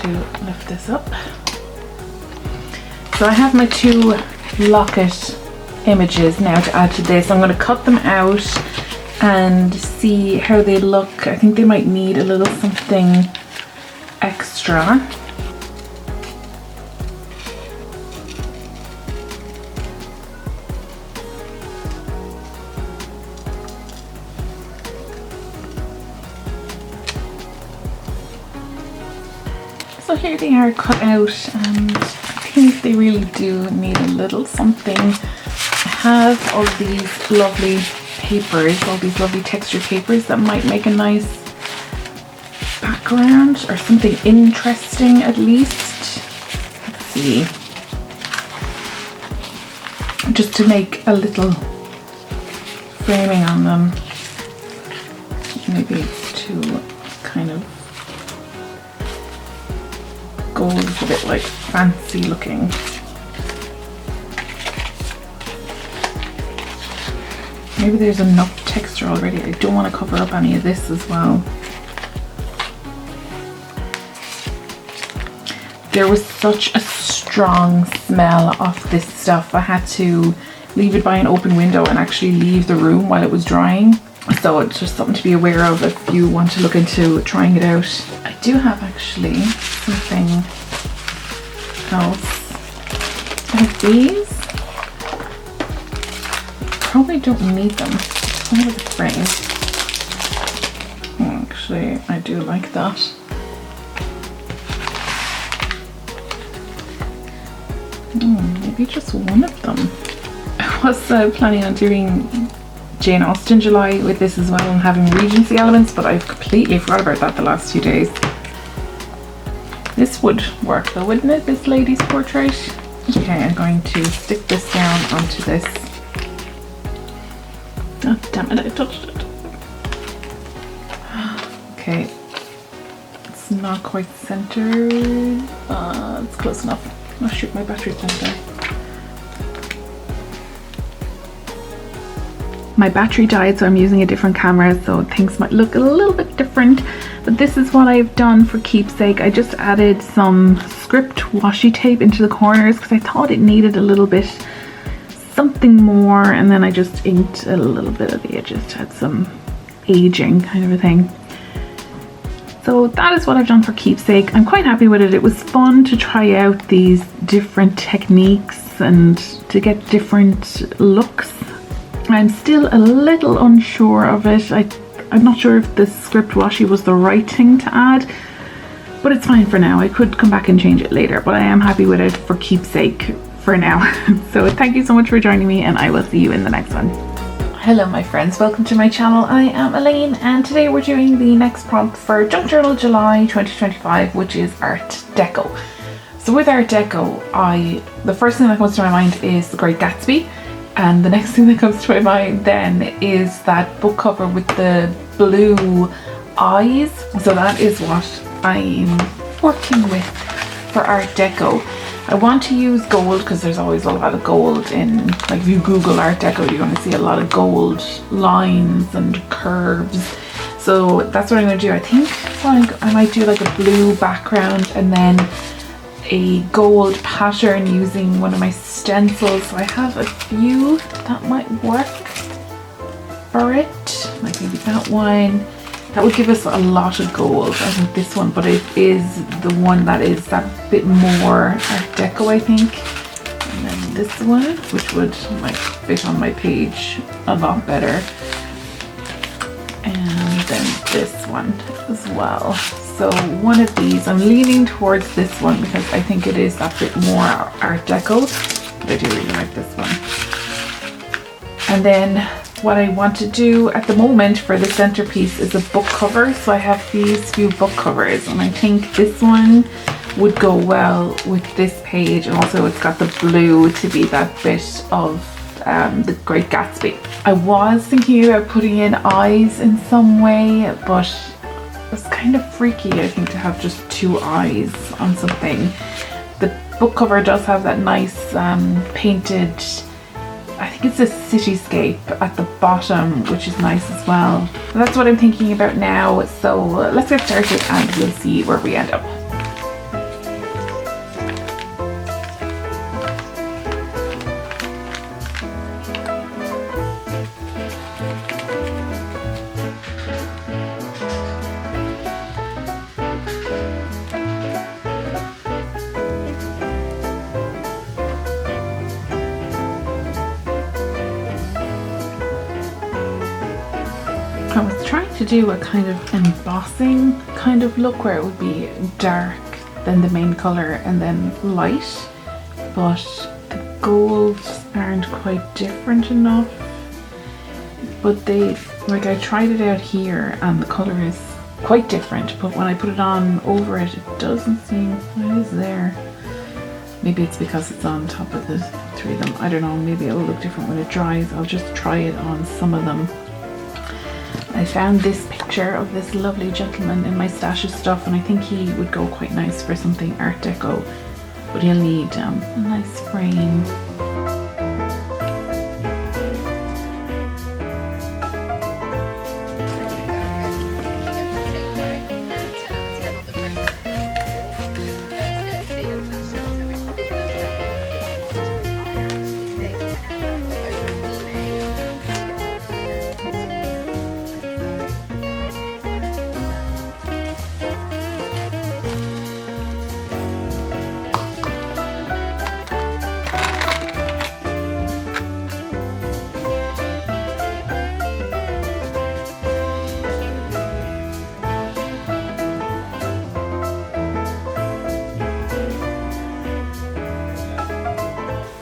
to lift this up. So I have my 2 locket images now to add to this. I'm going to cut them out and see how they look. I think they might need a little something extra. So here they are cut out, and I think they really do need a little something. I have all these lovely papers, all these lovely texture papers that might make a nice background or something interesting at least. Let's see. Just to make a little framing on them. Maybe to kind of gold is a bit like fancy looking. Maybe there's enough texture already. I don't want to cover up any of this as well. There was such a strong smell of this stuff. I had to leave it by an open window and actually leave the room while it was drying. So it's just something to be aware of if you want to look into trying it out. I do have actually something else. I have these. Probably don't need them. Some of the frame. Oh, actually, I do like that. Maybe just one of them. I was planning on doing Jane Austen July with this as well and having Regency elements, but I've completely forgot about that the last 2 days. This would work though, wouldn't it? This lady's portrait. Okay, I'm going to stick this down onto this. Oh, damn it, I touched it. Okay, it's not quite centered. It's close enough. Oh shoot, my battery's down there. My battery died, so I'm using a different camera, so things might look a little bit different. But this is what I've done for Keepsake. I just added some script washi tape into the corners because I thought it needed a little bit something more, and then I just inked a little bit of the edges to add some aging kind of a thing. So that is what I've done for Keepsake. I'm quite happy with it. It was fun to try out these different techniques and to get different looks. I'm still a little unsure of it. I'm not sure if the script washi was the right thing to add, but it's fine for now. I could come back and change it later, but I am happy with it for Keepsake for now. So thank you so much for joining me, and I will see you in the next one. Hello my friends, welcome to my channel. I am Elaine, and today we're doing the next prompt for Junk Journal July 2025, which is Art Deco. So with Art Deco, the first thing that comes to my mind is The Great Gatsby. And the next thing that comes to my mind then is that book cover with the blue eyes. So that is what I'm working with for Art Deco. I want to use gold because there's always a lot of gold in, like if you Google Art Deco, you're going to see a lot of gold lines and curves. So that's what I'm going to do. I think I might do like a blue background and then a gold pattern using one of my stencils. So I have a few that might work for it, like maybe that one. That would give us a lot of gold. I think this one, but it is the one that is that bit more Art Deco, I think. And then this one, which would like fit on my page a lot better. And then this one as well. So one of these, I'm leaning towards this one because I think it is that bit more Art Deco, but I do really like this one. And then what I want to do at the moment for the centerpiece is a book cover. So I have these few book covers, and I think this one would go well with this page, and also it's got the blue to be that bit of The Great Gatsby. I was thinking about putting in eyes in some way, but it's kind of freaky, I think, to have just 2 eyes on something. The book cover does have that nice painted, I think think it's a cityscape at the bottom, which is nice as well. So that's what I'm thinking about now. So let's get started and we'll see where we end up. I was trying to do a kind of embossing kind of look where it would be dark, then the main colour, and then light, but the golds aren't quite different enough. But they, like, I tried it out here and the colour is quite different, but when I put it on over it, it doesn't seem, what is there? Maybe it's because it's on top of the three of them. I don't know, maybe it will look different when it dries. I'll just try it on some of them. I found this picture of this lovely gentleman in my stash of stuff, and I think he would go quite nice for something Art Deco, but he'll need a nice frame.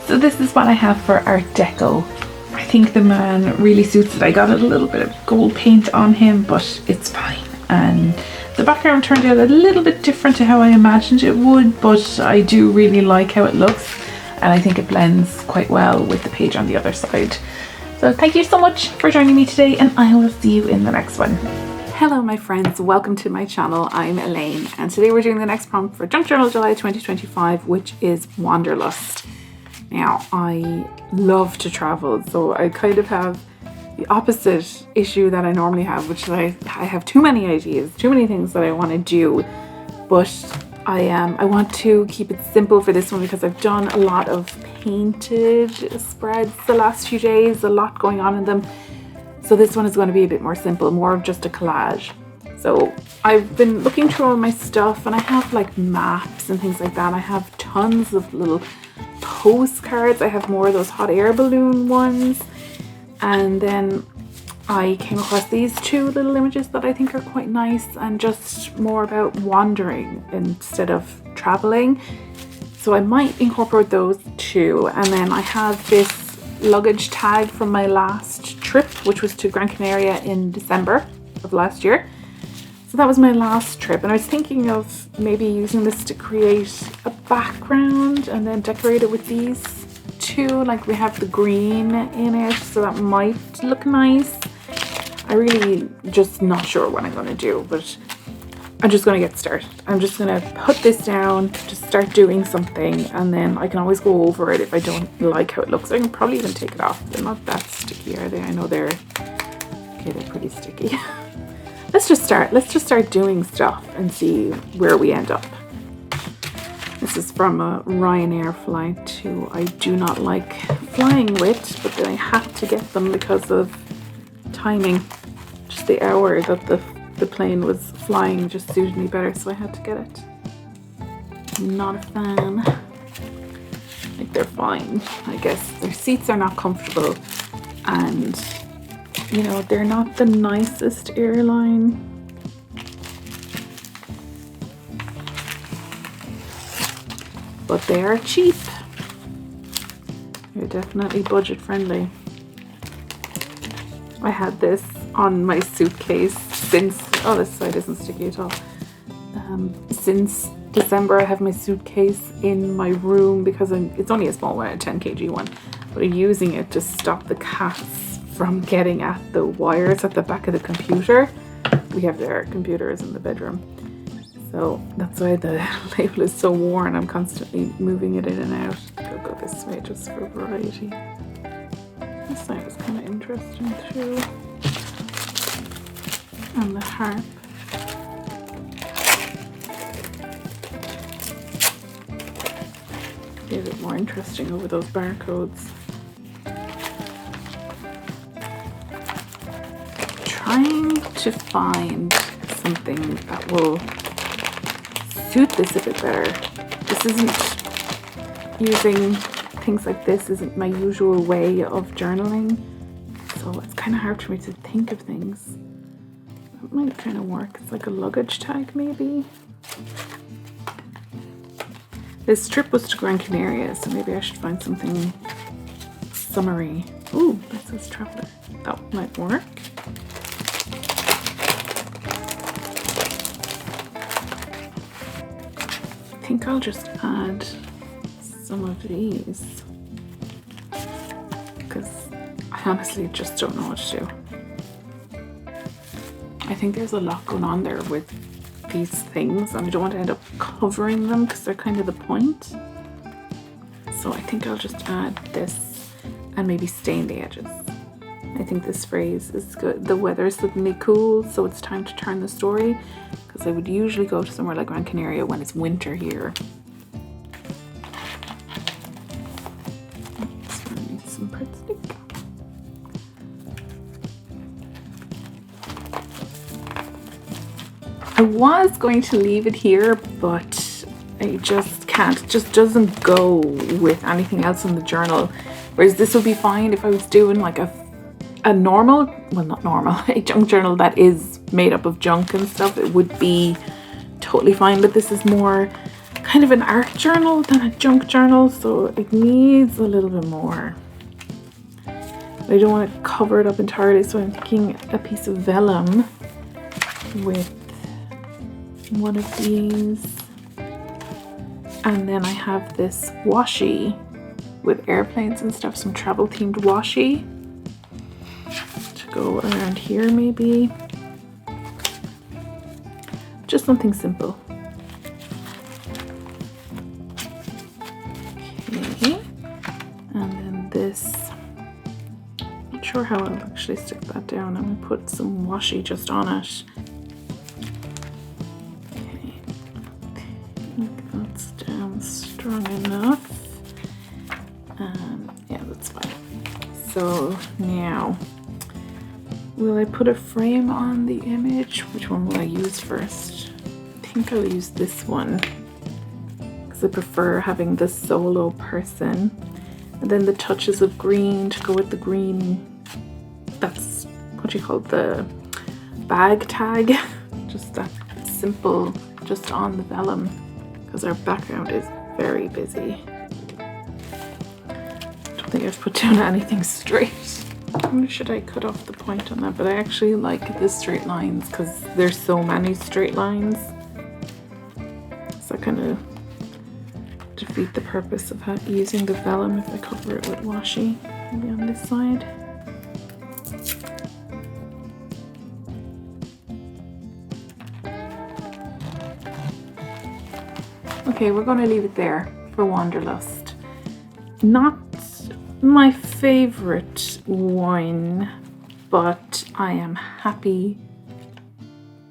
So this is what I have for Art Deco. I think the man really suits it. I got a little bit of gold paint on him, but it's fine. And the background turned out a little bit different to how I imagined it would, but I do really like how it looks. And I think it blends quite well with the page on the other side. So thank you so much for joining me today, and I will see you in the next one. Hello my friends, welcome to my channel. I'm Elaine, and today we're doing the next prompt for Junk Journal July 2025, which is Wanderlust. Now, I love to travel, so I kind of have the opposite issue that I normally have, which is I have too many ideas, too many things that I want to do, but I want to keep it simple for this one because I've done a lot of painted spreads the last few days, a lot going on in them. So this one is going to be a bit more simple, more of just a collage. So I've been looking through all my stuff, and I have like maps and things like that. I have tons of little postcards. I have more of those hot air balloon ones. And then I came across these two little images that I think are quite nice and just more about wandering instead of traveling. So I might incorporate those too. And then I have this luggage tag from my last trip, which was to Gran Canaria in December of last year. So that was my last trip, and I was thinking of maybe using this to create a background and then decorate it with these two. Like we have the green in it, so that might look nice. I really just not sure what I'm going to do, but I'm just going to get started. I'm just going to put this down, just start doing something, and then I can always go over it if I don't like how it looks. I can probably even take it off. They're not that sticky, are they? I know they're pretty sticky. Let's just start doing stuff and see where we end up. This is from a Ryanair flight too. I do not like flying with, but then I had to get them because of timing. Just the hour that the plane was flying just suited me better, so I had to get it. I'm not a fan. Like, they're fine, I guess. Their seats are not comfortable, and you know, they're not the nicest airline. But they are cheap. They're definitely budget friendly. I had this on my suitcase since, oh, this side isn't sticky at all. Since December I have my suitcase in my room because it's only a small one, a 10 kg one, but I'm using it to stop the cats from getting at the wires at the back of the computer. We have their computers in the bedroom, so that's why the label is so worn. I'm constantly moving it in and out. I'll go this way just for variety. this side is kind of interesting too. And the harp. A bit more interesting over those barcodes. Trying to find something that will suit this a bit better. This isn't using things like this isn't my usual way of journaling, so it's kind of hard for me to think of things. That might kind of work. It's like a luggage tag maybe. This trip was to Gran Canaria, so maybe I should find something summery. Ooh, that says traveler. That might work. I think I'll just add some of these because I honestly just don't know what to do. I think there's a lot going on there with these things and I don't want to end up covering them because they're kind of the point. So I think I'll just add this and maybe stain the edges. I think this phrase is good. The weather suddenly cool, so it's time to turn the story, because I would usually go to somewhere like Gran Canaria when it's winter here. So I need some Pritt stick. I was going to leave it here, but I just can't. It just doesn't go with anything else in the journal. Whereas this would be fine if I was doing like a normal, well not normal, a junk journal that is made up of junk and stuff. It would be totally fine, but this is more kind of an art journal than a junk journal, so it needs a little bit more. But I don't want to cover it up entirely, so I'm thinking a piece of vellum with one of these, and then I have this washi with airplanes and stuff, some travel themed washi to go around here maybe. Just something simple. Okay, and then this, not sure how I'll actually stick that down. I'm gonna put some washi just on it. Strong enough. Yeah, that's fine. So now, will I put a frame on the image? Which one will I use first? I think I'll use this one because I prefer having the solo person. And then the touches of green to go with the green. That's what you call the bag tag. Just that simple, just on the vellum, because our background is very busy. Don't think I've put down anything straight. Should I cut off the point on that? But I actually like the straight lines because there's so many straight lines. So I kind of defeat the purpose of using the vellum if I cover it with washi. Maybe on this side. Okay, we're going to leave it there for Wanderlust. Not my favorite one, but I am happy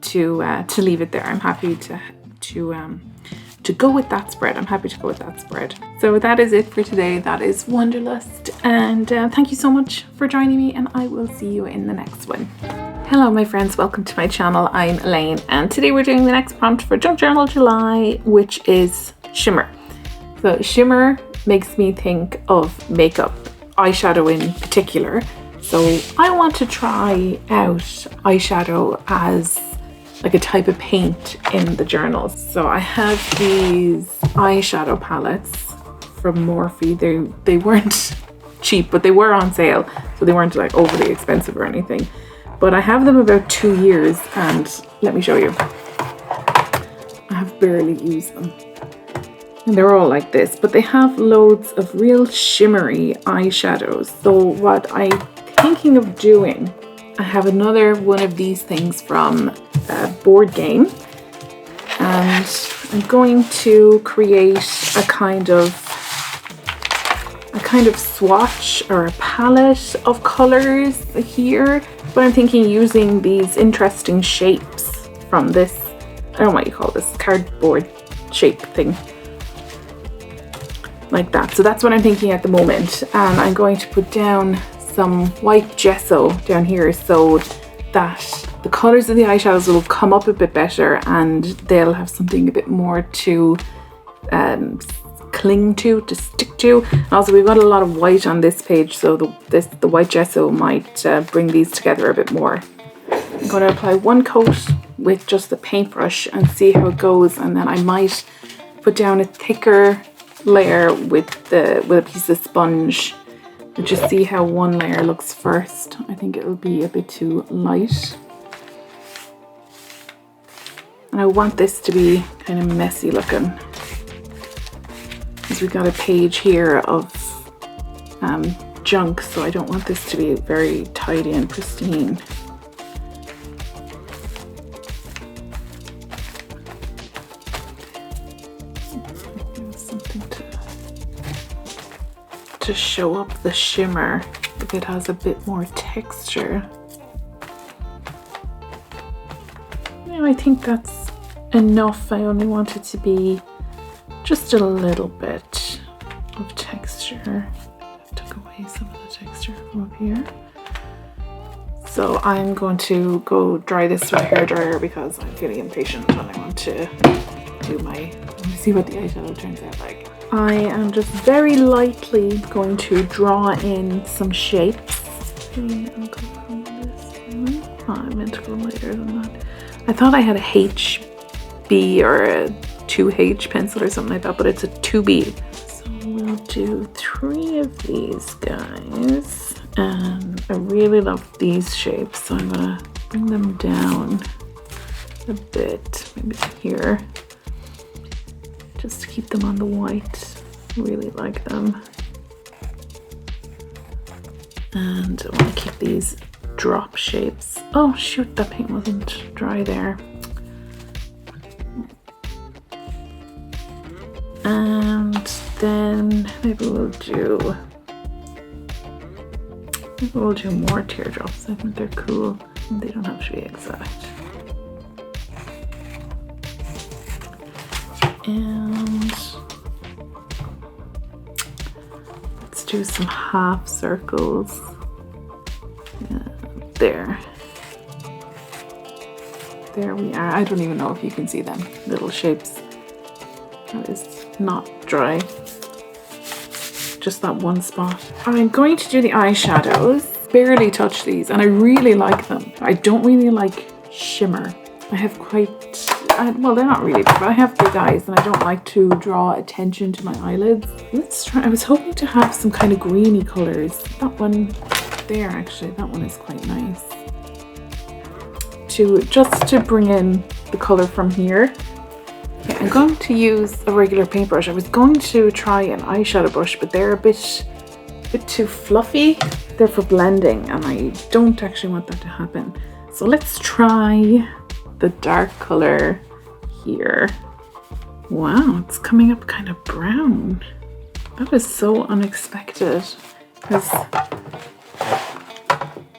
to leave it there. I'm happy to go with that spread. I'm happy to go with that spread. So that is it for today. That is Wanderlust, and thank you so much for joining me, and I will see you in the next one. Hello my friends, welcome to my channel. I'm Elaine, and today we're doing the next prompt for Junk Journal July, which is Shimmer. So Shimmer makes me think of makeup, eyeshadow in particular. So I want to try out eyeshadow as like a type of paint in the journals. So I have these eyeshadow palettes from Morphe. They weren't cheap, but they were on sale, so they weren't like overly expensive or anything. But I have them about 2 years, and let me show you. I have barely used them. And they're all like this, but they have loads of real shimmery eyeshadows. So what I'm thinking of doing, I have another one of these things from a board game, and I'm going to create a kind of a kind of swatch or a palette of colors here, but I'm thinking using these interesting shapes from this, I don't know what you call this, cardboard shape thing, like that. So that's what I'm thinking at the moment, and I'm going to put down some white gesso down here so that the colors of the eyeshadows will come up a bit better and they'll have something a bit more to cling to stick to. And also we've got a lot of white on this page, so the white gesso might bring these together a bit more. I'm going to apply one coat with just the paintbrush and see how it goes, and then I might put down a thicker layer with a piece of sponge and just see how one layer looks first. I think it'll be a bit too light. And I want this to be kind of messy looking, because we've got a page here of junk, so I don't want this to be very tidy and pristine. Something to show up the shimmer if it has a bit more texture. I think that's enough. I only want it to be just a little bit of texture. I took away some of the texture from up here. So I'm going to go dry this with a hairdryer because I'm feeling impatient and I want to see what the eyeshadow turns out like. I am just very lightly going to draw in some shapes. I'll go from this one. Oh, I meant to go lighter than that. I thought I had a HB or a 2H pencil or something like that, but it's a 2B. So we'll do 3 of these guys. And I really love these shapes, so I'm gonna bring them down a bit, maybe here, just to keep them on the white. Really like them. And I want to keep these drop shapes. Oh shoot, that paint wasn't dry there. And then maybe we'll do more teardrops. I think they're cool and they don't have to be exact. And let's do some half circles. There we are. I don't even know if you can see them little shapes. That is not dry, just that one spot. I'm going to do the eyeshadows. Barely touch these and I really like them. I don't really like shimmer. I have well, they're not really big, but I have big eyes and I don't like to draw attention to my eyelids. Let's try. I was hoping to have some kind of greeny colors. That one there, actually, that one is quite nice. Just to bring in the color from here. Okay, I'm going to use a regular paintbrush. I was going to try an eyeshadow brush, but they're a bit too fluffy. They're for blending and I don't actually want that to happen. So let's try the dark color here. Wow, it's coming up kind of brown. That is so unexpected, because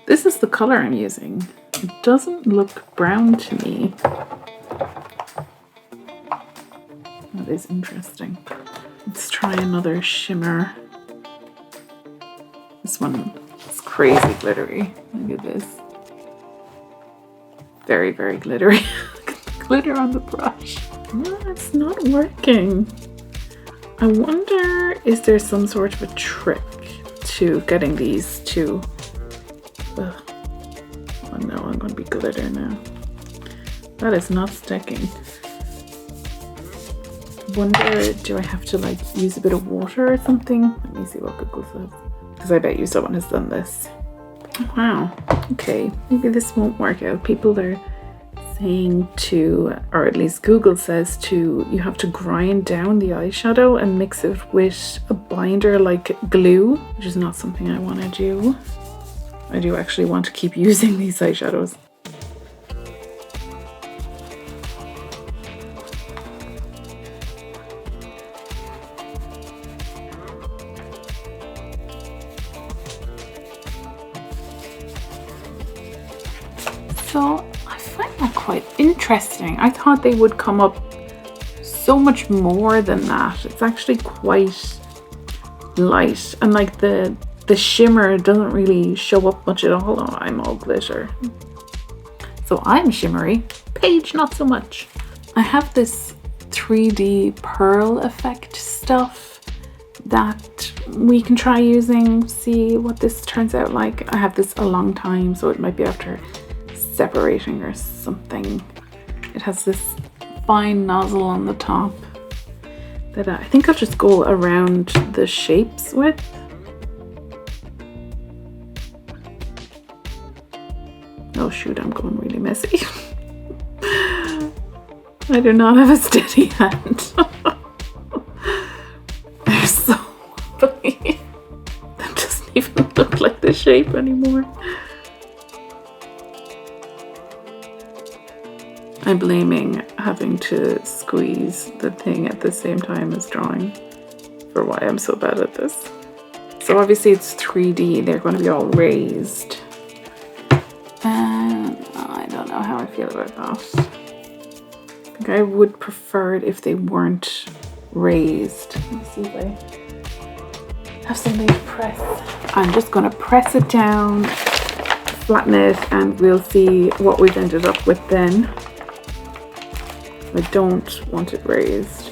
this is the color I'm using. It doesn't look brown to me. That is interesting. Let's try another shimmer. This one is crazy glittery. Look at this. Very, very glittery. Look at the glitter on the brush. No, it's not working. I wonder, is there some sort of a trick to getting these to... Ugh. Oh no, I'm going to be glitter now. That is not sticking. Wonder, do I have to like use a bit of water or something? Let me see what Google says, because I bet you someone has done this. Wow, okay, maybe this won't work out. People are saying to, or at least Google says to, you have to grind down the eyeshadow and mix it with a binder like glue, which is not something I want to do. I do actually want to keep using these eyeshadows. So I find that quite interesting. I thought they would come up so much more than that. It's actually quite light, and like the shimmer doesn't really show up much at all. Oh, I'm all glitter. So I'm shimmery. Paige, not so much. I have this 3D pearl effect stuff that we can try using, see what this turns out like. I have this a long time, so it might be after separating or something. It has this fine nozzle on the top that I think I'll just go around the shapes with. Oh shoot, I'm going really messy. I do not have a steady hand. They're so funny. That doesn't even look like the shape anymore. I'm blaming having to squeeze the thing at the same time as drawing for why I'm so bad at this. So obviously it's 3D, they're going to be all raised. And I don't know how I feel about that. I think I would prefer it if they weren't raised. Let me see if I have something to press. I'm just going to press it down, flatten it, and we'll see what we've ended up with then. I don't want it raised.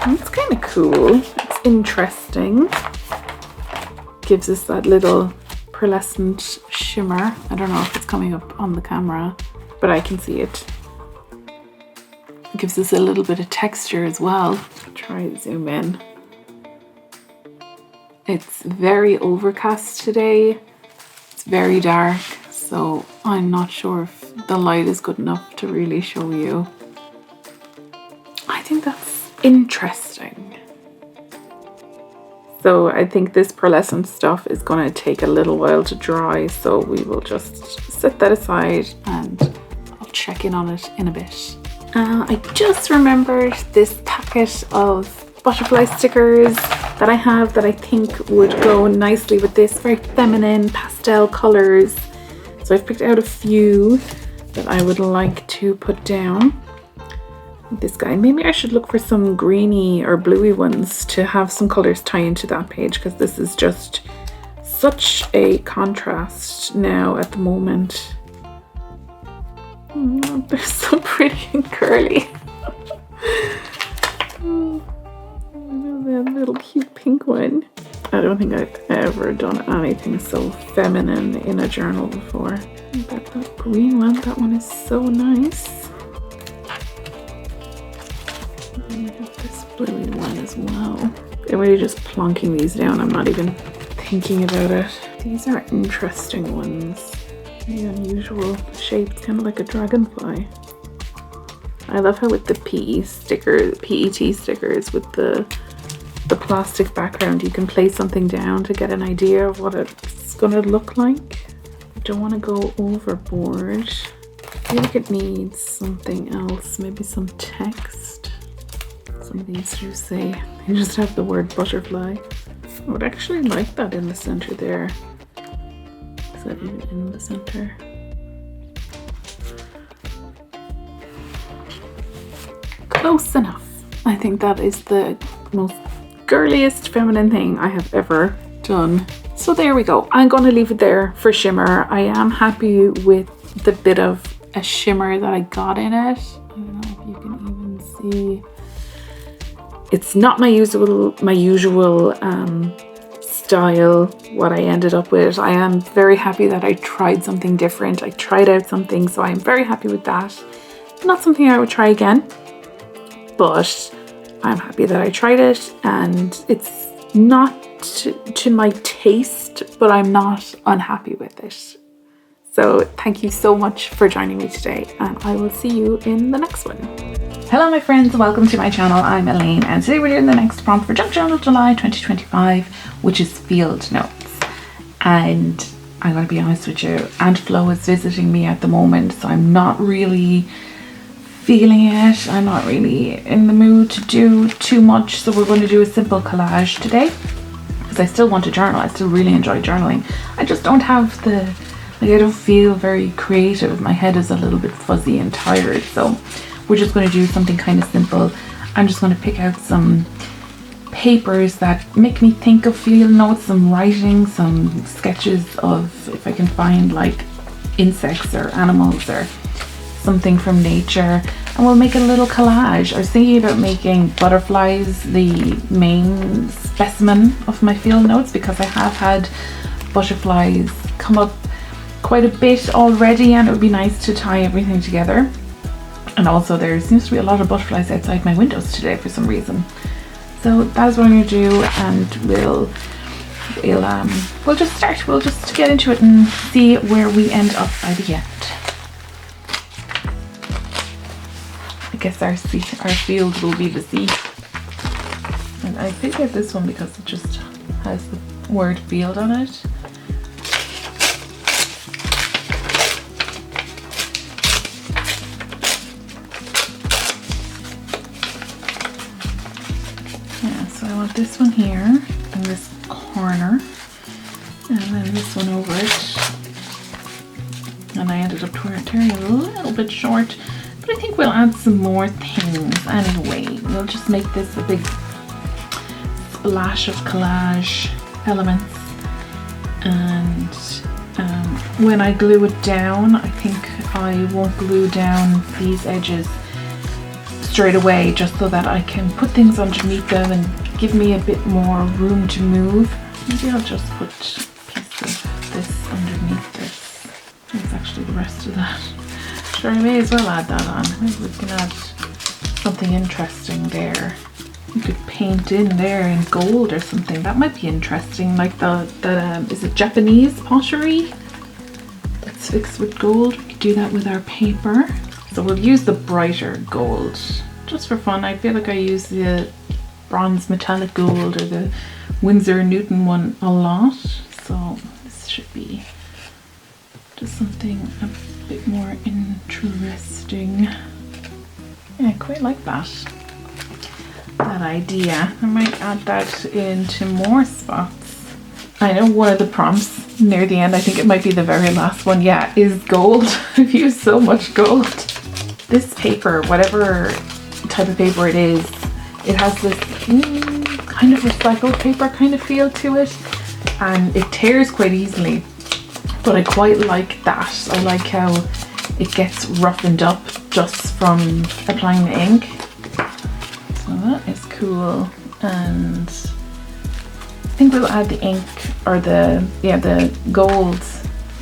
It's kind of cool. It's interesting. Gives us that little pearlescent shimmer. I don't know if it's coming up on the camera, but I can see it. It gives us a little bit of texture as well. I'll try to zoom in. It's very overcast today. It's very dark, so I'm not sure if the light is good enough to really show you. I think that's interesting. So I think this pearlescent stuff is going to take a little while to dry, so we will just set that aside and I'll check in on it in a bit. I just remembered this packet of butterfly stickers that I have that I think would go nicely with this. Very feminine pastel colors. So I've picked out a few that I would like to put down. This guy, maybe I should look for some greeny or bluey ones to have some colors tie into that page, because this is just such a contrast now at the moment. Oh, they're so pretty and curly. That little cute pink one. I don't think I've ever done anything so feminine in a journal before. That green one, that one is so nice. And I have this bluey one as well. I'm really just plonking these down. I'm not even thinking about it. These are interesting ones. The unusual shapes, kind of like a dragonfly. I love how with the PET stickers with the plastic background, you can place something down to get an idea of what it's gonna look like. I don't want to go overboard. I feel like it needs something else, maybe some text. Some of these do say they just have the word butterfly. I would actually like that in the center there. Is that even in the center? Close enough. I think that is the most girliest feminine thing I have ever done. So there we go. I'm going to leave it there for shimmer. I am happy with the bit of a shimmer that I got in it. I don't know if you can even see. It's not my usual style, what I ended up with. I am very happy that I tried something different. I tried out something, so I'm very happy with that. Not something I would try again, but I'm happy that I tried it, and it's not to my taste, but I'm not unhappy with it. So thank you so much for joining me today, and I will see you in the next one. Hello my friends, welcome to my channel. I'm Elaine, and today we're doing the next prompt for Junk Journal July 2025, which is field notes. And I'm going to be honest with you, Aunt Flo is visiting me at the moment, so I'm not really feeling it. I'm not really in the mood to do too much, so we're going to do a simple collage today. because I still want to journal. I still really enjoy journaling. I just don't have the, like, I don't feel very creative. My head is a little bit fuzzy and tired. So we're just going to do something kind of simple. I'm just going to pick out some papers that make me think of field notes, some writing, some sketches of, if I can find like insects or animals or something from nature, and we'll make a little collage. I was thinking about making butterflies the main specimen of my field notes, because I have had butterflies come up quite a bit already, and it would be nice to tie everything together. And also there seems to be a lot of butterflies outside my windows today for some reason. So that's what I'm going to do, and we'll just start. We'll just get into it and see where we end up by the end. I guess our field will be the sea. And I picked out this one because it just has the word field on it. So I want this one here in this corner, and then this one over it. And I ended up tearing it a little bit short, but I think we'll add some more things anyway. We'll just make this a big splash of collage elements. And when I glue it down, I think I won't glue down these edges straight away, just so that I can put things underneath them and give me a bit more room to move. Maybe I'll just put a piece of this underneath this. There's actually the rest of that. Sure, I may as well add that on. Maybe we can add something interesting there. You could paint in there in gold or something. That might be interesting, like is it Japanese pottery that's fixed with gold? We could do that with our paper. So we'll use the brighter gold just for fun. I feel like I use the bronze metallic gold or the Winsor Newton one a lot. So this should be just something a bit more interesting. Yeah, I quite like that idea. I might add that into more spots. I know one of the prompts near the end, I think it might be the very last one, yeah, is gold. I've used so much gold. This paper, whatever type of paper it is, it has this kind of recycled paper kind of feel to it, and it tears quite easily, but I quite like that. I like how it gets roughened up just from applying the ink. So that is cool. And I think we'll add the ink, or the gold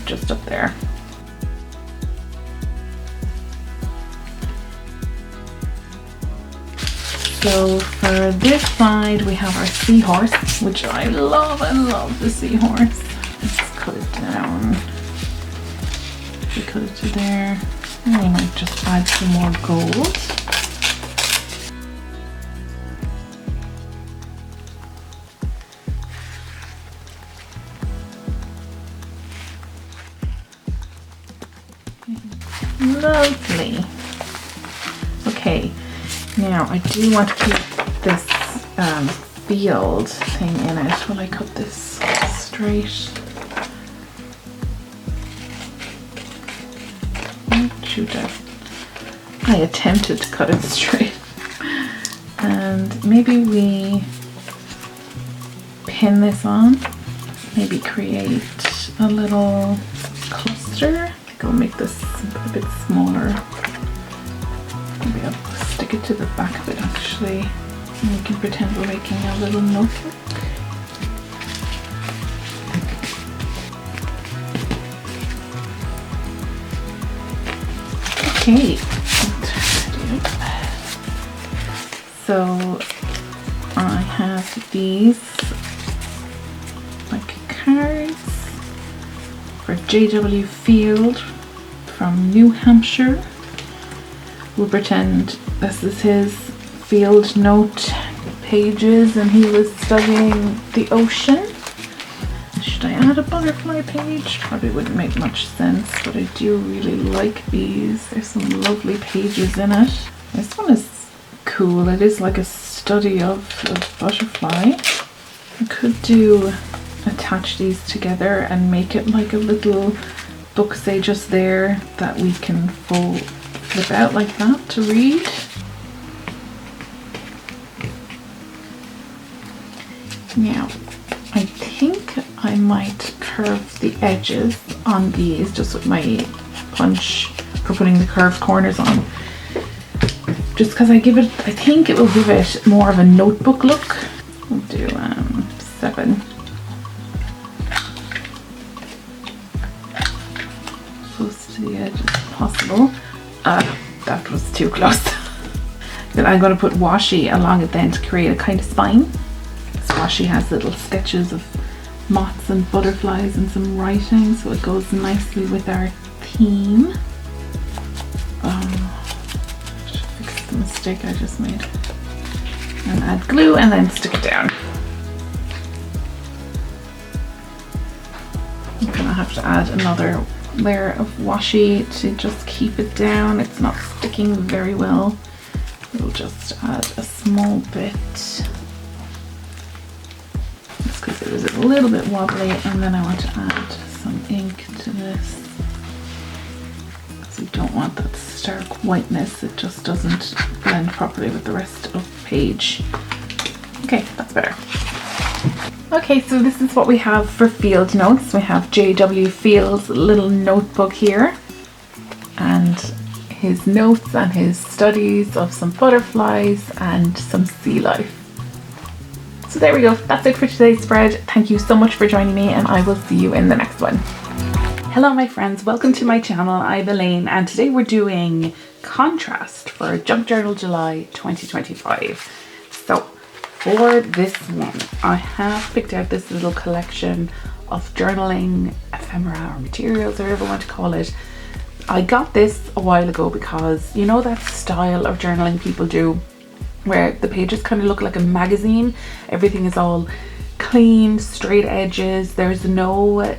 just up there. So for this side we have our seahorse, which I love. I love the seahorse. Let's cut it down. We cut it to there. And we might just add some more gold. Lovely. Okay. Now I do want to keep this field thing in it. Will I cut this straight? Oh, shoot, I attempted to cut it straight. And maybe we pin this on. Maybe create a little cluster. I think I'll make this a bit smaller. Maybe I'll stick it to the back of it actually, and we can pretend we're making a little notebook. Okay, so I have these like cards for J.W. Field from New Hampshire. We'll pretend this is his field note pages and he was studying the ocean. Should I add a butterfly page? Probably wouldn't make much sense, but I do really like these. There's some lovely pages in it. This one is cool. It is like a study of a butterfly. I could do attach these together and make it like a little book, say just there, that we can flip out like that to read. Now, I think I might curve the edges on these just with my punch for putting the curved corners on. Just because I think it will give it more of a notebook look. We'll do 7. Close to the edge as possible. That was too close. Then I'm going to put washi along it then to create a kind of spine. So washi has little sketches of moths and butterflies and some writing, so it goes nicely with our theme. Fix the mistake I just made. And add glue and then stick it down. I'm gonna have to add another layer of washi to just keep it down. It's not sticking very well. We'll just add a small bit. Just because it was a little bit wobbly, and then I want to add some ink to this. Because we don't want that stark whiteness. It just doesn't blend properly with the rest of the page. Okay, that's better. Okay, so this is what we have for field notes. We have J.W. Field's little notebook here, and his notes and his studies of some butterflies and some sea life. So there we go, that's it for today's spread. Thank you so much for joining me, and I will see you in the next one. Hello my friends, welcome to my channel. I'm Elaine, and today we're doing contrast for Junk Journal July 2025. So for this one, I have picked out this little collection of journaling ephemera or materials, or whatever you want to call it. I got this a while ago because you know that style of journaling people do where the pages kind of look like a magazine. Everything is all clean, straight edges. There's no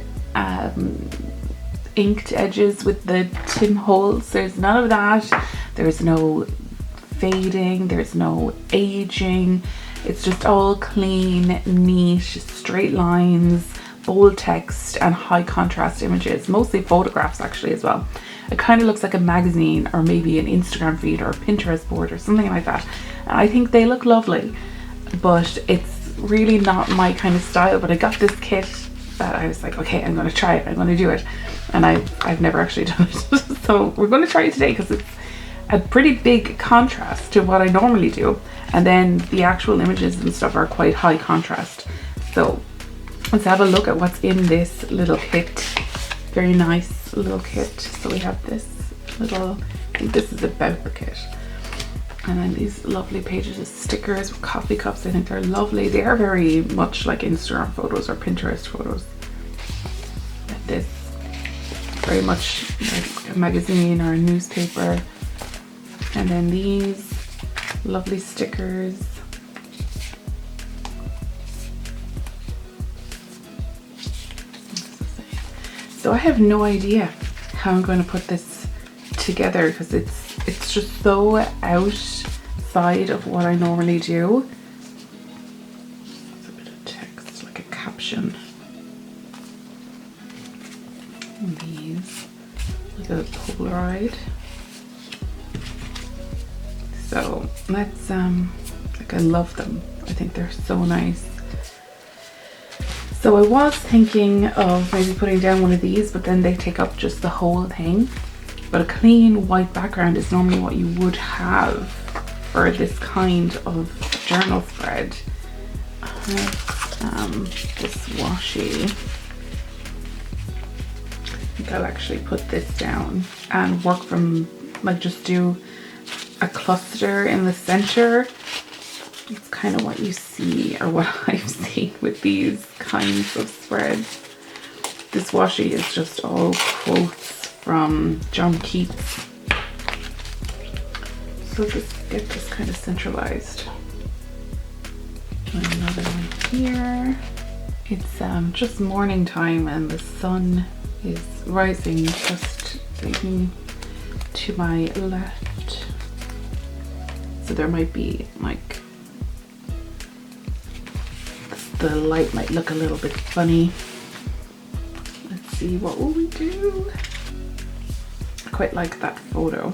inked edges with the tin holes. There's none of that. There's no fading. There's no aging. It's just all clean, neat, straight lines, bold text and high contrast images, mostly photographs actually as well. It kind of looks like a magazine or maybe an Instagram feed or a Pinterest board or something like that. And I think they look lovely, but it's really not my kind of style. But I got this kit that I was like, okay, I'm going to try it, I'm going to do it. And I've never actually done it. So we're going to try it today because it's a pretty big contrast to what I normally do. And then the actual images and stuff are quite high contrast. So let's have a look at what's in this little kit. Very nice little kit. So we have this little, I think this is about the kit. And then these lovely pages of stickers with coffee cups. I think they're lovely. They are very much like Instagram photos or Pinterest photos. Like this, very much like a magazine or a newspaper. And then these lovely stickers. So I have no idea how I'm going to put this together because it's just so outside of what I normally do. There's a bit of text, like a caption. And these, like a Polaroid. So let's like I love them. I think they're so nice. So I was thinking of maybe putting down one of these, but then they take up just the whole thing. But a clean white background is normally what you would have for this kind of journal spread. I have this washi. I think I'll actually put this down and work from, like, just do a cluster in the center. It's kind of what you see, or what I've seen with these kinds of spreads. This washi is just all quotes from John Keats. So just get this kind of centralized. And another one here. It's just morning time and the sun is rising just to my left. So there might be like the light might look a little bit funny. Let's see, what will we do? I quite like that photo.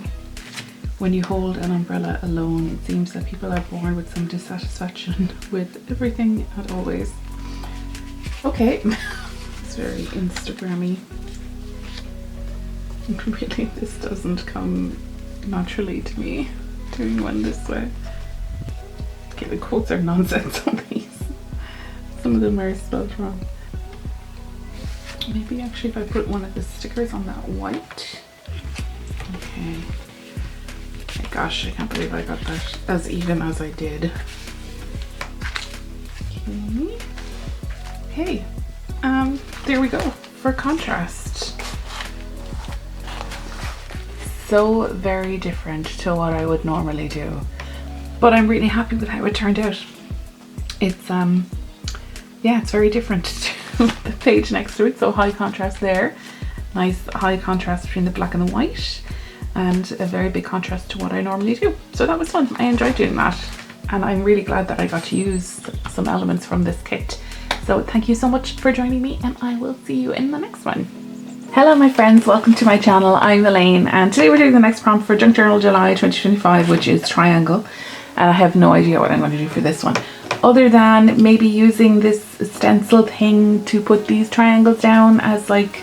When you hold an umbrella alone, it seems that people are born with some dissatisfaction with everything and always. Okay, it's very Instagrammy. Really, this doesn't come naturally to me, doing one this way. Okay, the quotes are nonsense on these. Some of them are spelled wrong. Maybe actually if I put one of the stickers on that white. Okay. My gosh, I can't believe I got that as even as I did. Okay. Okay. There we go for contrast. So very different to what I would normally do, but I'm really happy with how it turned out. It's yeah, it's very different to the page next to it. So high contrast there, nice high contrast between the black and the white, and a very big contrast to what I normally do. So that was fun. I enjoyed doing that, and I'm really glad that I got to use some elements from this kit. So thank you so much for joining me, and I will see you in the next one. Hello my friends, welcome to my channel. I'm Elaine, and today we're doing the next prompt for Junk Journal July 2025, which is triangle. And I have no idea what I'm going to do for this one, other than maybe using this stencil thing to put these triangles down as like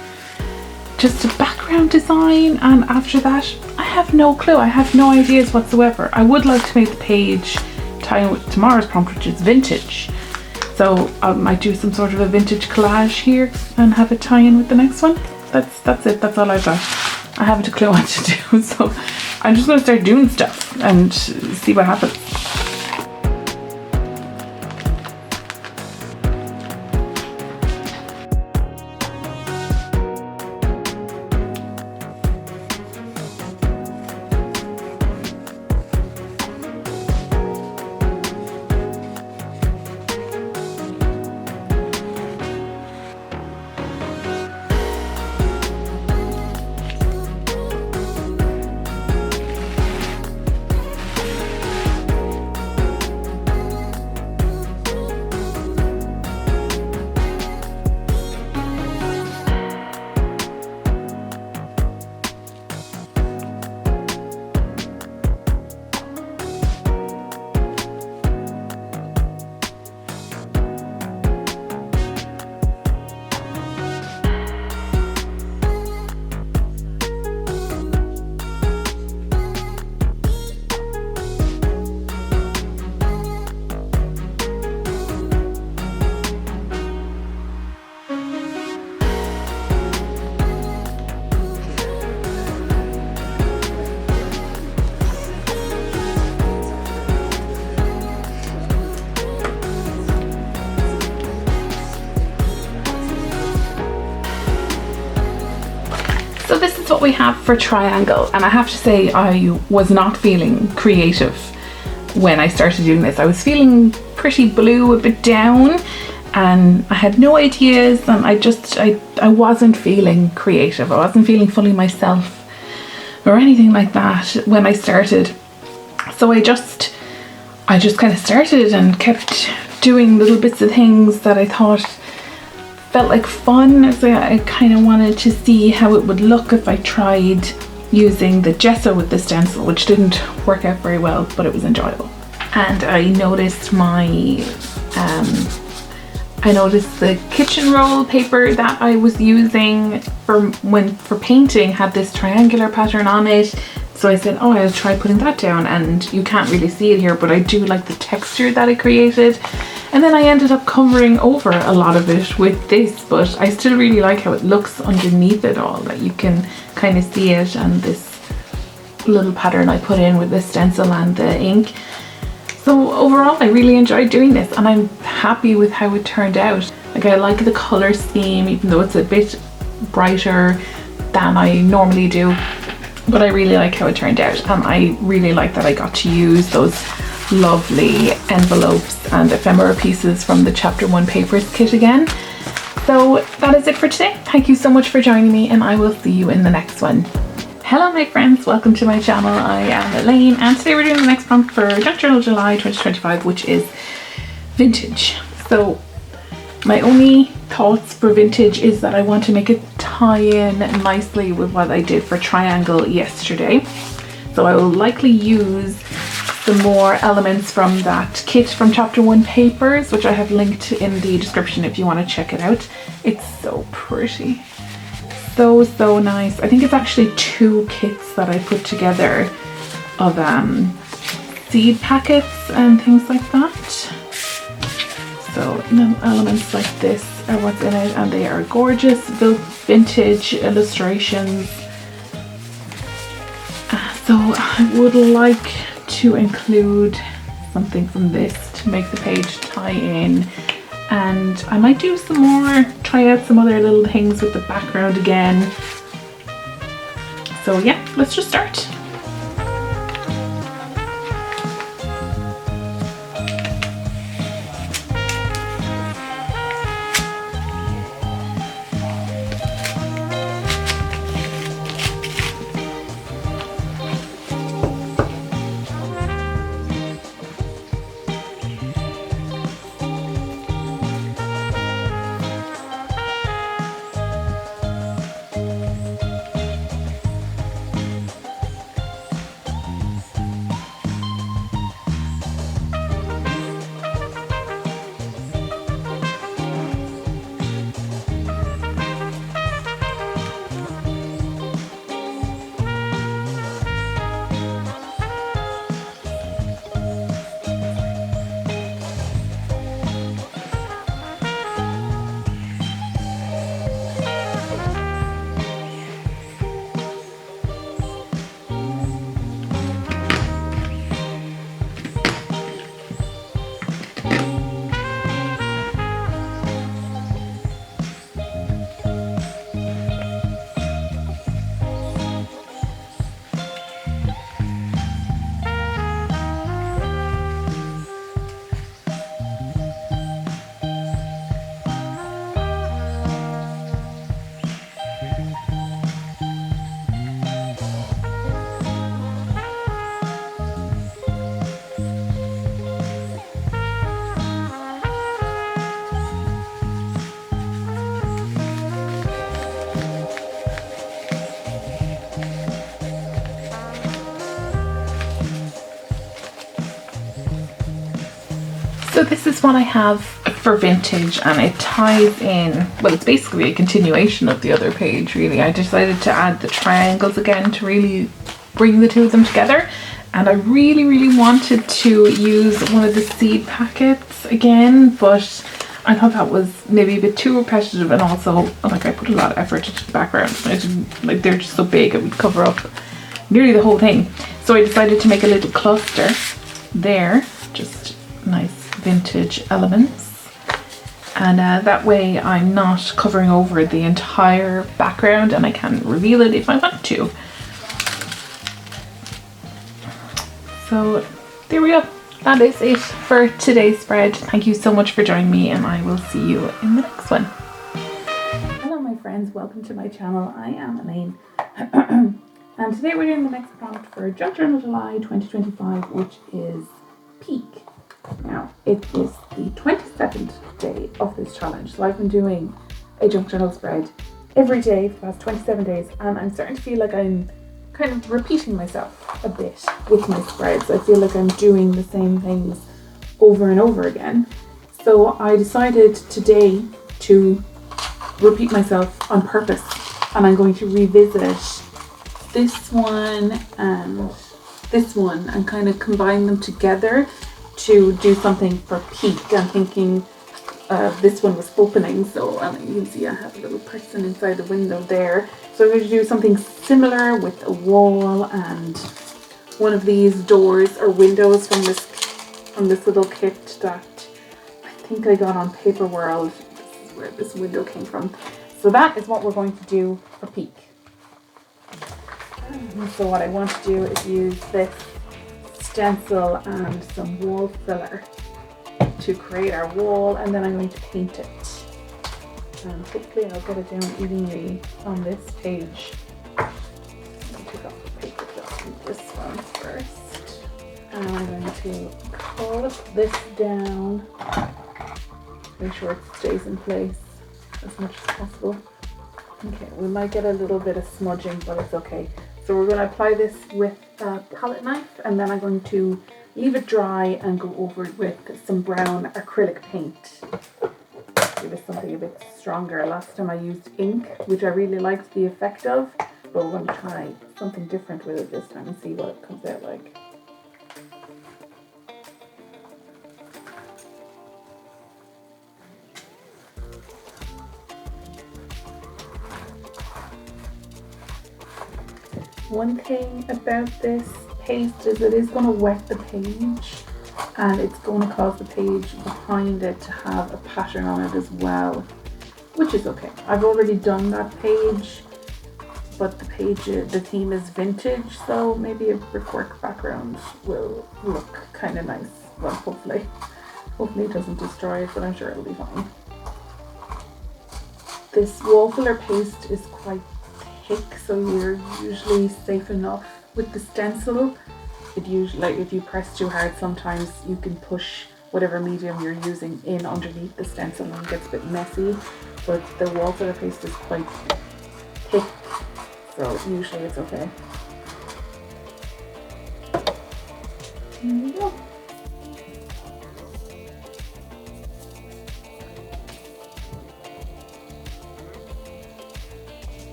just a background design, and after that I have no clue. I have no ideas whatsoever. I would like to make the page tie in with tomorrow's prompt, which is vintage. So I might do some sort of a vintage collage here and have it tie in with the next one. That's it, that's all I've got. I haven't a clue what to do, so I'm just going to start doing stuff and see what happens. So this is what we have for triangle, and I have to say I was not feeling creative when I started doing this. I was feeling pretty blue, a bit down, and I had no ideas, and I wasn't feeling creative. I wasn't feeling fully myself or anything like that when I started. So I just kind of started and kept doing little bits of things that I thought felt like fun. So I kind of wanted to see how it would look if I tried using the gesso with the stencil, which didn't work out very well, but it was enjoyable. And I noticed the kitchen roll paper that I was using for painting had this triangular pattern on it. So I said, oh, I'll try putting that down, and you can't really see it here, but I do like the texture that it created. And then I ended up covering over a lot of it with this, but I still really like how it looks underneath it all, that you can kind of see it, and this little pattern I put in with the stencil and the ink. So overall I really enjoyed doing this, and I'm happy with how it turned out. Like, I like the color scheme, even though it's a bit brighter than I normally do, but I really like how it turned out, and I really like that I got to use those lovely envelopes and ephemera pieces from the Chapter 1 Papers kit again. So that is it for today. Thank you so much for joining me, and I will see you in the next one. Hello my friends, welcome to my channel. I am Elaine, and today we're doing the next prompt for Junk Journal July 2025, which is vintage. So My only thoughts for vintage is that I want to make it tie in nicely with what I did for triangle yesterday. So I will likely use some more elements from that kit from chapter 1 papers, which I have linked in the description if you want to check it out. It's so pretty. So nice. I think it's actually 2 kits that I put together of seed packets and things like that. So elements like this are what's in it, and they are gorgeous vintage illustrations. So I would like to include something from this to make the page tie in, and I might do some more, try out some other little things with the background again. So yeah, let's just start. So this is what I have for vintage, and it ties in, well, it's basically a continuation of the other page really. I decided to add the triangles again to really bring the 2 of them together, and I really wanted to use one of the seed packets again, but I thought that was maybe a bit too repetitive, and also like I put a lot of effort into the background. I didn't, like, they're just so big it would cover up nearly the whole thing. So I decided to make a little cluster there, just nice vintage elements, and that way I'm not covering over the entire background and I can reveal it if I want to. So there we go. That is it for today's spread. Thank you so much for joining me, and I will see you in the next one. Hello my friends, welcome to my channel. I am Elaine and today we're doing the next prompt for Junk Journal July 2025, which is peak. Now, it is the 22nd day of this challenge, so I've been doing a junk journal spread every day for the past 27 days, and I'm starting to feel like I'm kind of repeating myself a bit with my spreads. I feel like I'm doing the same things over and over again. So I decided today to repeat myself on purpose, and I'm going to revisit this one and kind of combine them together to do something for peak. I'm thinking this one was opening, so you can see I have a little person inside the window there. So I'm going to do something similar with a wall and one of these doors or windows from this little kit that I think I got on Paper World. This is where this window came from. So that is what we're going to do for peak. So what I want to do is use this stencil and some wall filler to create our wall, and then I'm going to paint it, and hopefully I'll get it down evenly on this page. I'm going to take off the paper just from this one first, and I'm going to clip this down make sure it stays in place as much as possible. Okay, we might get a little bit of smudging, but it's okay. So we're going to apply this with a palette knife, and then I'm going to leave it dry and go over it with some brown acrylic paint. Give it something a bit stronger. Last time I used ink, which I really liked the effect of, but we're going to try something different with it this time and see what it comes out like. One thing about this paste is it is going to wet the page, and it's going to cause the page behind it to have a pattern on it as well, which is okay. I've already done that page, but the theme is vintage, so maybe a brickwork background will look kind of nice. Well, hopefully it doesn't destroy it, but I'm sure it'll be fine. This wall filler paste is quite thick, so you're usually safe enough with the stencil. It usually, like if you press too hard, sometimes you can push whatever medium you're using in underneath the stencil and it gets a bit messy, but the wall filler paste is quite thick, so usually it's okay. There we go.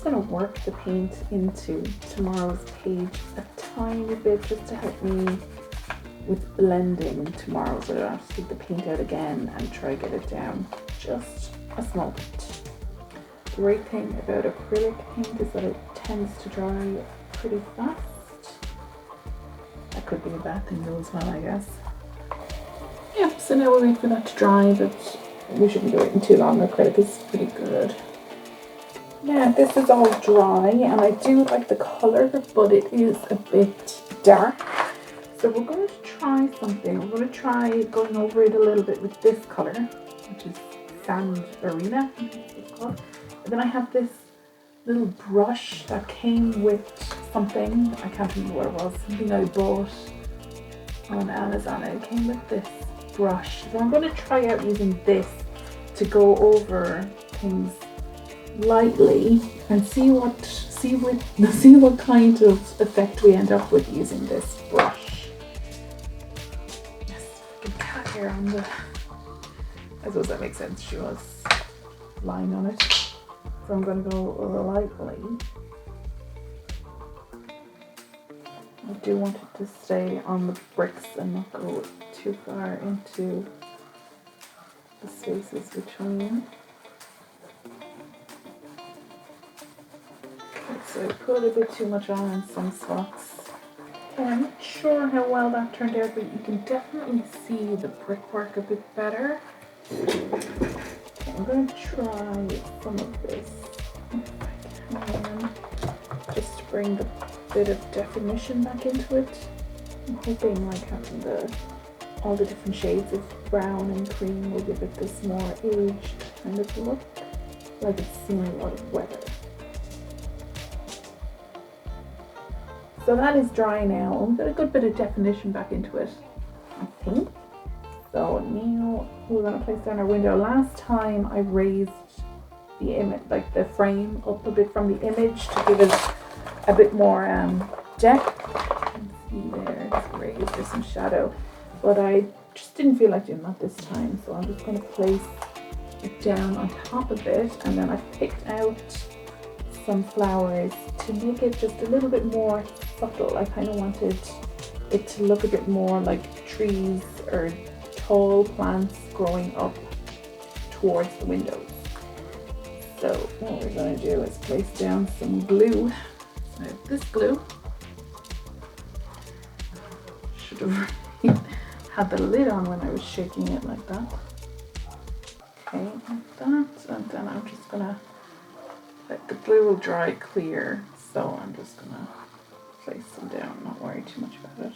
Going to work the paint into tomorrow's page a tiny bit just to help me with blending tomorrow, so I don't have to take the paint out again and try to get it down just a small bit. The great thing about acrylic paint is that it tends to dry pretty fast. That could be a bad thing though as well, I guess. Yep, so now we'll wait for that to dry, but we shouldn't be waiting too long. Acrylic is pretty good. Yeah, this is all dry, and I do like the colour, but it is a bit dark. So we're going to try something. We're going to try going over it a little bit with this colour, which is Sand Arena, I think it's called. And then I have this little brush that came with something. I can't remember what it was. Something I bought on Amazon. It came with this brush. So I'm going to try out using this to go over things lightly and see what kind of effect we end up with using this brush. Yes, good cat hair on the. I suppose that makes sense. She was lying on it, so I'm going to go lightly. I do want it to stay on the bricks and not go too far into the spaces between. So I put a bit too much on in some spots. I'm not sure how well that turned out, but you can definitely see the brickwork a bit better. Okay, I'm going to try some of this if I can, just to bring the bit of definition back into it. I'm hoping like having all the different shades of brown and cream will give it this more aged kind of look, like it's seen a lot of weather. So that is dry now. We've got a good bit of definition back into it, I think. So now we're going to place down our window. Last time I raised the image, like the frame, up a bit from the image to give it a bit more depth. You can see there, it's raised, there's some shadow. But I just didn't feel like doing that this time, so I'm just going to place it down on top of it, and then I've picked out some flowers to make it just a little bit more subtle. I kind of wanted it to look a bit more like trees or tall plants growing up towards the windows. So what we're going to do is place down some glue. This glue, should have had the lid on when I was shaking it like that. Okay, like that, and then I'm just gonna let the glue will dry clear, so I'm just gonna place them down, not worry too much about it.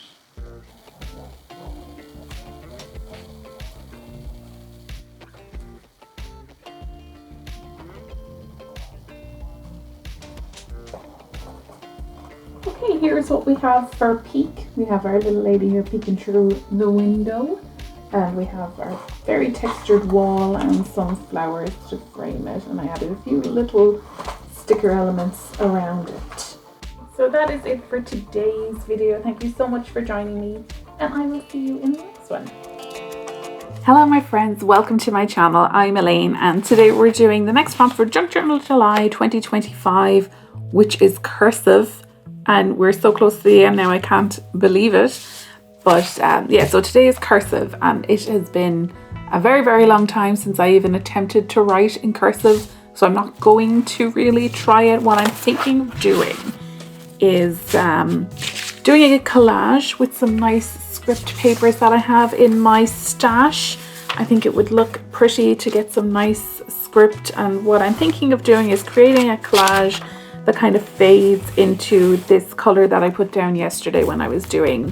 Okay, here's what we have for peek. We have our little lady here peeking through the window, and we have our very textured wall and some flowers to frame it, and I added a few little sticker elements around it. So that is it for today's video. Thank you so much for joining me, and I will see you in the next one. Hello my friends, welcome to my channel. I'm Elaine, and today we're doing the next prompt for Junk Journal July 2025, which is Cursive. And we're so close to the end now, I can't believe it. But yeah, so today is Cursive, and it has been a very, very long time since I even attempted to write in cursive. So I'm not going to really try it. What I'm thinking of doing is doing a collage with some nice script papers that I have in my stash. I think it would look pretty to get some nice script. And what I'm thinking of doing is creating a collage that kind of fades into this color that I put down yesterday when I was doing,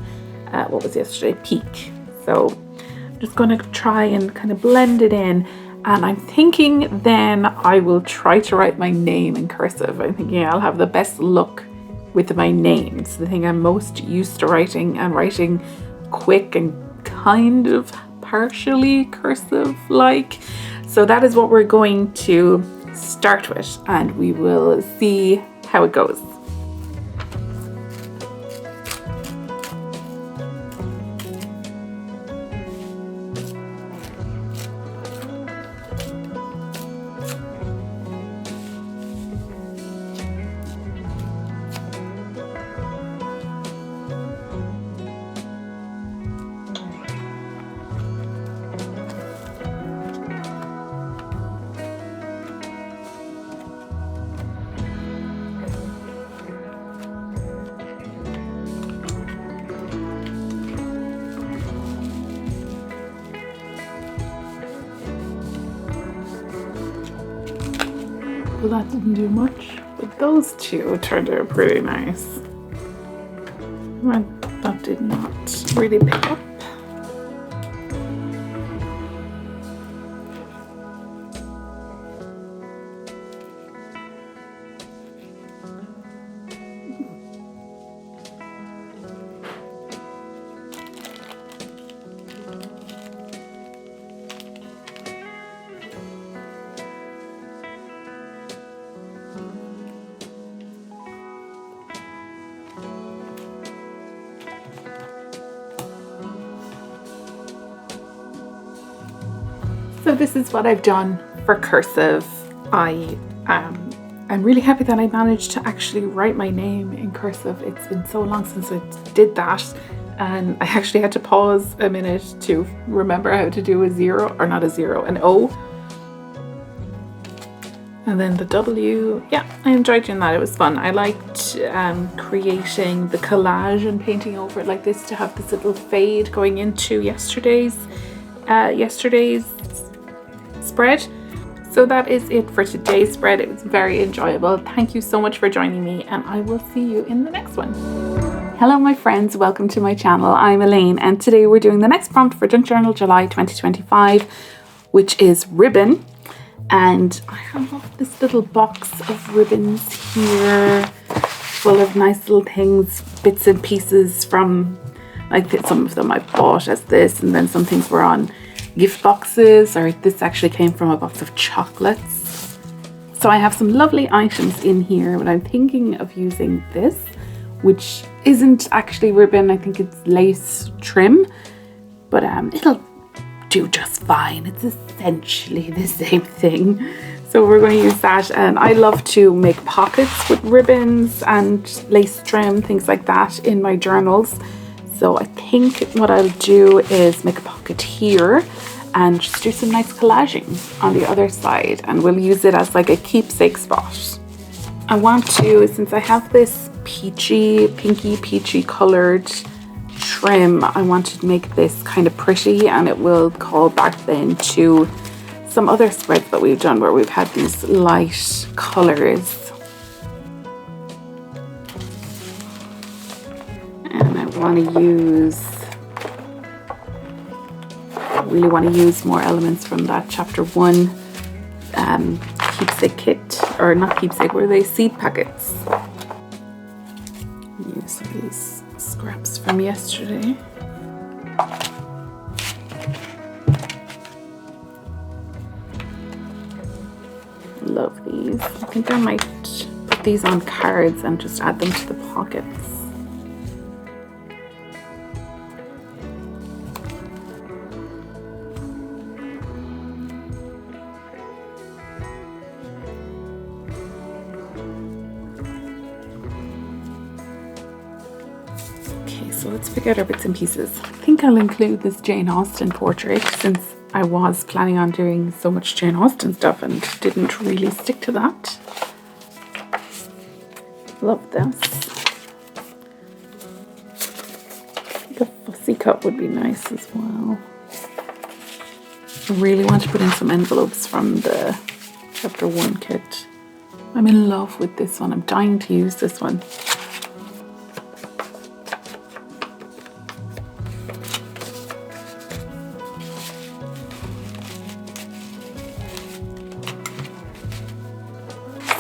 what was yesterday? Peak. So I'm just going to try and kind of blend it in. And I'm thinking then I will try to write my name in cursive. I'm thinking I'll have the best look with my name. It's the thing I'm most used to writing, and writing quick and kind of partially cursive like. So that is what we're going to start with, and we will see how it goes. Well, that didn't do much, but those two turned out pretty nice. That did not really pick up. So this is what I've done for cursive. I'm really happy that I managed to actually write my name in cursive. It's been so long since I did that, and I actually had to pause a minute to remember how to do a zero, or not a zero, an O. And then the W. Yeah, I enjoyed doing that. It was fun. I liked creating the collage and painting over it like this to have this little fade going into yesterday's spread. So that is it for today's spread. It was very enjoyable. Thank you so much for joining me, and I will see you in the next one. Hello my friends, welcome to my channel. I'm Elaine, and today we're doing the next prompt for Junk Journal July 2025, which is ribbon. And I have this little box of ribbons here full of nice little things, bits and pieces from, like, some of them I bought as this, and then some things were on gift boxes, or this actually came from a box of chocolates. So I have some lovely items in here, but I'm thinking of using this, which isn't actually ribbon. I think it's lace trim, but it'll do just fine. It's essentially the same thing. So we're going to use that, and I love to make pockets with ribbons and lace trim, things like that in my journals. So I think what I'll do is make a pocket here and just do some nice collaging on the other side, and we'll use it as like a keepsake spot. I want to, since I have this pinky peachy colored trim. I wanted to make this kind of pretty, and it will call back then to some other spreads that we've done where we've had these light colors. And I really want to use more elements from that chapter 1 Keepsake kit, or not Keepsake, were they seed packets? Use these scraps from yesterday. Love these. I think I might put these on cards and just add them to the pockets. So let's pick out our bits and pieces. I think I'll include this Jane Austen portrait since I was planning on doing so much Jane Austen stuff and didn't really stick to that. Love this. I think a fussy cut would be nice as well. I really want to put in some envelopes from the chapter 1 kit. I'm in love with this one. I'm dying to use this one.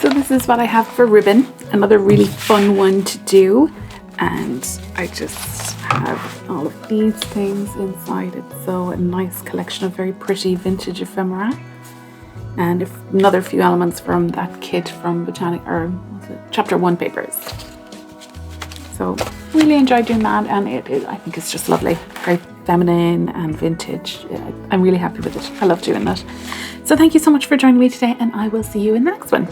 So this is what I have for ribbon, another really fun one to do, and I just have all of these things inside it. So a nice collection of very pretty vintage ephemera, and another few elements from that kit from Botanical, or was it chapter 1 papers. So really enjoyed doing that, and I think it's just lovely, very feminine and vintage. I'm really happy with it. I love doing that. So thank you so much for joining me today, and I will see you in the next one.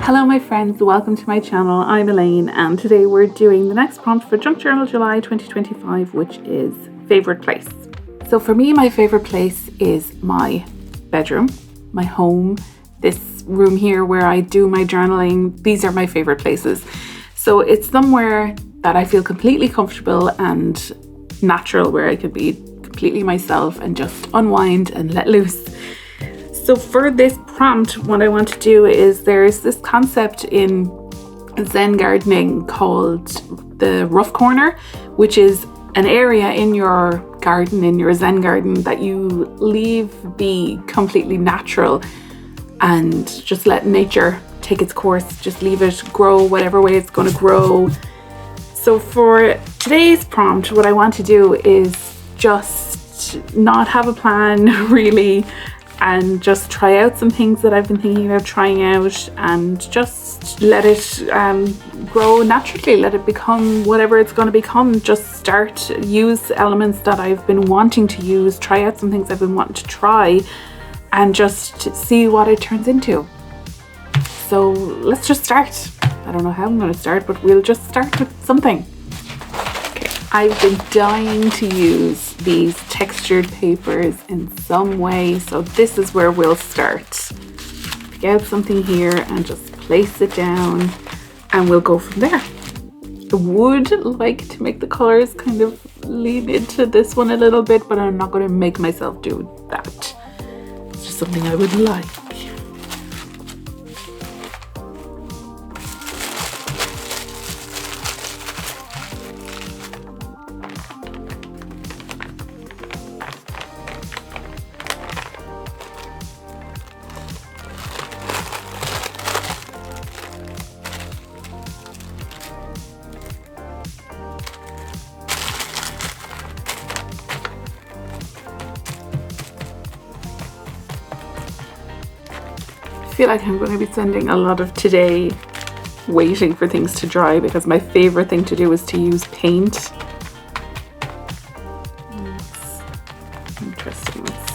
Hello my friends, welcome to my channel. I'm Elaine, and today we're doing the next prompt for Junk Journal July 2025, which is favourite place. So for me, my favourite place is my bedroom, my home, this room here where I do my journaling. These are my favourite places. So it's somewhere that I feel completely comfortable and natural, where I could be completely myself and just unwind and let loose. So for this prompt, what I want to do is, there's this concept in Zen gardening called the rough corner, which is an area in your garden, in your Zen garden, that you leave be completely natural and just let nature take its course. Just leave it grow whatever way it's going to grow. So for today's prompt, what I want to do is just not have a plan really, and just try out some things that I've been thinking about trying out, and just let it grow naturally, let it become whatever it's going to become. Just use elements that I've been wanting to use, try out some things I've been wanting to try, and just see what it turns into. So let's just start. I don't know how I'm going to start, but we'll just start with something. I've been dying to use these textured papers in some way, so this is where we'll start. Pick out something here and just place it down, and we'll go from there. I would like to make the colors kind of lean into this one a little bit, but I'm not going to make myself do that. It's just something I would like. I feel like I'm going to be spending a lot of today waiting for things to dry, because my favorite thing to do is to use paint. It's interesting. Let's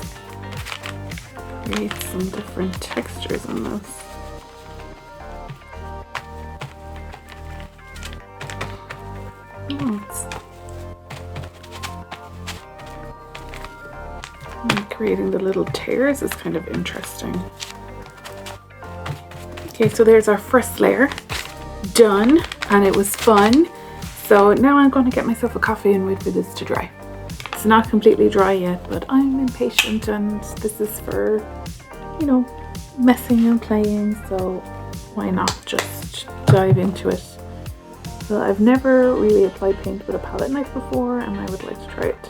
create some different textures on this. Creating the little tears is kind of interesting. Okay, so there's our first layer done, and it was fun. So now I'm going to get myself a coffee and wait for this to dry. It's not completely dry yet, but I'm impatient, and this is for, you know, messing and playing, so why not just dive into it. So I've never really applied paint with a palette knife before, and I would like to try it.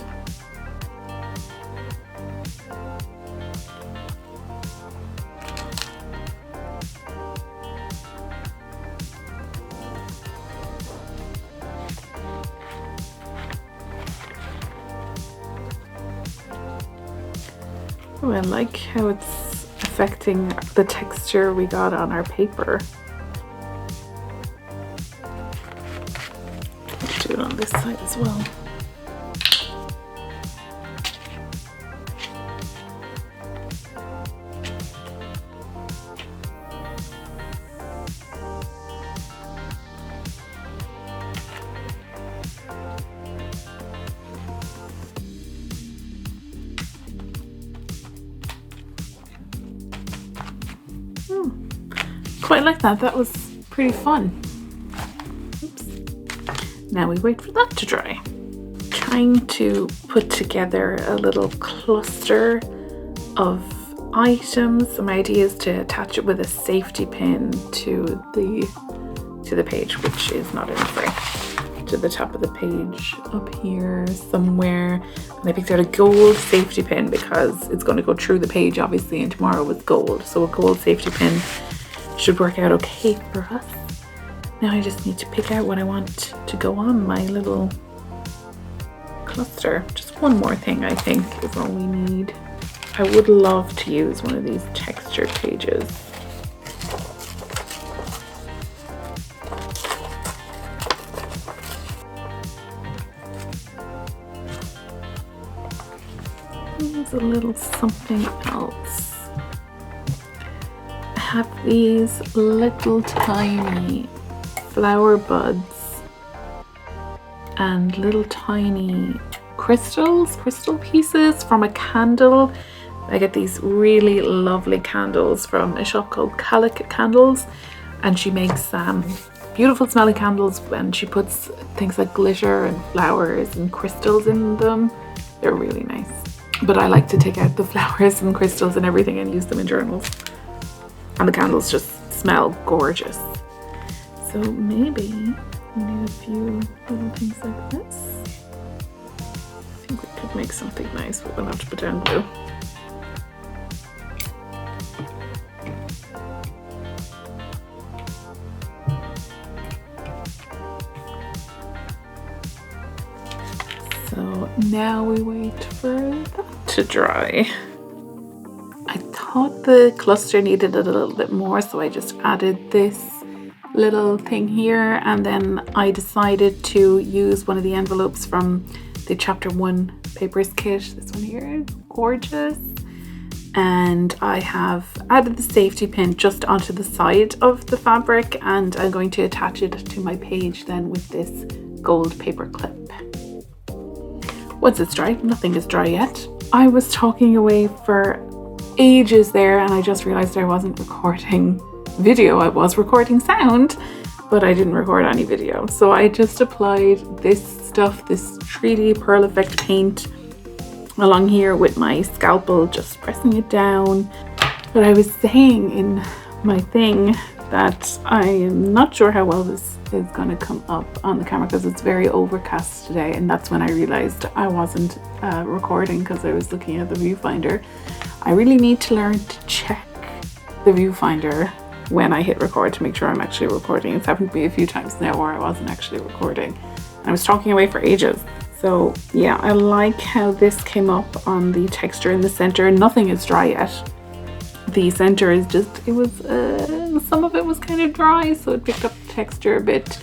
Oh, I like how it's affecting the texture we got on our paper. Let's do it on this side as well. Quite like that. That was pretty fun. Oops. Now we wait for that to dry. Trying to put together a little cluster of items. My idea is to attach it with a safety pin to the page, which is not in the frame. To the top of the page up here somewhere. And I picked out a gold safety pin because it's going to go through the page obviously, and tomorrow with gold. So a gold safety pin should work out okay for us. Now I just need to pick out what I want to go on my little cluster. Just one more thing I think is all we need. I would love to use one of these textured pages. There's a little something else. I have these little tiny flower buds and little tiny crystal pieces from a candle. I get these really lovely candles from a shop called Candles, and she makes beautiful smelling candles, and she puts things like glitter and flowers and crystals in them. They're really nice. But I like to take out the flowers and crystals and everything and use them in journals. And the candles just smell gorgeous. So maybe we need a few little things like this. I think we could make something nice, but we'll have to put down glue. So now we wait for that to dry. I thought the cluster needed a little bit more, so I just added this little thing here, and then I decided to use one of the envelopes from the chapter 1 papers kit. This one here is gorgeous, and I have added the safety pin just onto the side of the fabric, and I'm going to attach it to my page then with this gold paper clip. Once it's dry, nothing is dry yet. I was talking away for ages there, and I just realized I wasn't recording video. I was recording sound, but I didn't record any video. So I just applied this stuff, this 3D Pearl Effect paint along here with my scalpel, just pressing it down. But I was saying in my thing that I am not sure how well this is going to come up on the camera because it's very overcast today, and that's when I realized I wasn't recording because I was looking at the viewfinder. I really need to learn to check the viewfinder when I hit record to make sure I'm actually recording. It's happened to me a few times now where I wasn't actually recording. I was talking away for ages. So yeah, I like how this came up on the texture in the center. Nothing is dry yet. The center is just, some of it was kind of dry, so it picked up the texture a bit.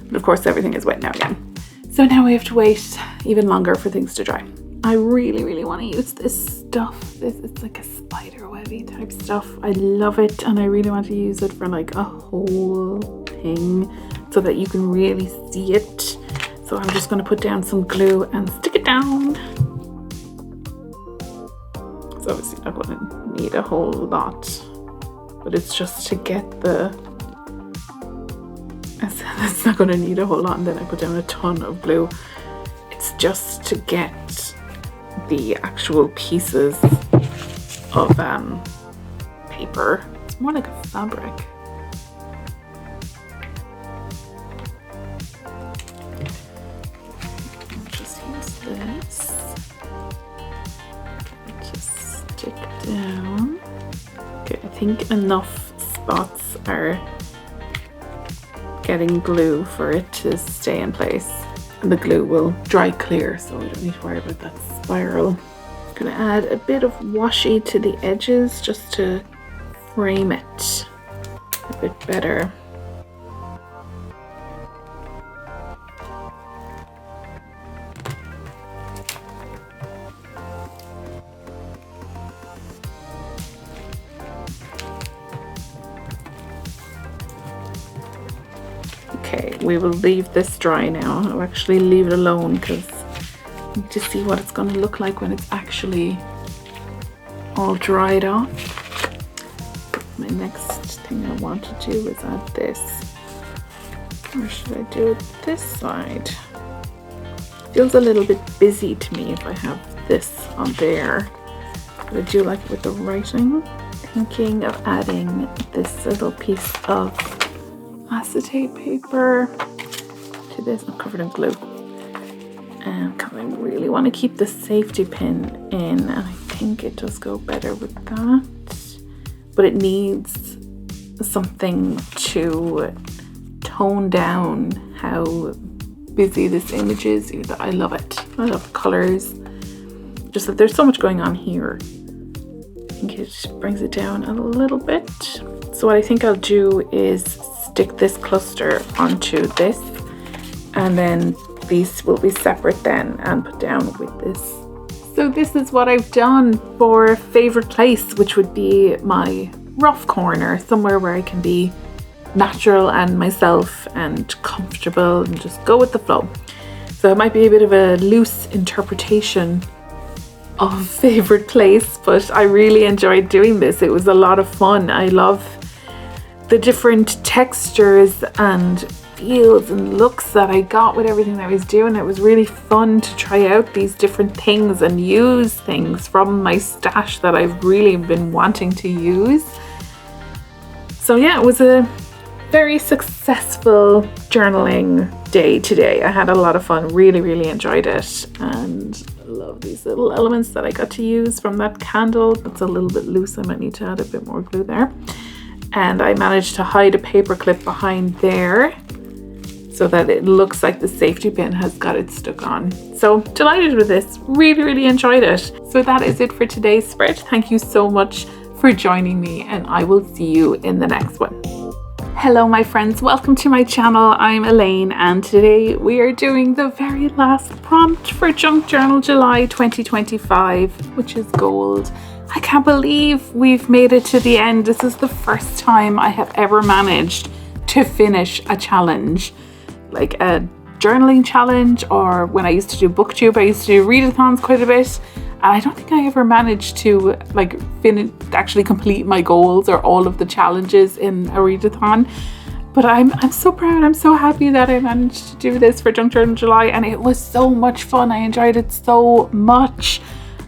But of course everything is wet now again. So now we have to wait even longer for things to dry. I really, really want to use this stuff. It's like a spider webby type stuff. I love it, and I really want to use it for like a whole thing so that you can really see it. So I'm just going to put down some glue and stick it down. It's obviously not going to need a whole lot, but it's just to get the That's not going to need a whole lot, and then I put down a ton of glue. It's just to get the actual pieces of paper. It's more like a fabric. I'll just use this. Just stick down. Okay, I think enough spots are getting glue for it to stay in place, and the glue will dry clear, so we don't need to worry about that spiral. I'm gonna add a bit of washi to the edges just to frame it a bit better. Okay, we will leave this dry now. I'll actually leave it alone because I need to see what it's going to look like when it's actually all dried off. My next thing I want to do is add this. Or should I do it this side? Feels a little bit busy to me if I have this on there. But I do like it with the writing. Thinking of adding this little piece of acetate paper to this. I'm covered in glue, because I really want to keep the safety pin in, and I think it does go better with that, but it needs something to tone down how busy this image is. Even though I love it, I love the colors, just that there's so much going on here. I think it brings it down a little bit. So what I think I'll do is stick this cluster onto this, and then these will be separate then and put down with this. So this is what I've done for favorite place, which would be my rough corner, somewhere where I can be natural and myself and comfortable and just go with the flow. So it might be a bit of a loose interpretation of favorite place, but I really enjoyed doing this. It was a lot of fun. I love the different textures and feels and looks that I got with everything that I was doing. It was really fun to try out these different things and use things from my stash that I've really been wanting to use. So yeah, it was a very successful journaling day today. I had a lot of fun, really enjoyed it, and I love these little elements that I got to use from that candle. That's a little bit loose, I might need to add a bit more glue there. And I managed to hide a paper clip behind there so that it looks like the safety pin has got it stuck on. So delighted with this, really enjoyed it. So that is it for today's spread. Thank you so much for joining me, and I will see you in the next one. Hello my friends, welcome to my channel. I'm Elaine, and today we are doing the very last prompt for Junk Journal July 2025, which is gold. I can't believe we've made it to the end. This is the first time I have ever managed to finish a challenge, like a journaling challenge, or when I used to do booktube, I used to do readathons quite a bit. And I don't think I ever managed to actually complete my goals or all of the challenges in a readathon. But I'm so proud. I'm so happy that I managed to do this for Junk Journal July, and it was so much fun. I enjoyed it so much.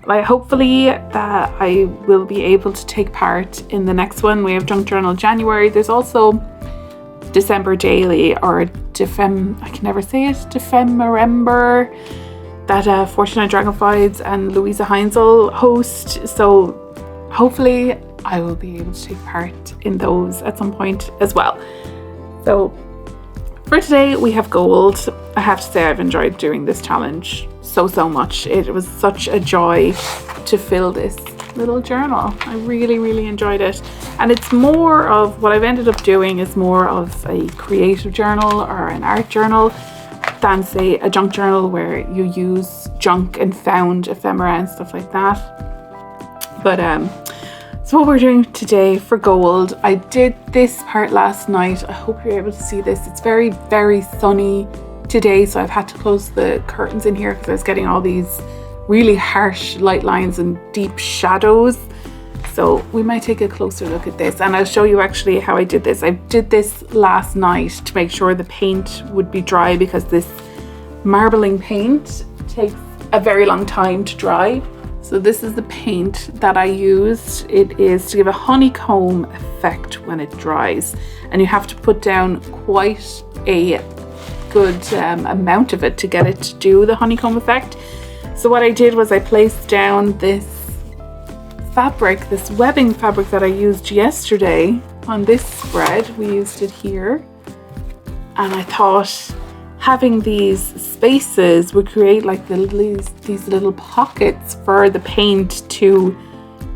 Hopefully that I will be able to take part in the next one. We have Junk Journal January. There's also December Daily, or I can never say it, Defemember, that 49 Dragonflies and Louisa Heinzel host. So hopefully I will be able to take part in those at some point as well. So for today we have gold. I have to say I've enjoyed doing this challenge so much. It was such a joy to fill this little journal. I really enjoyed it, and it's more of what I've ended up doing is more of a creative journal or an art journal than say a junk journal where you use junk and found ephemera and stuff like that. But so what we're doing today for gold, I did this part last night. I hope you're able to see this. It's very sunny today, so I've had to close the curtains in here because I was getting all these really harsh light lines and deep shadows. So we might take a closer look at this, and I'll show you actually how I did this. I did this last night to make sure the paint would be dry, because this marbling paint takes a very long time to dry. So this is the paint that I used. It is to give a honeycomb effect when it dries, and you have to put down quite a good amount of it to get it to do the honeycomb effect. So what I did was I placed down this fabric, this webbing fabric that I used yesterday on this spread. We used it here, and I thought having these spaces would create like these little pockets for the paint to,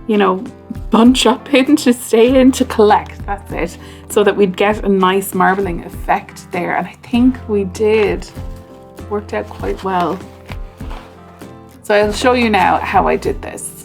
you know, bunch up in, to stay in, to collect. That's it. So that we'd get a nice marbling effect there. And I think we did. Worked out quite well. So I'll show you now how I did this.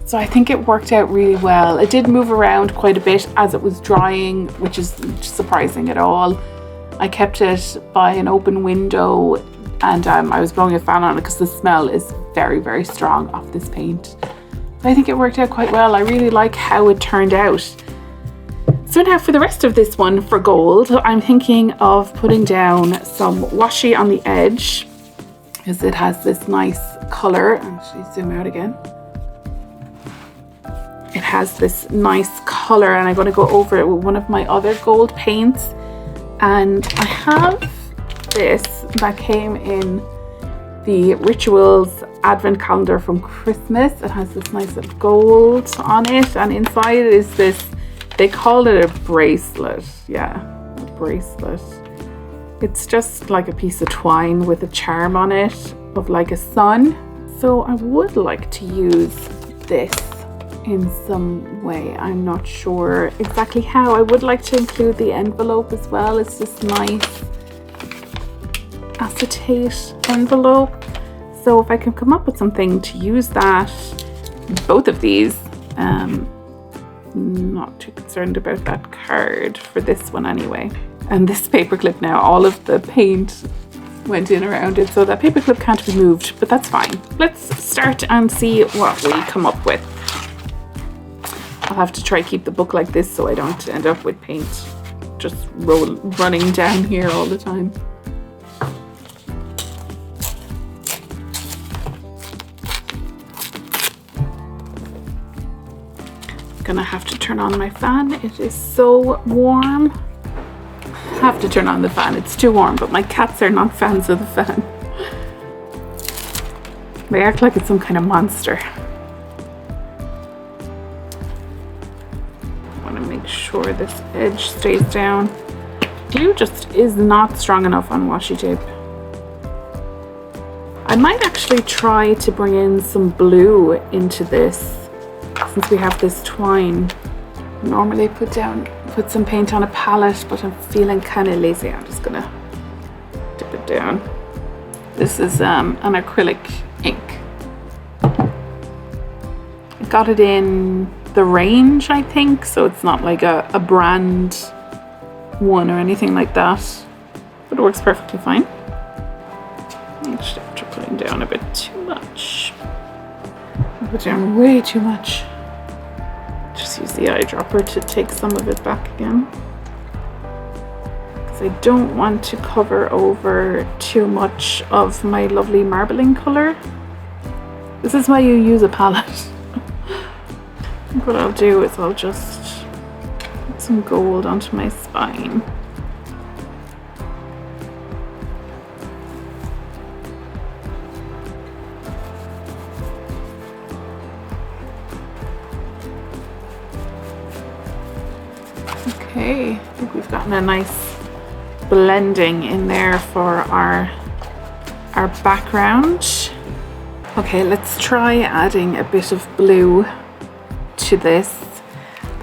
So I think it worked out really well. It did move around quite a bit as it was drying, which is surprising at all. I kept it by an open window, and I was blowing a fan on it because the smell is very, very strong off this paint. I think it worked out quite well. I really like how it turned out. So now for the rest of this one, for gold, I'm thinking of putting down some washi on the edge, because it has this nice color. Actually, zoom out again. It has this nice color, and I'm going to go over it with one of my other gold paints. And I have this that came in the Rituals Advent Calendar from Christmas. It has this nice little gold on it, and inside is this, they call it a bracelet. Yeah, a bracelet. It's just like a piece of twine with a charm on it of like a sun. So I would like to use this in some way. I'm not sure exactly how. I would like to include the envelope as well. It's this nice acetate envelope. So if I can come up with something to use that, both of these, not too concerned about that card for this one anyway. And this paperclip now, all of the paint went in around it, so that paperclip can't be moved, but that's fine. Let's start and see what we come up with. I'll have to try keep the book like this so I don't end up with paint just running down here all the time. I'm gonna have to turn on my fan. It is so warm. I have to turn on the fan. It's too warm, but my cats are not fans of the fan. They act like it's some kind of monster. Make sure this edge stays down. Glue just is not strong enough on washi tape. I might actually try to bring in some blue into this, since we have this twine. Normally put some paint on a palette, but I'm feeling kind of lazy. I'm just gonna dip it down. This is an acrylic ink. I got it in the range, I think, so it's not like a brand one or anything like that, but it works perfectly fine. Actually, after putting down a bit too much, I put down way too much. Just use the eyedropper to take some of it back again, because I don't want to cover over too much of my lovely marbling color. This is why you use a palette. What I'll do is I'll just put some gold onto my spine. Okay, I think we've gotten a nice blending in there for our background. Okay, let's try adding a bit of blue into this.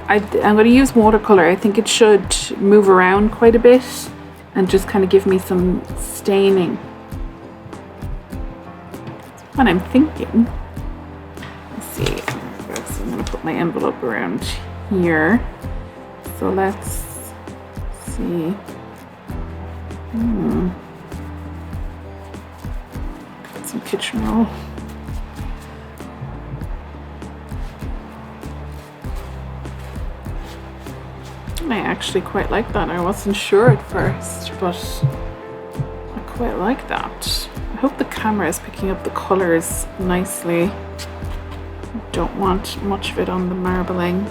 I'm going to use watercolor. I think it should move around quite a bit and just kind of give me some staining. That's what I'm thinking. Let's see. So I'm going to put my envelope around here. So let's see. Got some kitchen roll. I actually quite like that. I wasn't sure at first, but I quite like that. I hope the camera is picking up the colors nicely. Don't want much of it on the marbling.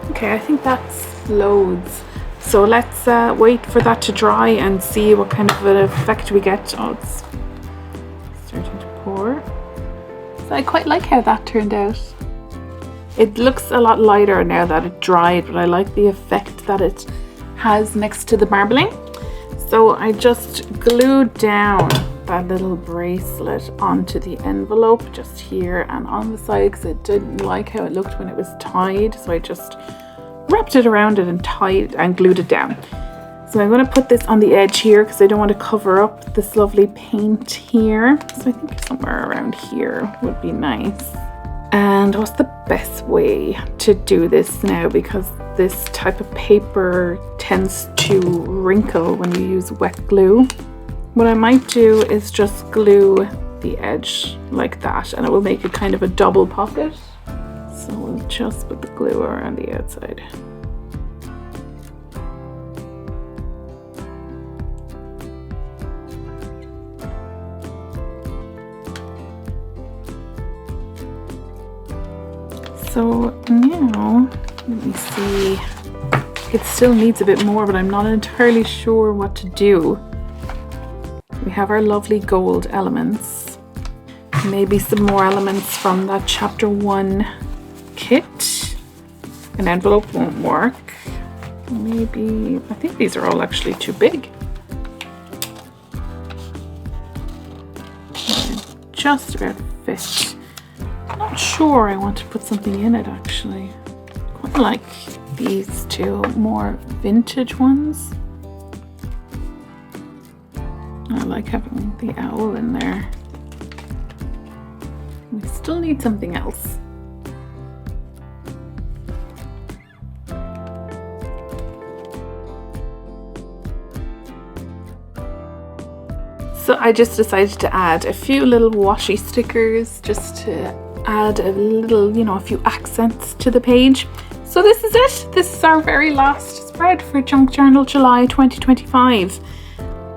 Okay, I think that's loads. So let's wait for that to dry and see what kind of an effect we get. Oh, it's starting to pour. So I quite like how that turned out. It looks a lot lighter now that it dried, but I like the effect that it has next to the marbling. So I just glued down that little bracelet onto the envelope just here and on the side because I didn't like how it looked when it was tied. So I just wrapped it around it and tied and glued it down. So I'm going to put this on the edge here because I don't want to cover up this lovely paint here. So I think somewhere around here would be nice. And what's the best way to do this now, because this type of paper tends to wrinkle when you use wet glue. What I might do is just glue the edge like that, and it will make it kind of a double pocket. So we'll just put the glue around the outside. So now, let me see, it still needs a bit more, but I'm not entirely sure what to do. We have our lovely gold elements, maybe some more elements from that chapter 1 kit. An envelope won't work. Maybe, I think these are all actually too big. Just about fit. Not sure I want to put something in it actually. Quite like these two more vintage ones. I like having the owl in there. We still need something else. So I just decided to add a few little washi stickers just to add a little, you know, a few accents to the page. So this is it. This is our very last spread for Junk Journal July 2025.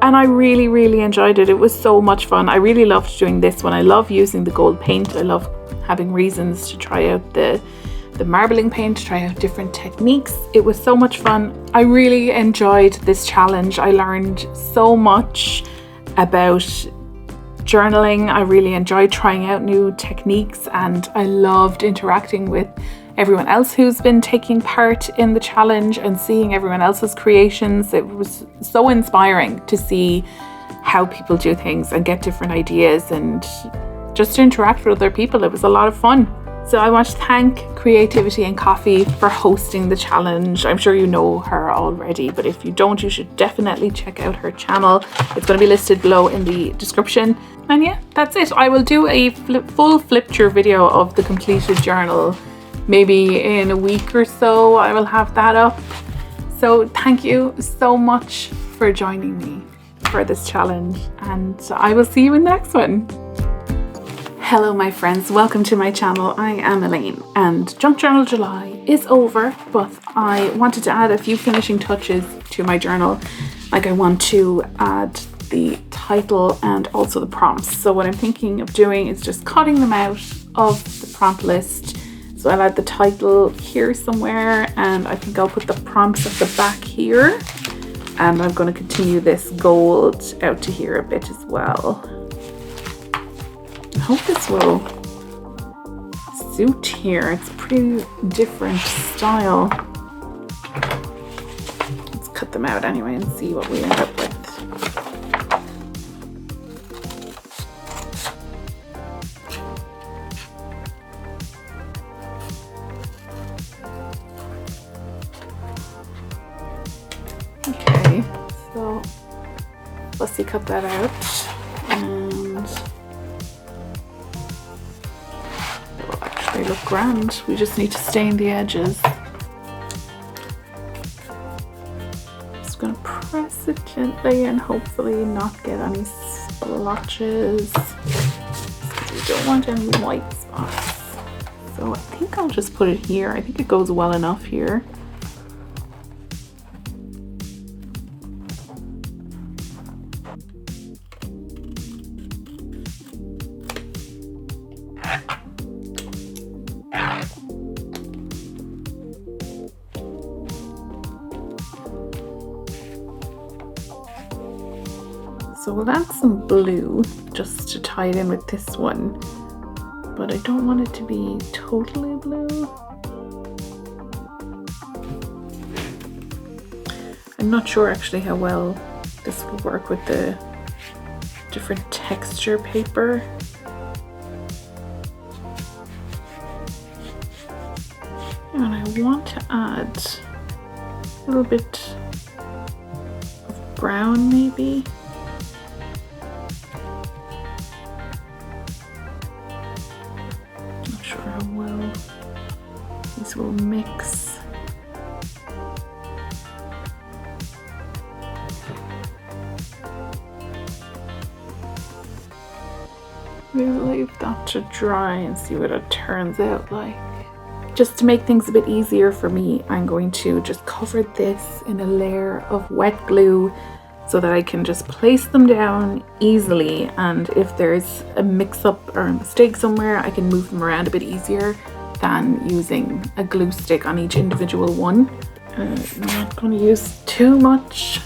And I really enjoyed it. It was so much fun. I really loved doing this one. I love using the gold paint. I love having reasons to try out the marbling paint, to try out different techniques. It was so much fun. I really enjoyed this challenge. I learned so much about journaling. I really enjoyed trying out new techniques, and I loved interacting with everyone else who's been taking part in the challenge and seeing everyone else's creations. It was so inspiring to see how people do things and get different ideas and just to interact with other people. It was a lot of fun. So I want to thank Creativity and Coffee for hosting the challenge. I'm sure you know her already, but if you don't, you should definitely check out her channel. It's going to be listed below in the description. And yeah, that's it. I will do a full flip through video of the completed journal. Maybe in a week or so I will have that up. So thank you so much for joining me for this challenge, and I will see you in the next one. Hello my friends, welcome to my channel. I am Elaine, and Junk Journal July is over, but I wanted to add a few finishing touches to my journal. Like I want to add the title and also the prompts. So what I'm thinking of doing is just cutting them out of the prompt list. So I'll add the title here somewhere, and I think I'll put the prompts at the back here. And I'm going to continue this gold out to here a bit as well. I hope this will suit here. It's a pretty different style. Let's cut them out anyway and see what we end up with. So let's cut that out, and it will actually look grand. We just need to stain the edges. Just gonna press it gently and hopefully not get any splotches. We don't want any white spots. So I think I'll just put it here. I think it goes well enough here. So we'll add some blue just to tie it in with this one, but I don't want it to be totally blue. I'm not sure actually how well this will work with the different texture paper. And I want to add a little bit of brown maybe. Not sure how well these will mix. We'll leave that to dry and see what it turns out like. Just to make things a bit easier for me, I'm going to just cover this in a layer of wet glue so that I can just place them down easily, and if there's a mix-up or a mistake somewhere, I can move them around a bit easier than using a glue stick on each individual one. I'm not going to use too much,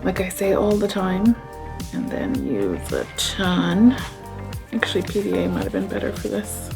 like I say all the time. And then use a ton. Actually, PVA might have been better for this.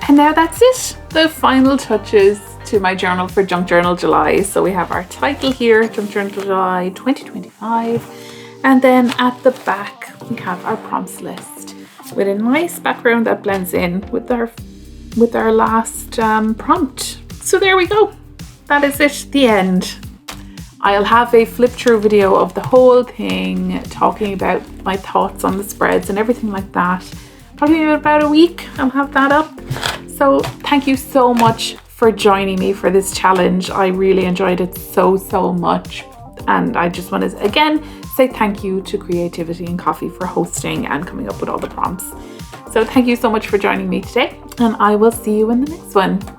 And now that's it. The final touches to my journal for Junk Journal July. So we have our title here, Junk Journal July 2025. And then at the back, we have our prompts list with a nice background that blends in with our last prompt. So there we go. That is it, the end. I'll have a flip through video of the whole thing, talking about my thoughts on the spreads and everything like that. Probably in about a week, I'll have that up. So thank you so much for joining me for this challenge. I really enjoyed it so much. And I just want to, again, say thank you to Creativity and Coffee for hosting and coming up with all the prompts. So thank you so much for joining me today, and I will see you in the next one.